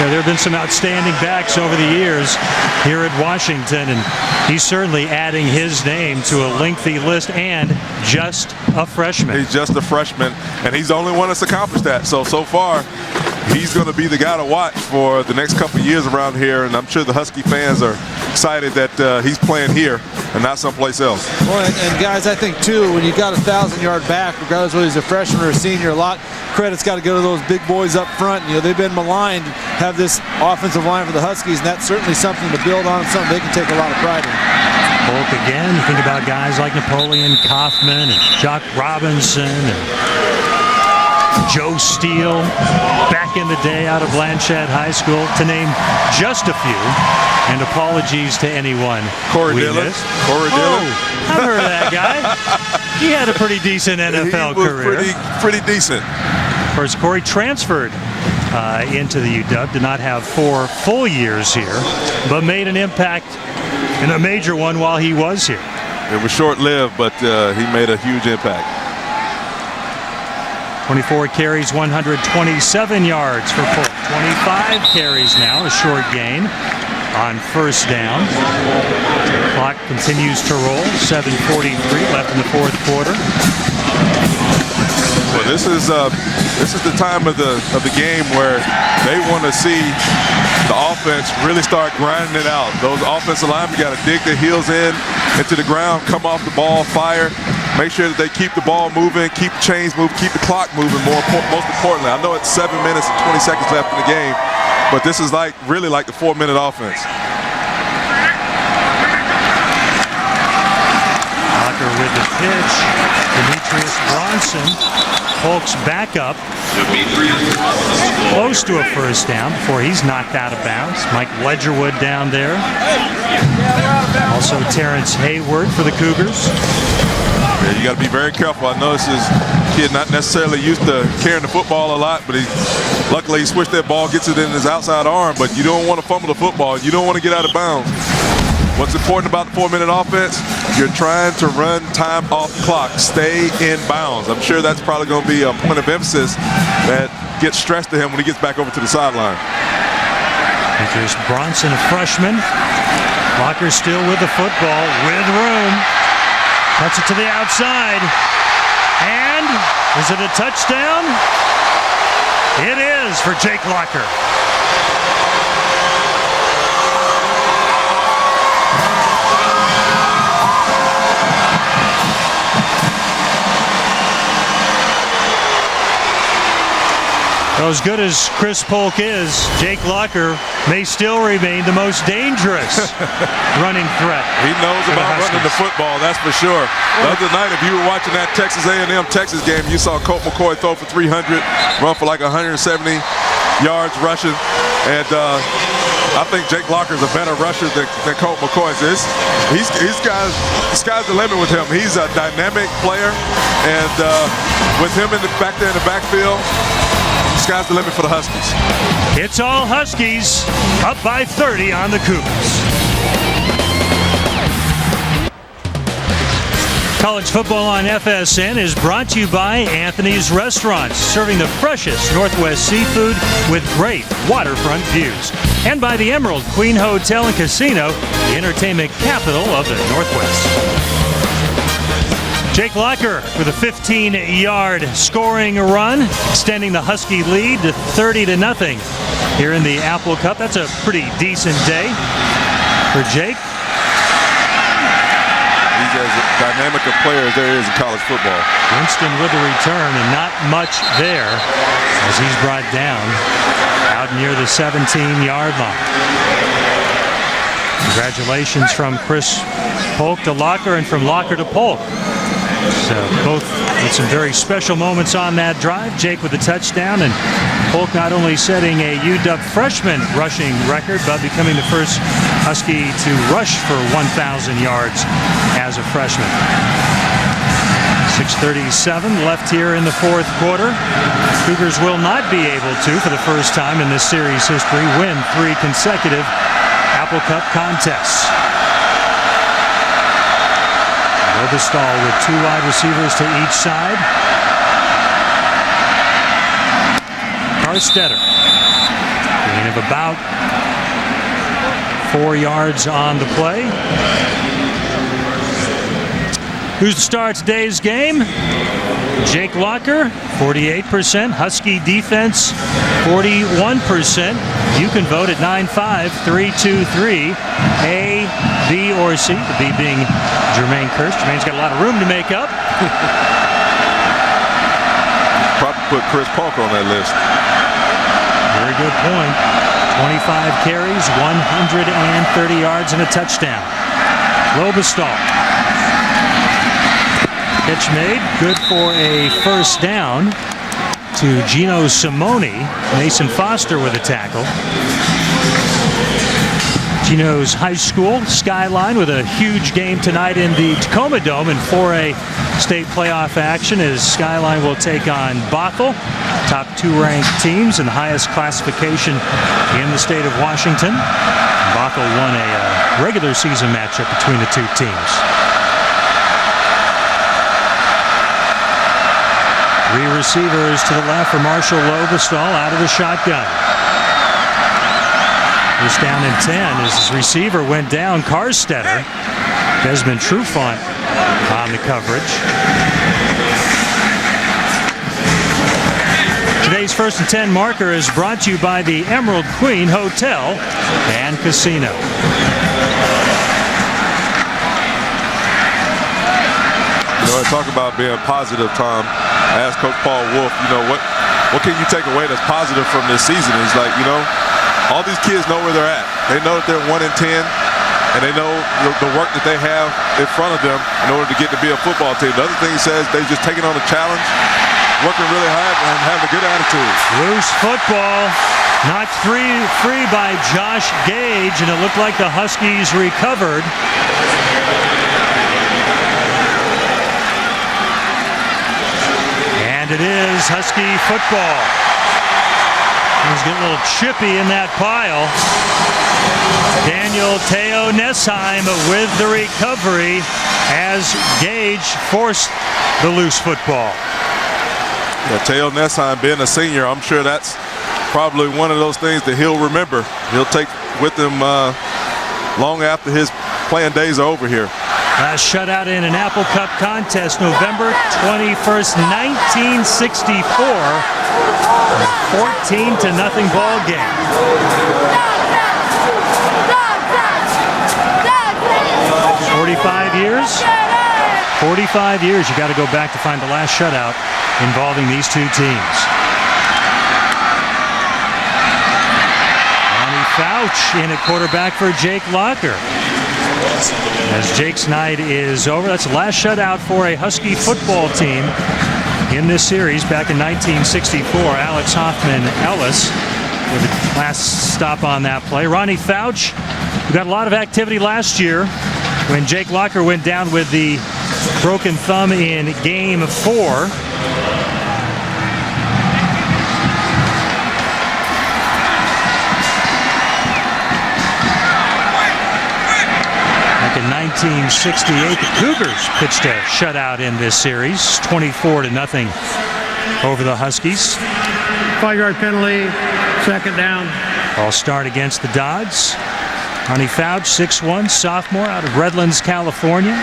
there have been some outstanding backs over the years here at Washington, and he's certainly adding his name to a lengthy list, and just a freshman. He's just a freshman, and he's the only one that's accomplished that. So far, he's going to be the guy to watch for the next couple of years around here, and I'm sure the Husky fans are excited that he's playing here and not someplace else. Well, and guys, I think too, when you got a 1,000-yard back, regardless whether he's a freshman or a senior, a lot credit's got to go to those big boys up front. You know, they've been maligned, have this offensive line for the Huskies, and that's certainly something to build on and something they can take a lot of pride in. Polk again, you think about guys like Napoleon Kaufman and Jock Robinson and Joe Steele back in the day out of Blanchette High School, to name just a few. And apologies to anyone. Corey Dillon. I've heard of that guy. He had a pretty decent NFL career. Pretty decent. Of course, Corey transferred into the UW, did not have 4 full years here, but made an impact in a major one while he was here. It was short-lived, but he made a huge impact. 24 carries, 127 yards for Polk. 25 carries now, a short gain on first down. Clock continues to roll. 7:43 left in the fourth quarter. Well, this is the time of the game where they want to see the offense really start grinding it out. Those offensive linemen got to dig their heels into the ground, come off the ball, fire. Make sure that they keep the ball moving, keep the chains moving, keep the clock moving. Most importantly, I know it's 7 minutes and 20 seconds left in the game, but this is really like the 4-minute offense. Locker with the pitch. Demetrius Bronson, Polk's backup, close to a first down before he's knocked out of bounds. Mike Ledgerwood down there. Also Terrence Hayward for the Cougars. Yeah, you got to be very careful. I know this is a kid not necessarily used to carrying the football a lot, but luckily he switched that ball, gets it in his outside arm, but you don't want to fumble the football. You don't want to get out of bounds. What's important about the 4-minute offense, you're trying to run time off the clock, stay in bounds. I'm sure that's probably going to be a point of emphasis that gets stressed to him when he gets back over to the sideline. Here's Bronson, a freshman. Locker still with the football, with room. Cuts it to the outside. And is it a touchdown? It is for Jake Locker. Well, as good as Chris Polk is, Jake Locker may still remain the most dangerous running threat. He knows about running the football, that's for sure. The other night, if you were watching that Texas A&M Texas game, you saw Colt McCoy throw for 300, run for like 170 yards rushing. And I think Jake Locker is a better rusher than Colt McCoy is. Sky's the limit with him. He's a dynamic player, and with him back there in the backfield, sky's the limit for the Huskies. It's all Huskies, up by 30 on the Cougars. College football on FSN is brought to you by Anthony's Restaurants, serving the freshest Northwest seafood with great waterfront views. And by the Emerald Queen Hotel and Casino, the entertainment capital of the Northwest. Jake Locker with a 15-yard scoring run, extending the Husky lead to 30-0 here in the Apple Cup. That's a pretty decent day for Jake. He's as dynamic a player as there is in college football. Winston with the return, and not much there as he's brought down out near the 17-yard line. Congratulations from Chris Polk to Locker, and from Locker to Polk. So both with some very special moments on that drive. Jake with the touchdown, and Polk not only setting a UW freshman rushing record, but becoming the first Husky to rush for 1,000 yards as a freshman. 6:37 left here in the fourth quarter. Cougars will not be able to, for the first time in this series history, win 3 consecutive Apple Cup contests. Robestall with 2 wide receivers to each side. Carstetter, gain of about 4 yards on the play. Who's to start today's game? Jake Locker, 48%. Husky defense, 41%. You can vote at 95323, A, B, or C. The B being Jermaine Kirsch. Jermaine's got a lot of room to make up. Probably put Chris Polk on that list. Very good point. 25 carries, 130 yards, and a touchdown. Robestall. Catch made, good for a first down to Gino Simone. Mason Foster with a tackle. Gino's high school Skyline with a huge game tonight in the Tacoma Dome in 4A state playoff action, as Skyline will take on Bothell, top 2 ranked teams and the highest classification in the state of Washington. Bothell won a regular season matchup between the 2 teams. 3 receivers to the left for Marshall Robestall out of the shotgun. First down and 10 as his receiver went down. Carstetter. Desmond Trufant on the coverage. Today's 1st and 10 marker is brought to you by the Emerald Queen Hotel and Casino. You know, talk about being positive, Tom. I asked Coach Paul Wolf, you know, what can you take away that's positive from this season? He's like, you know, all these kids know where they're at. They know that they're 1 and 10, and they know the work that they have in front of them in order to get to be a football team. The other thing he says, they've just taken on a challenge, working really hard, and having a good attitude. Loose football, knocked free by Josh Gage, and it looked like the Huskies recovered. And it is Husky football. He's getting a little chippy in that pile. Daniel Teo Nessheim with the recovery as Gage forced the loose football. Yeah, Teo Nessheim being a senior, I'm sure that's probably one of those things that he'll remember. He'll take with him long after his playing days are over here. Last shutout in an Apple Cup contest, November 21st, 1964. 14-0 ball game. 45 years? 45 years. You got to go back to find the last shutout involving these 2 teams. Fouch in at quarterback for Jake Locker. As Jake's night is over, that's the last shutout for a Husky football team in this series back in 1964. Alex Hoffman Ellis with the last stop on that play. Ronnie Fouch, who got a lot of activity last year when Jake Locker went down with the broken thumb in game 4. In 1968, the Cougars pitched a shutout in this series, 24-0 over the Huskies. 5-yard penalty, second down. All start against the Dogs. Ronnie Fouch, 6'1", sophomore out of Redlands, California.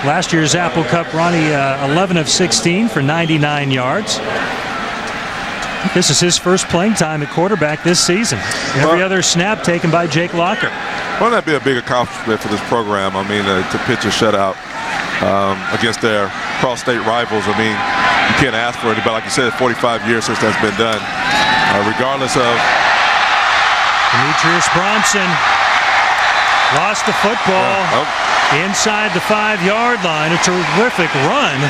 Last year's Apple Cup, Ronnie 11 of 16 for 99 yards. This is his first playing time at quarterback this season. Every other snap taken by Jake Locker. Wouldn't that be a big accomplishment for this program? I mean, to pitch a shutout against their cross-state rivals. I mean, you can't ask for it, but like you said, 45 years since that's been done. Regardless of... Demetrius Bronson lost the football inside the 5-yard line. A terrific run.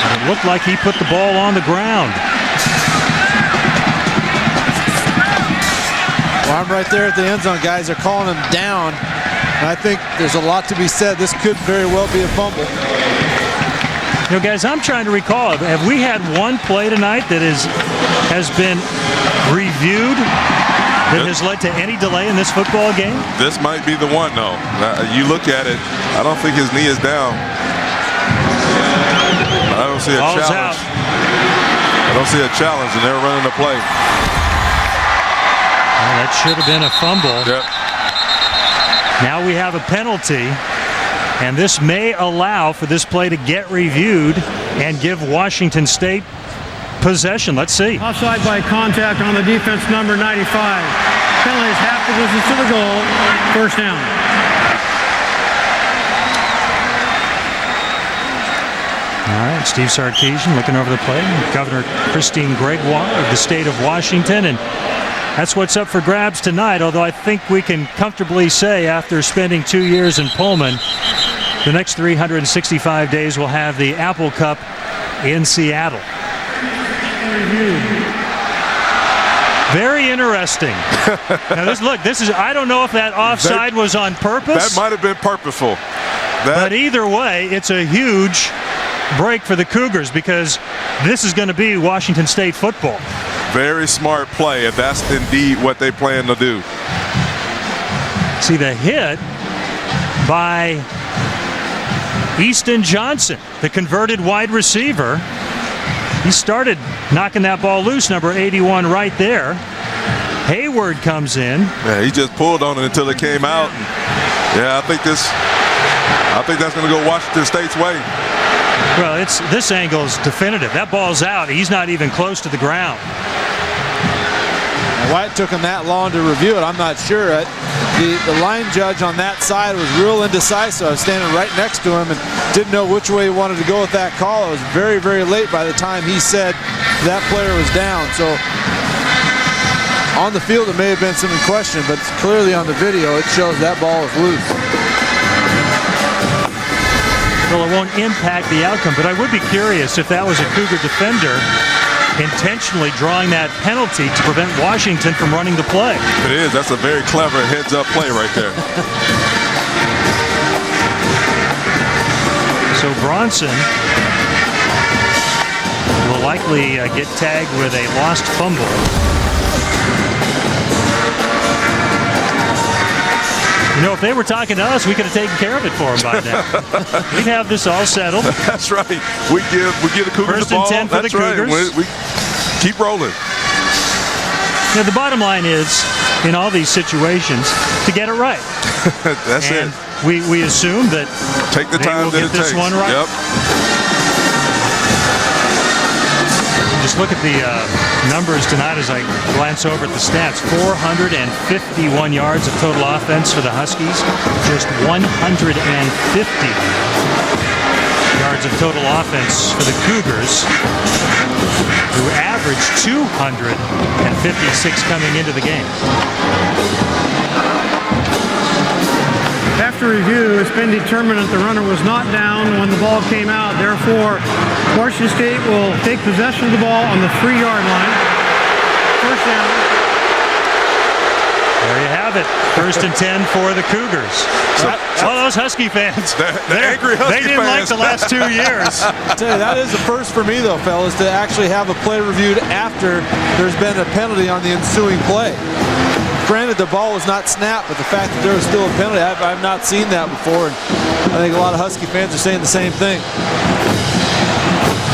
And it looked like he put the ball on the ground. Well, I'm right there at the end zone, guys. They're calling him down. And I think there's a lot to be said. This could very well be a fumble. You know, guys, I'm trying to recall, have we had one play tonight that has been reviewed that has led to any delay in this football game? This might be the one, though. You look at it, I don't think his knee is down. I don't see a challenge. I don't see a challenge, and they're running the play. Well, that should have been a fumble. Yep. Now we have a penalty, and this may allow for this play to get reviewed and give Washington State possession. Let's see. Offside by contact on the defense, number 95. Penalty is half the distance to the goal. First down. All right, Steve Sarkisian looking over the play. Governor Christine Gregoire of the state of Washington, and that's what's up for grabs tonight, although I think we can comfortably say after spending 2 years in Pullman, the next 365 days we'll have the Apple Cup in Seattle. Very interesting. Now this is, I don't know if that offside was on purpose. That might have been purposeful. But either way, it's a huge break for the Cougars because this is going to be Washington State football. Very smart play, if that's indeed what they plan to do. See the hit by Easton Johnson, the converted wide receiver. He started knocking that ball loose, number 81 right there. Hayward comes in. Yeah, he just pulled on it until it came out. Yeah, I think that's going to go Washington State's way. Well, this angle is definitive. That ball's out. He's not even close to the ground. Why it took him that long to review it, I'm not sure. The line judge on that side was real indecisive. I was standing right next to him and didn't know which way he wanted to go with that call. It was very, very late by the time he said that player was down. So on the field, it may have been some question, but clearly on the video, it shows that ball is loose. Well, it won't impact the outcome, but I would be curious if that was a Cougar defender intentionally drawing that penalty to prevent Washington from running the play. It is. That's a very clever heads-up play right there. So Bronson will likely get tagged with a lost fumble. You know, if they were talking to us, we could have taken care of it for them by now. We'd have this all settled. That's right. We give the Cougars the ball. First and 10 for the Cougars. Right. We keep rolling. Now, the bottom line is, in all these situations, to get it right. That's and it. We assume that take the time that it takes. This one right. Yep. Just look at the numbers tonight as I glance over at the stats. 451 yards of total offense for the Huskies. Just 150 yards of total offense for the Cougars, who average averaged 256 coming into the game. After review, it's been determined that the runner was not down when the ball came out. Therefore, Washington State will take possession of the ball on the 3-yard line. First down. There you have it. 1st and 10 for the Cougars. All those Husky fans. The angry Husky They didn't like fans. the last 2 years. I tell you, that is a first for me, though, fellas, to actually have a play reviewed after there's been a penalty on the ensuing play. Granted, the ball was not snapped, but the fact that there was still a penalty, I've not seen that before. And I think a lot of Husky fans are saying the same thing.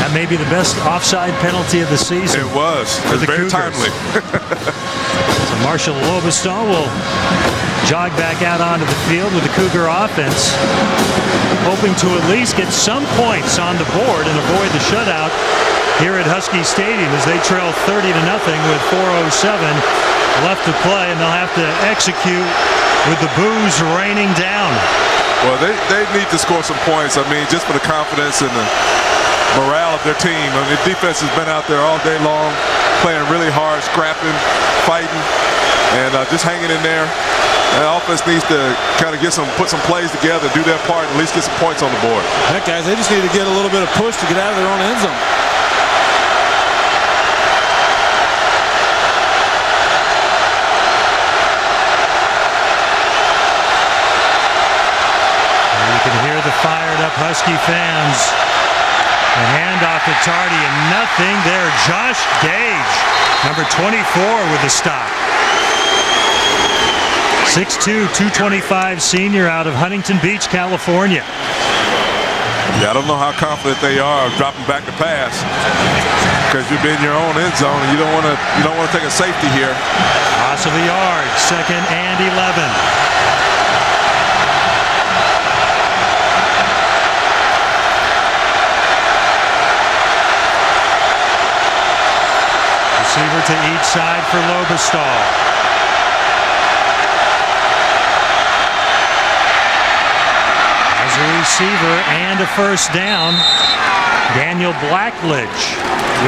That may be the best offside penalty of the season. It was. It was very timely. So Marshall Lobestall will jog back out onto the field with the Cougar offense, hoping to at least get some points on the board and avoid the shutout here at Husky Stadium as they trail 30-0 with 4:07 left to play, and they'll have to execute with the boos raining down. Well, they need to score some points. I mean, just for the confidence and the morale of their team. I mean, the defense has been out there all day long, playing really hard, scrapping, fighting, and just hanging in there. And the offense needs to kind of put some plays together, do their part, and at least get some points on the board. Heck, guys, they just need to get a little bit of push to get out of their own end zone. You can hear the fired up Husky fans. The handoff to Tardy, and nothing there. Josh Gage, number 24 with the stop. 6'2", 225 senior out of Huntington Beach, California. Yeah, I don't know how confident they are of dropping back to pass because you've been in your own end zone and you don't want to take a safety here. Loss of a yard, 2nd and 11. Receiver to each side for Lobestall. As a receiver and a first down, Daniel Blackledge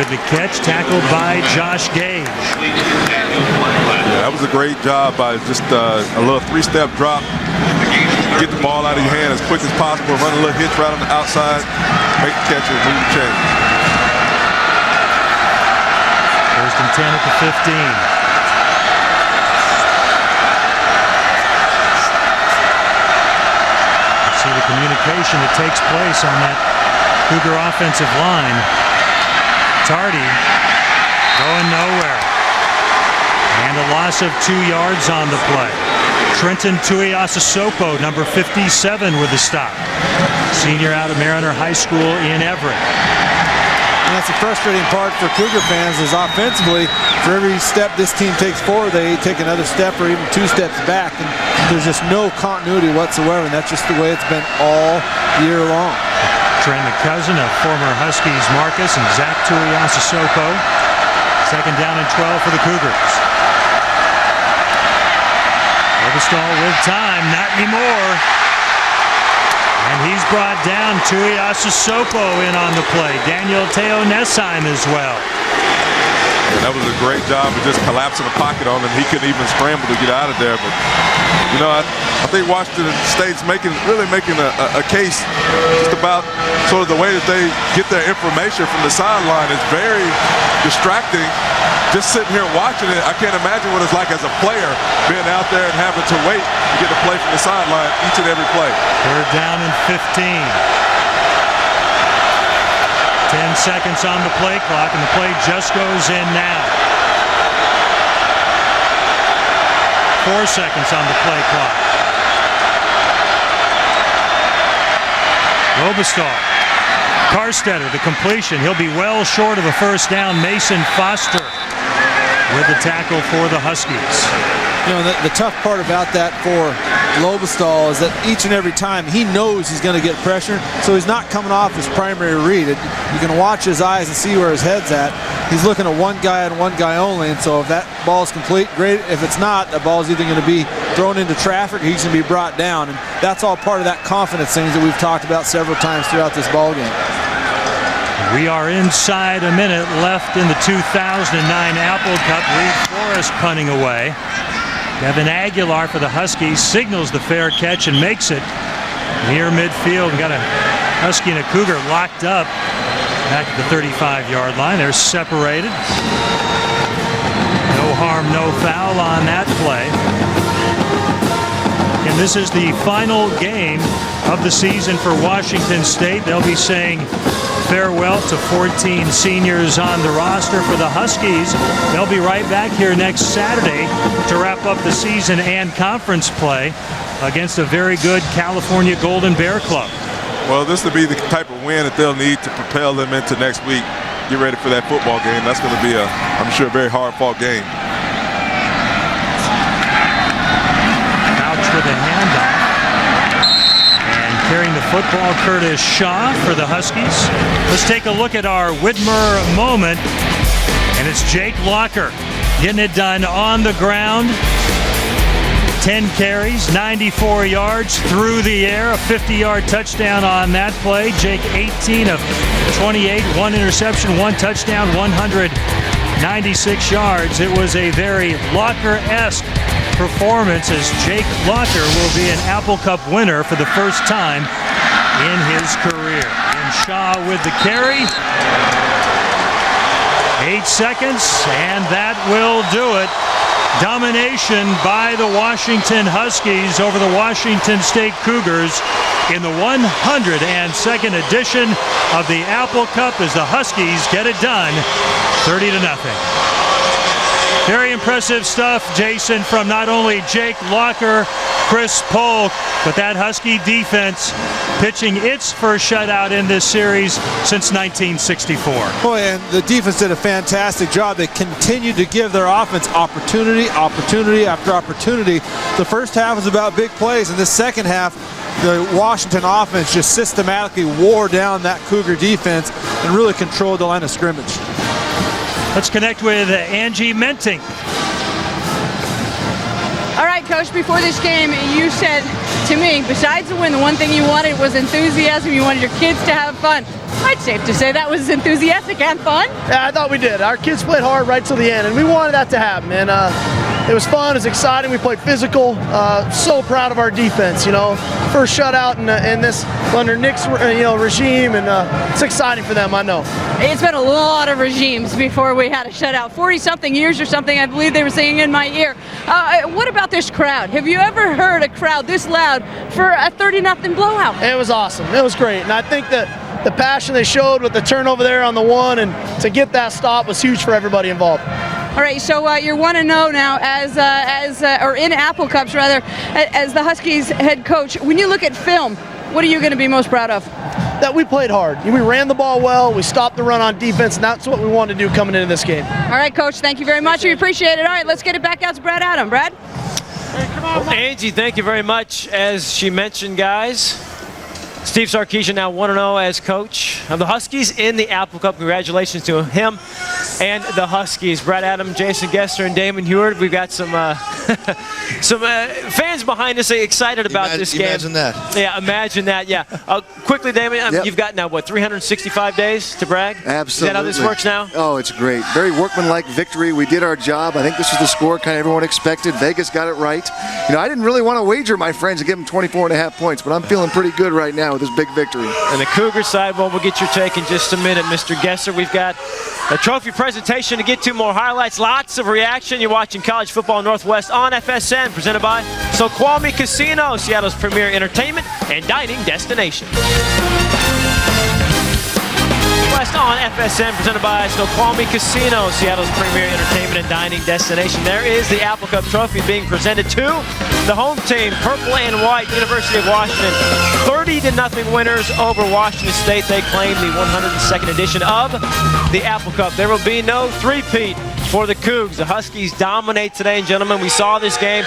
with the catch, tackled by Josh Gage. Yeah, that was a great job by just a little 3-step drop. Get the ball out of your hand as quick as possible, run a little hitch right on the outside, make the catch and move the chain. 1st and 10 at the 15. See the communication that takes place on that Cougar offensive line. Tardy going nowhere. And a loss of 2 yards on the play. Trenton Tuiasosopo, number 57, with the stop. Senior out of Mariner High School in Everett. And that's the frustrating part for Cougar fans is offensively, for every step this team takes forward, they take another step or even 2 steps back. And there's just no continuity whatsoever, and that's just the way it's been all year long. Trent, the cousin of former Huskies Marcus and Zach Tuiasosopo. 2nd down and 12 for the Cougars. Lobestall with time, not anymore. And he's brought down. Tuiasosopo in on the play. Daniel Teonesheim as well. And that was a great job of just collapsing the pocket on him. He couldn't even scramble to get out of there. But, you know, I think Washington State's really making a case just about sort of the way that they get their information from the sideline. It's very distracting. Just sitting here watching it, I can't imagine what it's like as a player being out there and having to wait to get a play from the sideline each and every play. 3rd down and 15. 10 seconds on the play clock, and the play just goes in now. 4 seconds on the play clock. Lobestall. Carstetter, the completion. He'll be well short of a first down. Mason Foster with the tackle for the Huskies. You know, the tough part about that for Lobestall is that each and every time he knows he's going to get pressure, so he's not coming off his primary read. You can watch his eyes and see where his head's at. He's looking at one guy and one guy only, and so if that ball's complete, great. If it's not, the ball's either going to be thrown into traffic or he's going to be brought down, and that's all part of that confidence thing that we've talked about several times throughout this ball game. We are inside a minute left in the 2009 Apple Cup. Reed Forrest punting away. Devin Aguilar for the Huskies signals the fair catch and makes it near midfield. Got a Husky and a Cougar locked up back at the 35-yard line. They're separated. No harm, no foul on that play. And this is the final game of the season for Washington State. They'll be saying farewell to 14 seniors on the roster. For the Huskies, they'll be right back here next Saturday to wrap up the season and conference play against a very good California Golden Bear club. Well, this will be the type of win that they'll need to propel them into next week. Get ready for that football game. That's going to be, I'm sure, a very hard-fought game. Couch with a handoff. And carrying the football, Curtis Shaw for the Huskies. Let's take a look at our Whitmer moment. And it's Jake Locker getting it done on the ground. 10 carries, 94 yards through the air, a 50-yard touchdown on that play. Jake 18 of 28, 1 interception, 1 touchdown, 196 yards. It was a very Locker-esque performance as Jake Locker will be an Apple Cup winner for the first time in his career. And Shaw with the carry. 8 seconds, and that will do it. Domination by the Washington Huskies over the Washington State Cougars in the 102nd edition of the Apple Cup as the Huskies get it done 30-0. Very impressive stuff, Jason, from not only Jake Locker, Chris Polk, but that Husky defense pitching its first shutout in this series since 1964. Boy, and the defense did a fantastic job. They continued to give their offense opportunity after opportunity. The first half was about big plays, and the second half, the Washington offense just systematically wore down that Cougar defense and really controlled the line of scrimmage. Let's connect with Angie Menting. All right, Coach, before this game, you said to me, besides the win, the one thing you wanted was enthusiasm. You wanted your kids to have fun. It's safe to say that was enthusiastic and fun. Yeah, I thought we did. Our kids played hard right till the end, and we wanted that to happen. And it was fun. It was exciting. We played physical. So proud of our defense. You know, first shutout in this under Nick's regime, and it's exciting for them. I know. It's been a lot of regimes before we had a shutout. 40-something years or something, I believe they were saying in my ear. What about this crowd? Have you ever heard a crowd this loud for a 30-0 blowout? It was awesome. It was great, and I think that the passion they showed with the turnover there on the one and to get that stop was huge for everybody involved. All right, so you're 1-0 now or in Apple Cups rather, as the Huskies head coach. When you look at film, what are you going to be most proud of? That we played hard. We ran the ball well. We stopped the run on defense, and that's what we wanted to do coming into this game. All right, Coach, thank you very much. We appreciate it. All right, let's get it back out to Brad Adam. Brad? Hey, come on, well, Angie, thank you very much. As she mentioned, guys, Steve Sarkisian now 1-0 as coach of the Huskies in the Apple Cup. Congratulations to him and the Huskies. Brad Adam, Jason Gesser, and Damon Heward. We've got some fans behind us excited about this game. Imagine that. Yeah, imagine that. Yeah. Quickly, Damon, you've got now, 365 days to brag? Absolutely. Is that how this works now? Oh, it's great. Very workmanlike victory. We did our job. I think this was the score kind of everyone expected. Vegas got it right. I didn't really want to wager my friends and give them 24.5 points, but I'm feeling pretty good right now with this big victory. And the Cougar side, well, we'll get your take in just a minute, Mr. Gesser. We've got a trophy presentation to get to, more highlights, lots of reaction. You're watching College Football Northwest on FSN, presented by Snoqualmie Casino, Seattle's premier entertainment and dining destination. West on FSN, presented by Snoqualmie Casino, Seattle's premier entertainment and dining destination. There is the Apple Cup trophy being presented to the home team, Purple and White, University of Washington. 30-0 winners over Washington State. They claim the 102nd edition of the Apple Cup. There will be no three-peat for the Cougs. The Huskies dominate today, and gentlemen, we saw this game.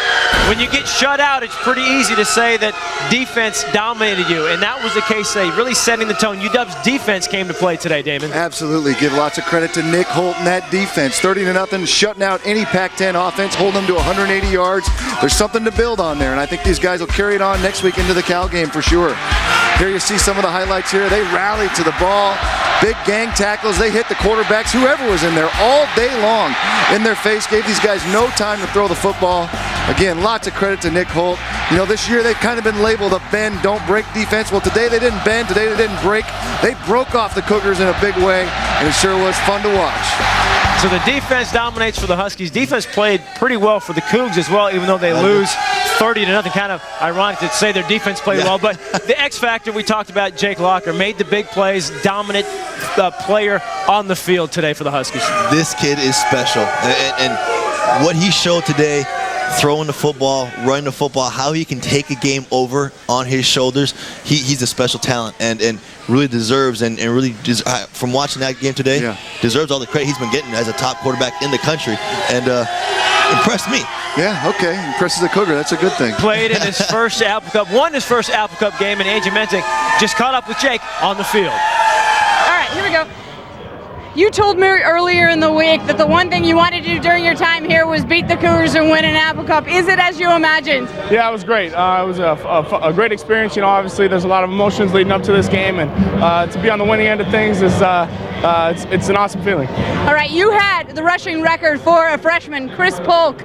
When you get shut out, it's pretty easy to say that defense dominated you, and that was the case today, really setting the tone. UW's defense came to play today, Damon. Absolutely. Give lots of credit to Nick Holt and that defense. 30-0, shutting out any Pac-10 offense, holding them to 180 yards. There's something to build on there, and I think these guys will carry it on next week into the Cal game for sure. Here you see some of the highlights here. They rallied to the ball. big gang tackles. They hit the quarterbacks, whoever was in there, all day long in their face, gave these guys no time to throw the football. Again, lots of credit to Nick Holt. You know, this year they've kind of been labeled a bend, don't break defense. Well, today they didn't bend, today they didn't break. They broke off the Cougars in a big way, and it sure was fun to watch. So the defense dominates for the Huskies. Defense played pretty well for the Cougs as well, even though they lose 30-0. Kind of ironic to say their defense played well, but the X factor we talked about, Jake Locker, made the big plays, dominant player on the field today for the Huskies. This kid is special, and what he showed today, throwing the football, running the football, how he can take a game over on his shoulders, he's a special talent and really deserves and really from watching that game today, deserves all the credit he's been getting as a top quarterback in the country, and impressed me. Yeah, okay, impresses the Cougar, that's a good thing. Played in his first Apple Cup, won his first Apple Cup game, and Angie Menting just caught up with Jake on the field. All right, here we go. You told me earlier in the week that the one thing you wanted to do during your time here was beat the Cougars and win an Apple Cup. Is it as you imagined? Yeah, it was great. It was a great experience. You know, obviously there's a lot of emotions leading up to this game, and to be on the winning end of things is it's an awesome feeling. All right, you had the rushing record for a freshman. Chris Polk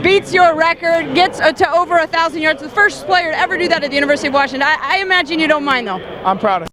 beats your record, gets to over 1,000 yards. The first player to ever do that at the University of Washington. I imagine you don't mind, though. I'm proud of it.